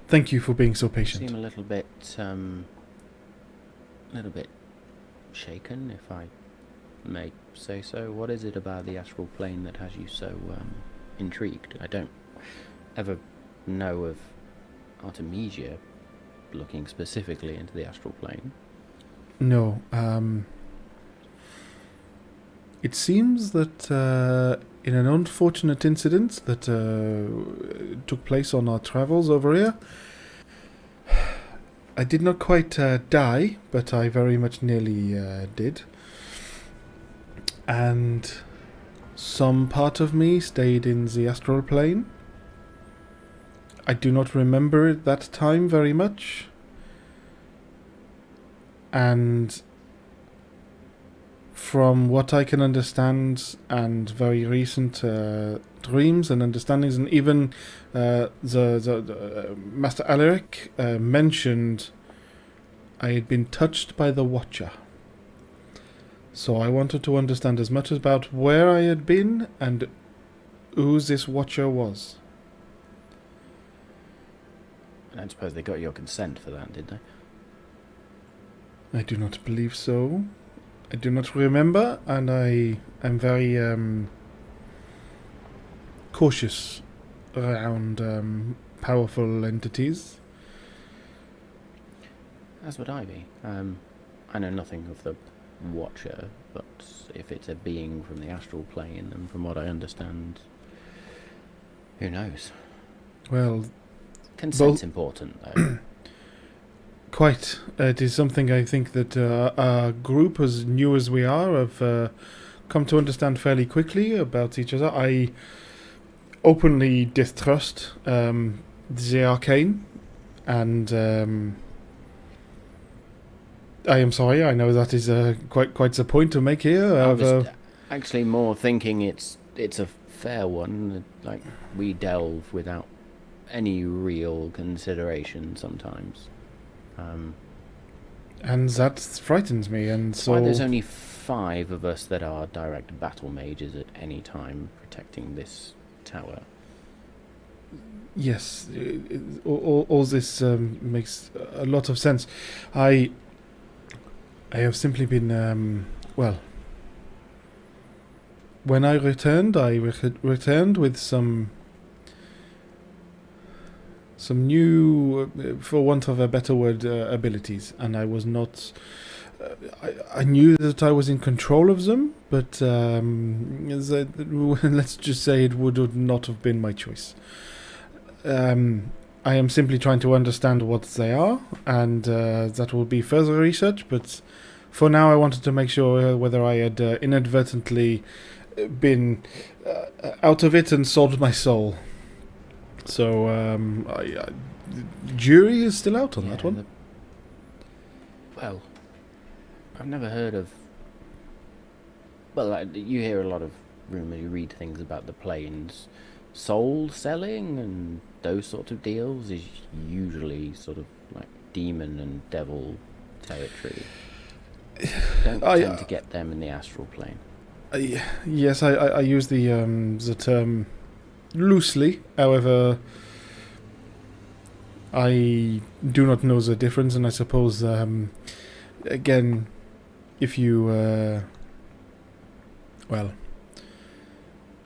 Speaker 2: Thank you for being so patient.
Speaker 1: You seem a little bit shaken, if I may say so. What is it about the astral plane that has you so intrigued? I don't ever know of Artemisia looking specifically into the astral plane.
Speaker 2: No. It seems that in an unfortunate incident that took place on our travels over here, I did not quite die, but I very much nearly did. And some part of me stayed in the astral plane. I do not remember it that time very much. And from what I can understand, and very recent dreams and understandings, and even the Master Alaric mentioned I had been touched by the Watcher. So I wanted to understand as much about where I had been and who this Watcher was.
Speaker 1: I don't suppose they got your consent for that, did they?
Speaker 2: I do not believe so. I do not remember, and I am very cautious around powerful entities.
Speaker 1: As would I be. I know nothing of the Watcher, but if it's a being from the astral plane, and from what I understand, who knows?
Speaker 2: Well,
Speaker 1: consent's important, though.
Speaker 2: Quite. It is something I think that our group, as new as we are, have come to understand fairly quickly about each other. I openly distrust the arcane, and I am sorry. I know that is quite the point to make here.
Speaker 1: I was actually more thinking it's a fair one. Like, we delve without any real consideration sometimes.
Speaker 2: And that frightens me, and so...
Speaker 1: Why there's only 5 of us that are direct battle mages at any time protecting this tower.
Speaker 2: Yes, all this makes a lot of sense. I have simply been, well... When I returned, returned with some new, for want of a better word, abilities, and I was not... I knew that I was in control of them, but let's just say it would not have been my choice. I am simply trying to understand what they are, and that will be further research, but for now I wanted to make sure whether I had inadvertently been out of it and sold my soul. So, jury is still out on that one.
Speaker 1: Well, I've never heard of... Well, you hear a lot of rumours, you read things about the planes. Soul selling and those sort of deals is usually sort of like demon and devil territory. Don't tend to get them in the astral plane.
Speaker 2: Yes, I use the term loosely. However, I do not know the difference, and I suppose again, if you well,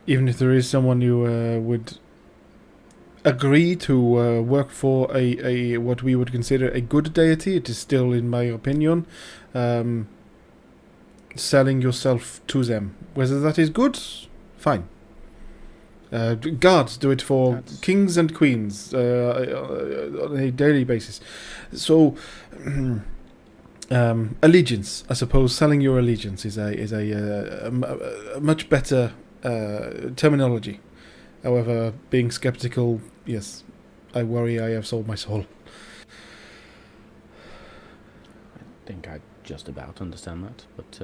Speaker 2: even if there is someone you would agree to work for a what we would consider a good deity, it is still, in my opinion, selling yourself to them. Whether that is good, fine. Guards do it for kings and queens on a daily basis. So, allegiance, I suppose, selling your allegiance is a much better terminology. However, being skeptical, yes, I worry I have sold my soul.
Speaker 1: I think I just about understand that, but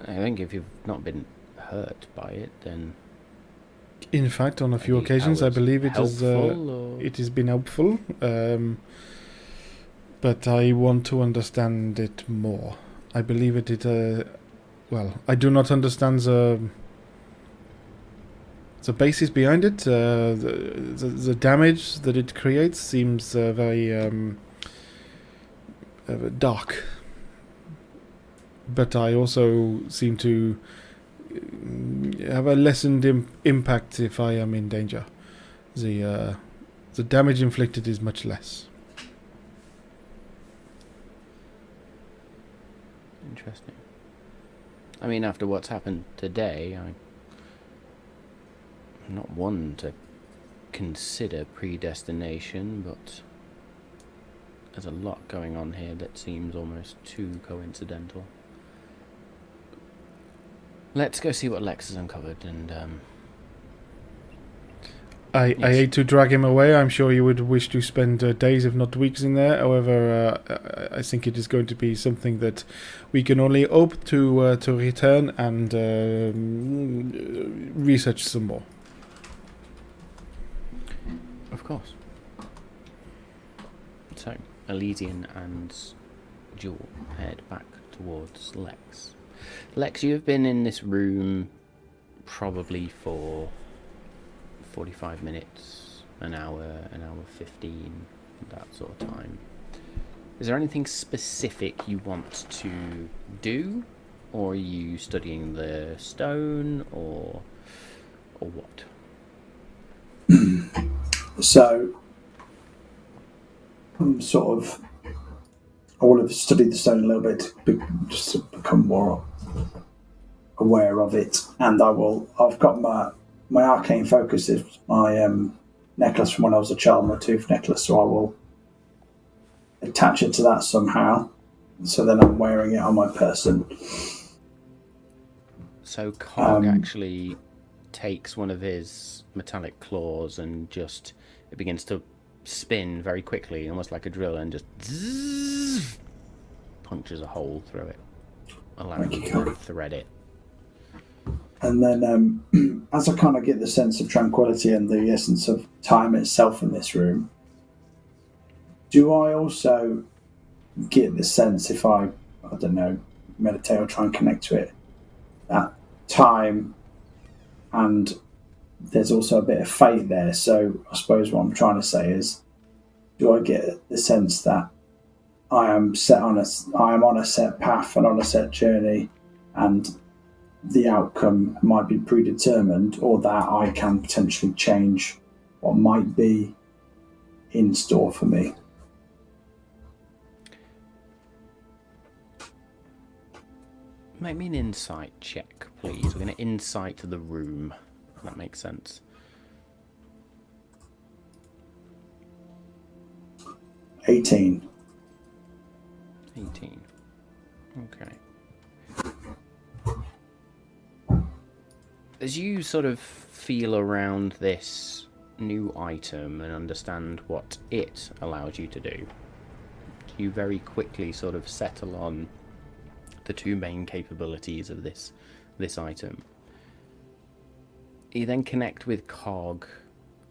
Speaker 1: I think if you've not been hurt by it, then
Speaker 2: In fact, on a few
Speaker 1: Maybe
Speaker 2: occasions, I believe it has been helpful. But I want to understand it more. I believe I do not understand the basis behind it. The damage that it creates seems very dark. But I also seem to have a lessened impact if I am in danger. The damage inflicted is much less.
Speaker 1: Interesting. I mean, after what's happened today, I'm not one to consider predestination, but there's a lot going on here that seems almost too coincidental. Let's go see what Lex has uncovered, and
Speaker 2: I hate to drag him away. I'm sure you would wish to spend days, if not weeks, in there. However, I think it is going to be something that we can only hope to return and research some more.
Speaker 1: Of course. So, Elysian and Jewel head back towards Lex. Lex, you have been in this room probably for 45 minutes, an hour 15, that sort of time. Is there anything specific you want to do? Or are you studying the stone, or what?
Speaker 3: So, I'm I would have studied the stone a little bit, just to become more aware of it. And I've got my arcane focus is my necklace from when I was a child, my tooth necklace, so I will attach it to that somehow. So then I'm wearing it on my person.
Speaker 1: So Cog actually takes one of his metallic claws and it begins to spin very quickly, almost like a drill, and just punctures a hole through it, allowing you to thread it.
Speaker 3: And then as I kind of get the sense of tranquility and the essence of time itself in this room, do I also get the sense, if I don't know, meditate or try and connect to it, that time, and there's also a bit of fate there. So I suppose what I'm trying to say is, do I get the sense that I am on a set path and on a set journey, and the outcome might be predetermined, or that I can potentially change what might be in store for me?
Speaker 1: Make me an insight check, please. We're going to insight the room. If that makes sense.
Speaker 3: 18.
Speaker 1: 18. Okay. As you sort of feel around this new item and understand what it allows you to do, you very quickly sort of settle on the two main capabilities of this item. You then connect with Cog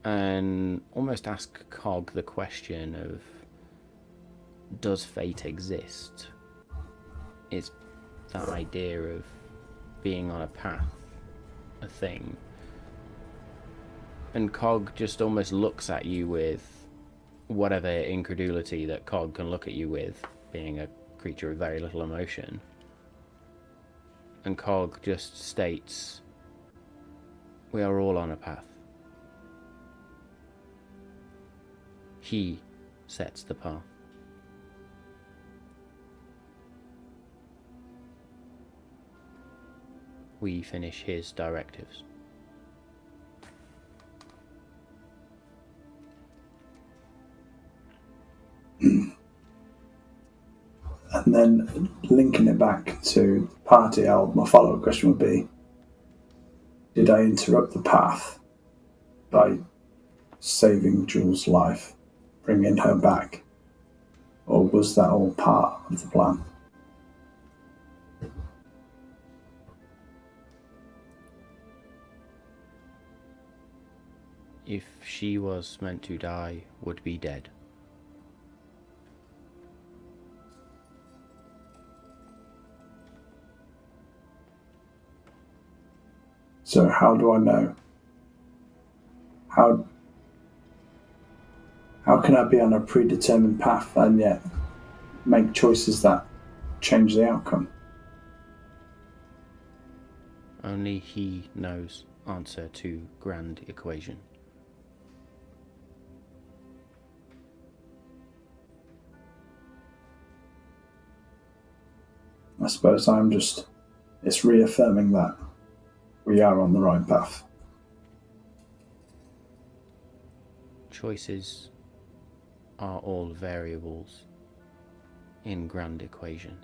Speaker 1: and almost ask Cog the question of, does fate exist? Is that idea of being on a path a thing? And Cog just almost looks at you with whatever incredulity that Cog can look at you with, being a creature of very little emotion. And Cog just states, we are all on a path. He sets the path. We finish his directives.
Speaker 3: And then linking it back to the party, my follow-up question would be, did I interrupt the path by saving Jules' life, bringing her back? Or was that all part of the plan?
Speaker 1: if she was meant to die, would be dead.
Speaker 3: So how do I know? How can I be on a predetermined path and yet make choices that change the outcome?
Speaker 1: Only he knows answer to grand equation.
Speaker 3: I suppose it's reaffirming that we are on the right path.
Speaker 1: Choices are all variables in grand equation.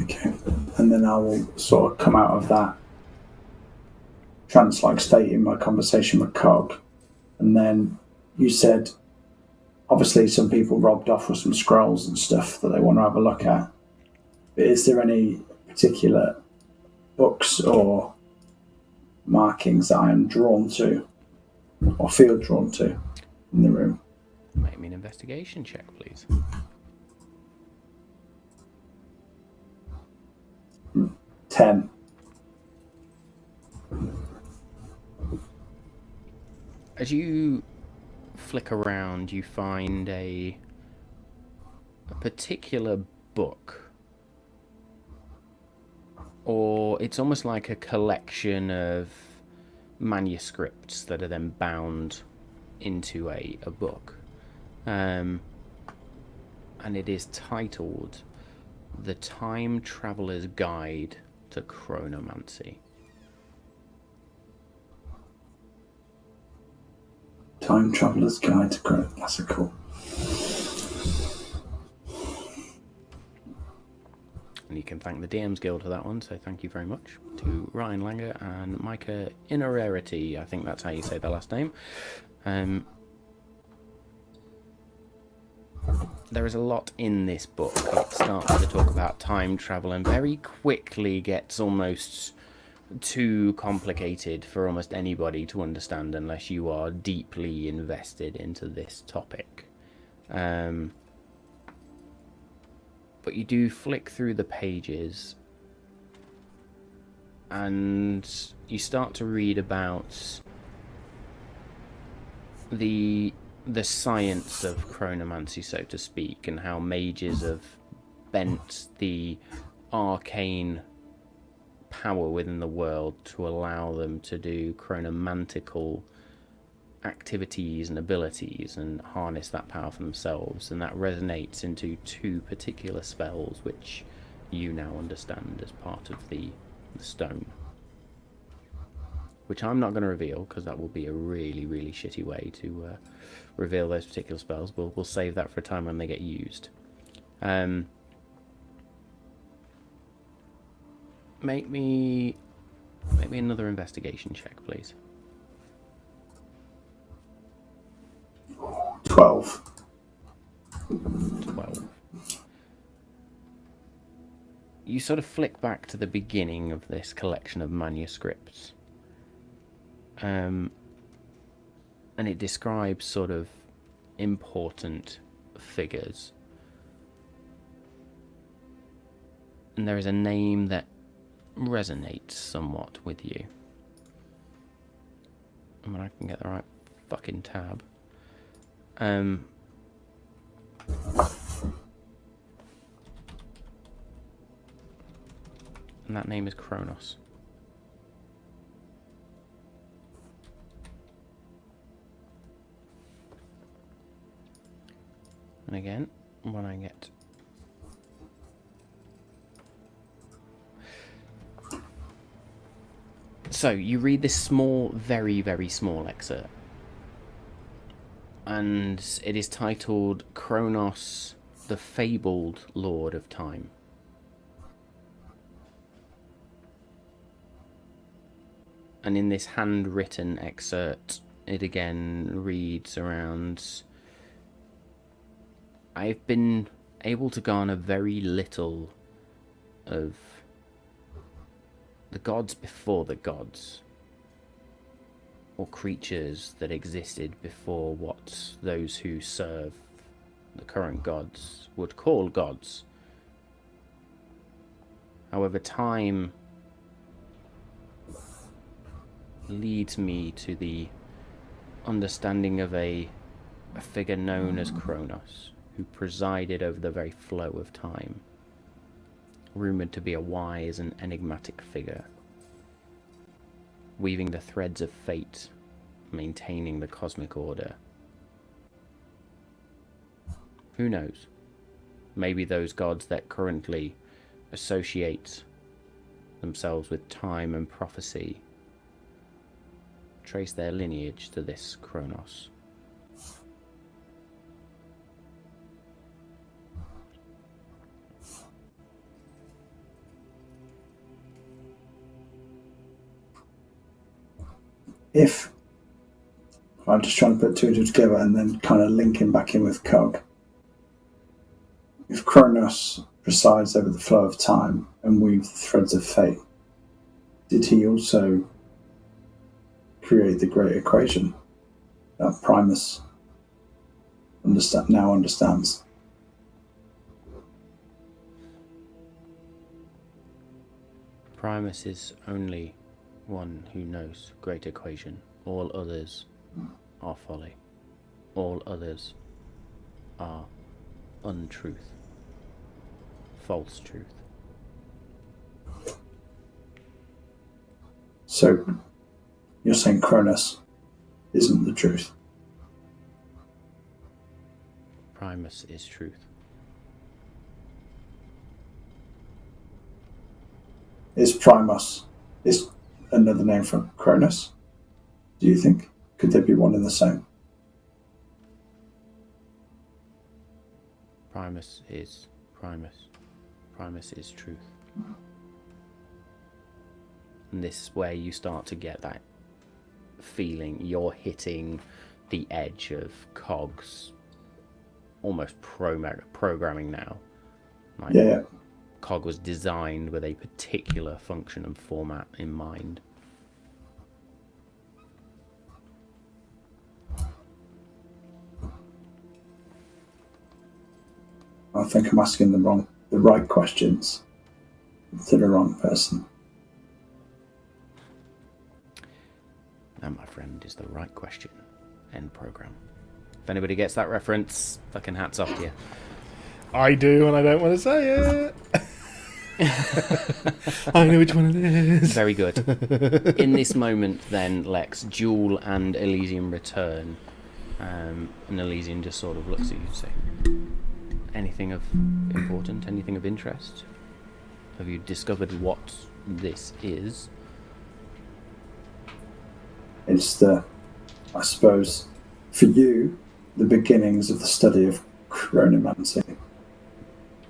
Speaker 3: Okay. And then I will sort of come out of that trance-like state in my conversation with Cog. And then you said, obviously some people robbed off with some scrolls and stuff that they want to have a look at. But is there any particular books or markings that I am drawn to or feel drawn to in the room?
Speaker 1: Make me an investigation check, please.
Speaker 3: 10.
Speaker 1: As you flick around, you find a particular book, or it's almost like a collection of manuscripts that are then bound into a book, and it is titled The Time Traveler's Guide to Chronomancy.
Speaker 3: Time Traveler's Guide to Chronomancy. That's a cool.
Speaker 1: And you can thank the DM's Guild for that one, so thank you very much to Ryan Langer and Micah Innerarity. I think that's how you say their last name. There is a lot in this book. It starts to talk about time travel and very quickly gets almost too complicated for almost anybody to understand unless you are deeply invested into this topic. But you do flick through the pages and you start to read about the science of chronomancy, so to speak, and how mages have bent the arcane power within the world to allow them to do chronomantical activities and abilities and harness that power for themselves, and that resonates into two particular spells which you now understand as part of the stone, which I'm not going to reveal because that will be a really, really shitty way to reveal those particular spells. We'll save that for a time when they get used. Make me another investigation check, please.
Speaker 3: 12.
Speaker 1: 12. You sort of flick back to the beginning of this collection of manuscripts. And it describes sort of important figures. And there is a name that resonates somewhat with you. I mean, I can get the right fucking tab. And that name is Kronos. And again, when I get... So, you read this small, very, very small excerpt. And it is titled Kronos, the Fabled Lord of Time. And in this handwritten excerpt, it again reads around I've been able to garner very little of the gods before the gods, or creatures that existed before what those who serve the current gods would call gods. However, time leads me to the understanding of a figure known as Kronos, who presided over the very flow of time, rumoured to be a wise and enigmatic figure, weaving the threads of fate, maintaining the cosmic order. Who knows? Maybe those gods that currently associate themselves with time and prophecy trace their lineage to this Kronos.
Speaker 3: If I'm just trying to put two and two together and then kind of linking back in with Cog. If Kronos presides over the flow of time and weaves the threads of fate, did he also create the great equation that Primus now understands?
Speaker 1: Primus is only one who knows great equation. All others are folly. All others are untruth. False truth.
Speaker 3: So, you're saying Kronos isn't the truth?
Speaker 1: Primus is truth.
Speaker 3: Is Primus is another name for Kronos? Do you think? Could there be one and the same?
Speaker 1: Primus is Primus. Primus is truth. And this is where you start to get that feeling you're hitting the edge of Cog's almost programming now. Like,
Speaker 3: Yeah.
Speaker 1: Cog was designed with a particular function and format in mind.
Speaker 3: I think I'm asking the right questions to the wrong person.
Speaker 1: That, my friend, is the right question. End program. If anybody gets that reference, fucking hats off to you.
Speaker 2: I do, and I don't want to say it. I know which one it is.
Speaker 1: Very good. In this moment, then, Lex, Jewel and Elysium return. And Elysium just sort of looks at you and says, anything of important, anything of interest? Have you discovered what this is?
Speaker 3: It's I suppose, for you, the beginnings of the study of chronomancy,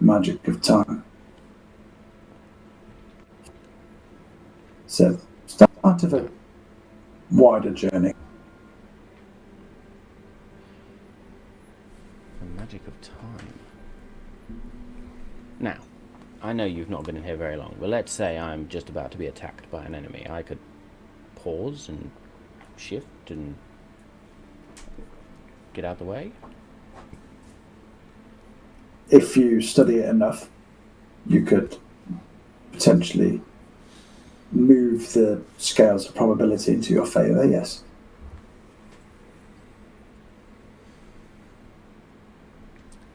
Speaker 3: magic of time. So, start of a wider journey.
Speaker 1: The magic of time. Now, I know you've not been in here very long, but let's say I'm just about to be attacked by an enemy. I could pause and shift and get out of the way.
Speaker 3: If you study it enough, you could potentially move the scales of probability into your favour, yes.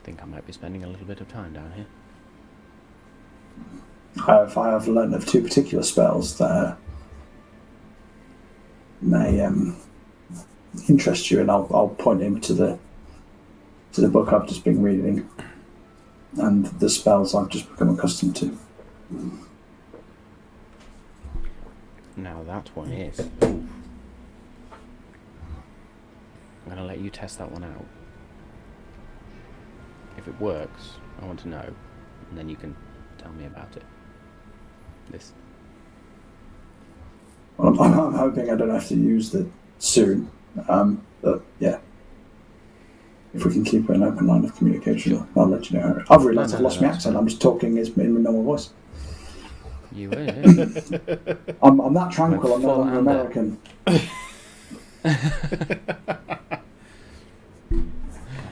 Speaker 1: I think I might be spending a little bit of time down here.
Speaker 3: I have learned of two particular spells that may interest you, and I'll point him to the book I've just been reading and the spells I've just become accustomed to.
Speaker 1: Now that one is. I'm going to let you test that one out. If it works, I want to know, and then you can tell me about it. This.
Speaker 3: Well, I'm hoping I don't have to use it soon, but yeah. if we can keep an open line of communication, I'll let you know. I've realised I've lost my accent. I'm just talking in my normal voice.
Speaker 1: You were. Yeah.
Speaker 3: I'm that tranquil. I'm no longer American.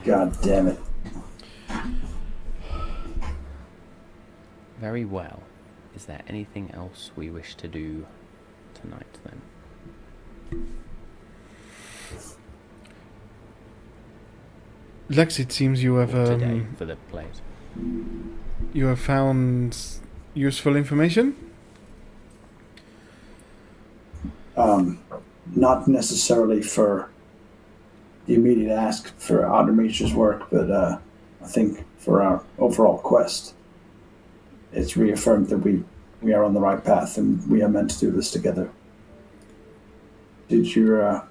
Speaker 3: God damn it.
Speaker 1: Very well. Is there anything else we wish to do tonight then?
Speaker 2: Lex, it seems you have
Speaker 1: Today for the players.
Speaker 2: you have found useful information.
Speaker 3: Not necessarily for the immediate ask for Artemis's work, but I think for our overall quest, it's reaffirmed that we are on the right path and we are meant to do this together. Did your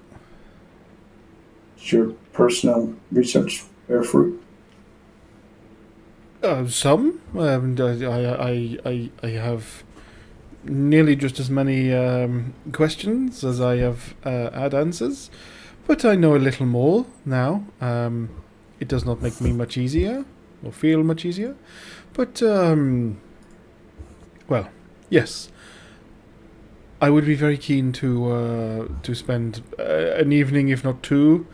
Speaker 3: personal research bear fruit?
Speaker 2: Some. I have nearly just as many questions as I have had answers, but I know a little more now. It does not make me much easier, or feel much easier, but, well, yes. I would be very keen to spend an evening, if not two,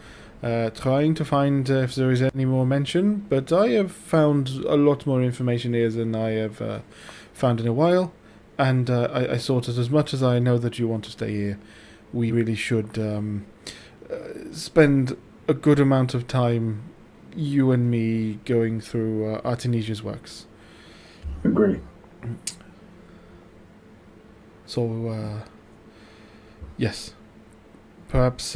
Speaker 2: trying to find if there is any more mention, but I have found a lot more information here than I have found in a while, and I thought that as much as I know that you want to stay here, we really should spend a good amount of time, you and me, going through Artemisia's works.
Speaker 3: Agree.
Speaker 2: So, yes. Perhaps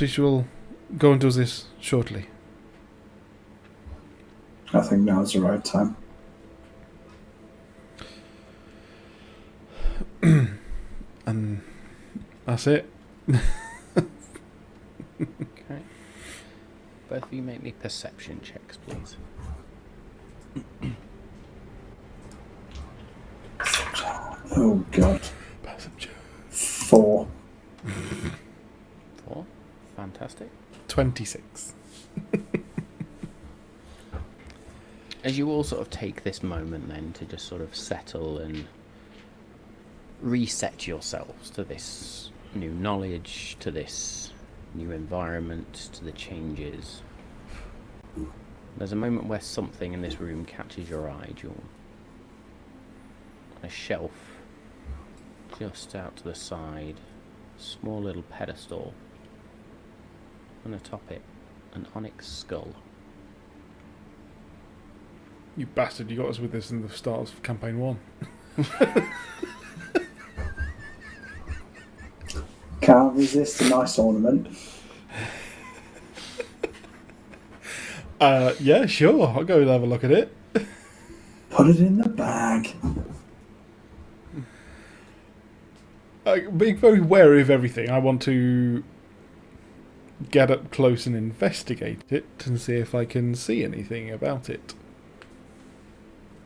Speaker 2: we shall go and do this shortly.
Speaker 3: I think now is the right time.
Speaker 2: And that's it.
Speaker 1: Okay. Both of you make me perception checks, please.
Speaker 3: Oh God. 4.
Speaker 1: 4. Fantastic.
Speaker 2: 26.
Speaker 1: As you all sort of take this moment then to just sort of settle and reset yourselves to this new knowledge, to this new environment, to the changes, there's a moment where something in this room catches your eye. You're on a shelf just out to the side, small little pedestal, and atop it, an onyx skull.
Speaker 2: You bastard, you got us with this in the start of campaign 1.
Speaker 3: Can't resist a nice ornament.
Speaker 2: Yeah, sure, I'll go and have a look at it.
Speaker 3: Put it in the bag.
Speaker 2: Being very wary of everything, I want to get up close and investigate it and see if I can see anything about it.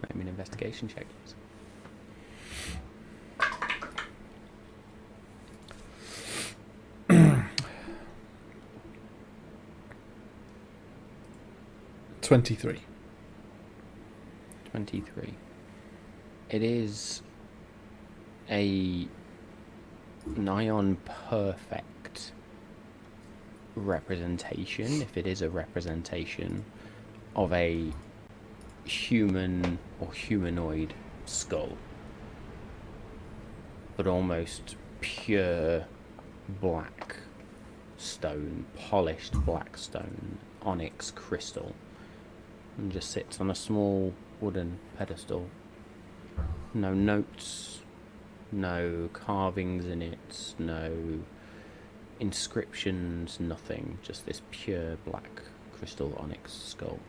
Speaker 1: Make me an investigation check, please.
Speaker 2: $23.
Speaker 1: 23. It is a nigh on perfect representation, if it is a representation, of a human or humanoid skull, but almost pure black stone, polished black stone, onyx crystal, and just sits on a small wooden pedestal. No notes, no carvings in it, no inscriptions, nothing, just this pure black crystal onyx skull.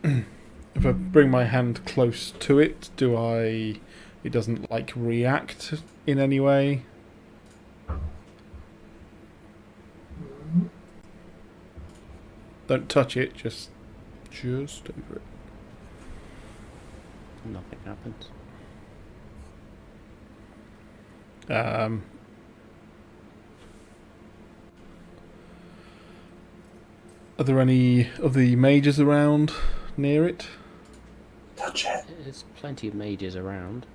Speaker 2: If I bring my hand close to it, it doesn't like react in any way? Don't touch it, just over it.
Speaker 1: Nothing happens.
Speaker 2: Are there any of the mages around near it?
Speaker 3: Touch it.
Speaker 1: There's plenty of mages around.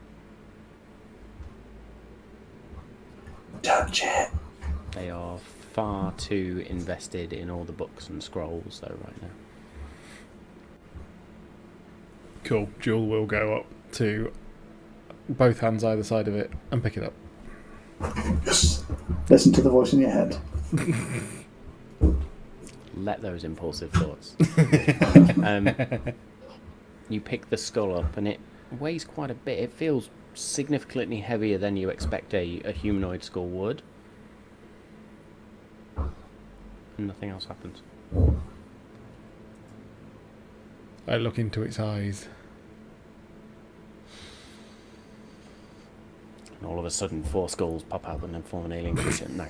Speaker 3: Touch it.
Speaker 1: They are far too invested in all the books and scrolls, though, right now.
Speaker 2: Cool. Jewel will go up to both hands either side of it and pick it up.
Speaker 3: Yes. Listen to the voice in your head.
Speaker 1: Let those impulsive thoughts. You pick the skull up, and it weighs quite a bit. It feels significantly heavier than you expect a humanoid skull would. And nothing else happens.
Speaker 2: I look into its eyes.
Speaker 1: And all of a sudden, 4 skulls pop out and then form an alien creature. No.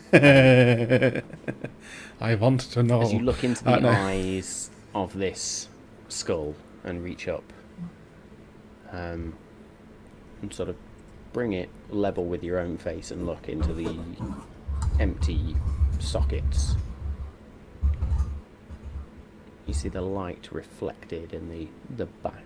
Speaker 2: I want to know.
Speaker 1: As you look into the eyes of this skull and reach up, and sort of bring it level with your own face and look into the empty sockets, you see the light reflected in the back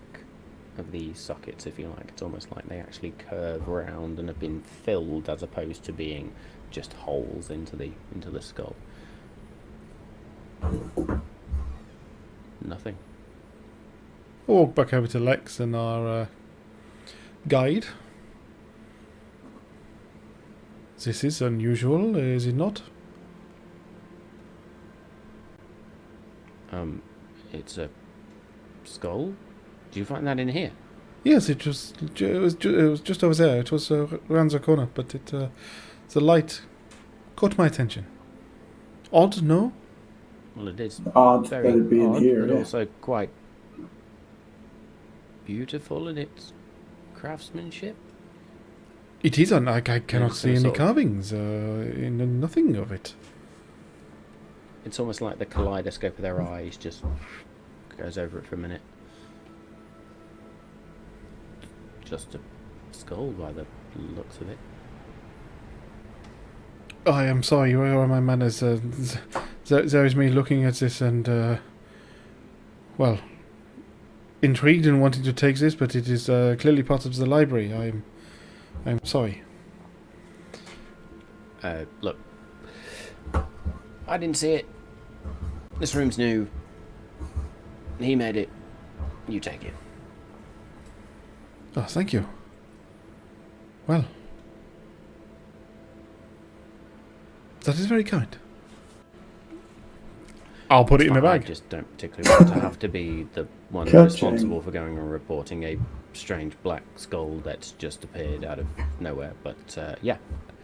Speaker 1: of these sockets, if you like. It's almost like they actually curve round and have been filled, as opposed to being just holes into the skull. Nothing.
Speaker 2: I'll walk back over to Lex and our guide. This is unusual, is it not?
Speaker 1: It's a skull. Did you find that in here?
Speaker 2: Yes, it was just over there. It was around the corner, but the light caught my attention. Odd, no?
Speaker 1: Well, it is
Speaker 3: Odd
Speaker 1: very
Speaker 3: that it'd be in
Speaker 1: odd,
Speaker 3: here,
Speaker 1: but
Speaker 3: yeah.
Speaker 1: also quite beautiful in its craftsmanship.
Speaker 2: It is, I cannot
Speaker 1: It's
Speaker 2: see
Speaker 1: some
Speaker 2: any
Speaker 1: sort of-
Speaker 2: carvings, in nothing of it.
Speaker 1: It's almost like the kaleidoscope of their eyes just goes over it for a minute. Just a skull by the looks of it.
Speaker 2: I am sorry, where are my manners? There is me looking at this and, well, intrigued and wanting to take this, but it is clearly part of the library. I'm sorry.
Speaker 1: Look, I didn't see it. This room's new. He made it. You take it.
Speaker 2: Oh, thank you. Well, that is very kind. I'll put it in my
Speaker 1: I
Speaker 2: bag.
Speaker 1: just don't particularly want to have to be the one
Speaker 3: Coaching.
Speaker 1: responsible for going and reporting a strange black skull that's just appeared out of nowhere. But yeah,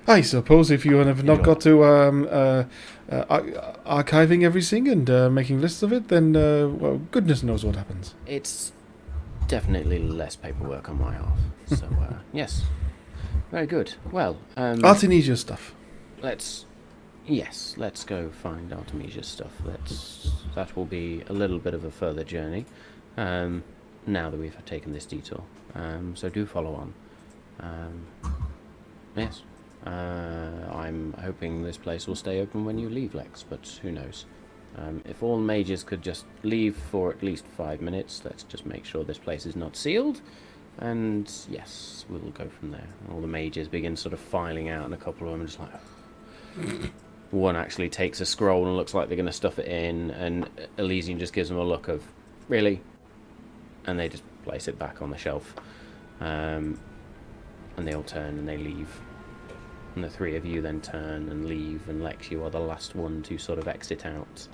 Speaker 2: I suppose if you have not
Speaker 1: Enjoy.
Speaker 2: got to archiving everything and making lists of it, then well, goodness knows what happens.
Speaker 1: it's definitely less paperwork on my half. So yes, very good. Well,
Speaker 2: Artemisia stuff.
Speaker 1: let's go find Artemisia's stuff. That will be a little bit of a further journey. Now that we've taken this detour, so do follow on. Yes. I'm hoping this place will stay open when you leave, Lex, but who knows. If all mages could just leave for at least 5 minutes, let's just make sure this place is not sealed. And yes, we'll go from there. All the mages begin sort of filing out, and a couple of them are just like... One actually takes a scroll and looks like they're going to stuff it in, and Elysian just gives them a look of, really? And they just place it back on the shelf. And they all turn and they leave. And the 3 of you then turn and leave, and Lex, you are the last one to sort of exit out.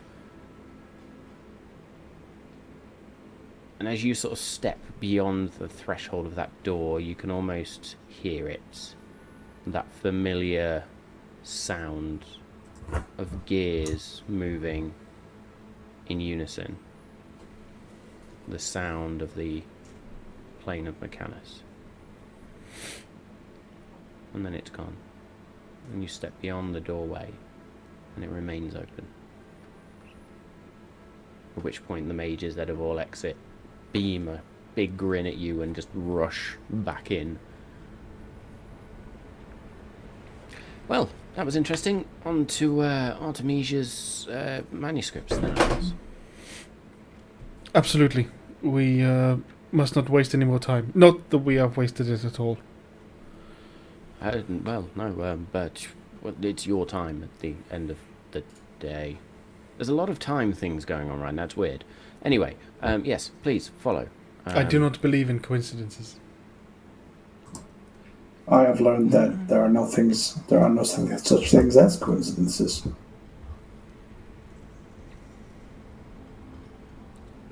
Speaker 1: And as you sort of step beyond the threshold of that door, you can almost hear it. That familiar sound of gears moving in unison. The sound of the plane of Mechanus. And then it's gone. And you step beyond the doorway, and it remains open. At which point the mages that have all exit beam a big grin at you and just rush back in. Well, that was interesting. On to Artemisia's manuscripts then, I guess.
Speaker 2: Absolutely. We must not waste any more time. Not that we have wasted it at all.
Speaker 1: Well, no, but it's your time at the end of the day. There's a lot of time things going on right now. It's weird. Anyway, yes, please follow.
Speaker 2: I do not believe in coincidences.
Speaker 3: I have learned that there are no such things as coincidences.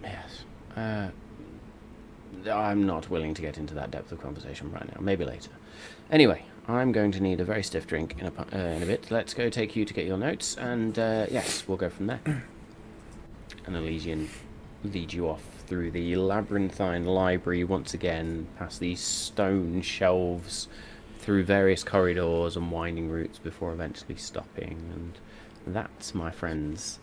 Speaker 1: Yes. I'm not willing to get into that depth of conversation right now. Maybe later. Anyway, I'm going to need a very stiff drink in a bit. Let's go take you to get your notes, and yes, we'll go from there. And Elysian lead you off through the labyrinthine library once again, past these stone shelves, through various corridors and winding routes before eventually stopping. And that, my friends,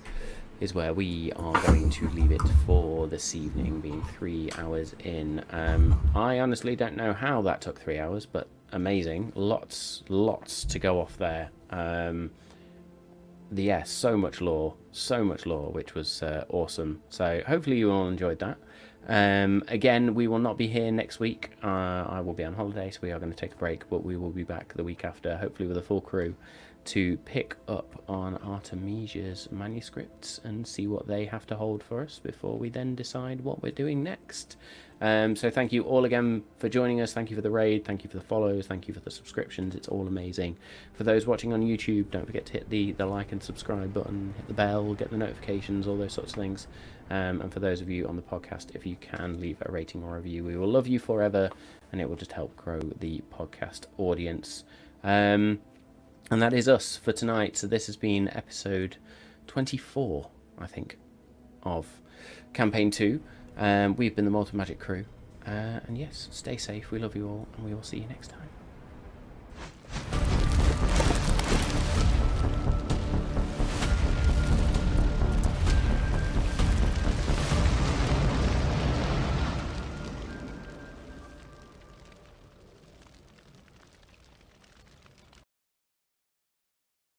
Speaker 1: is where we are going to leave it for this evening, being 3 hours in. I honestly don't know how that took 3 hours, but amazing. Lots to go off there. Yes, so much lore, which was awesome. So hopefully you all enjoyed that. Again, we will not be here next week. I will be on holiday, so we are going to take a break, but we will be back the week after, hopefully with a full crew, to pick up on Artemisia's manuscripts and see what they have to hold for us before we then decide what we're doing next. So thank you all again for joining us. Thank you for the raid. Thank you for the follows. Thank you for the subscriptions. It's all amazing. For those watching on YouTube, don't forget to hit the like and subscribe button, hit the bell, get the notifications, all those sorts of things. And for those of you on the podcast, if you can leave a rating or review, we will love you forever, and it will just help grow the podcast audience. And that is us for tonight. So this has been episode 24, I think, of Campaign 2. We've been the Malt and Magic crew. And yes, stay safe. We love you all, and we will see you next time.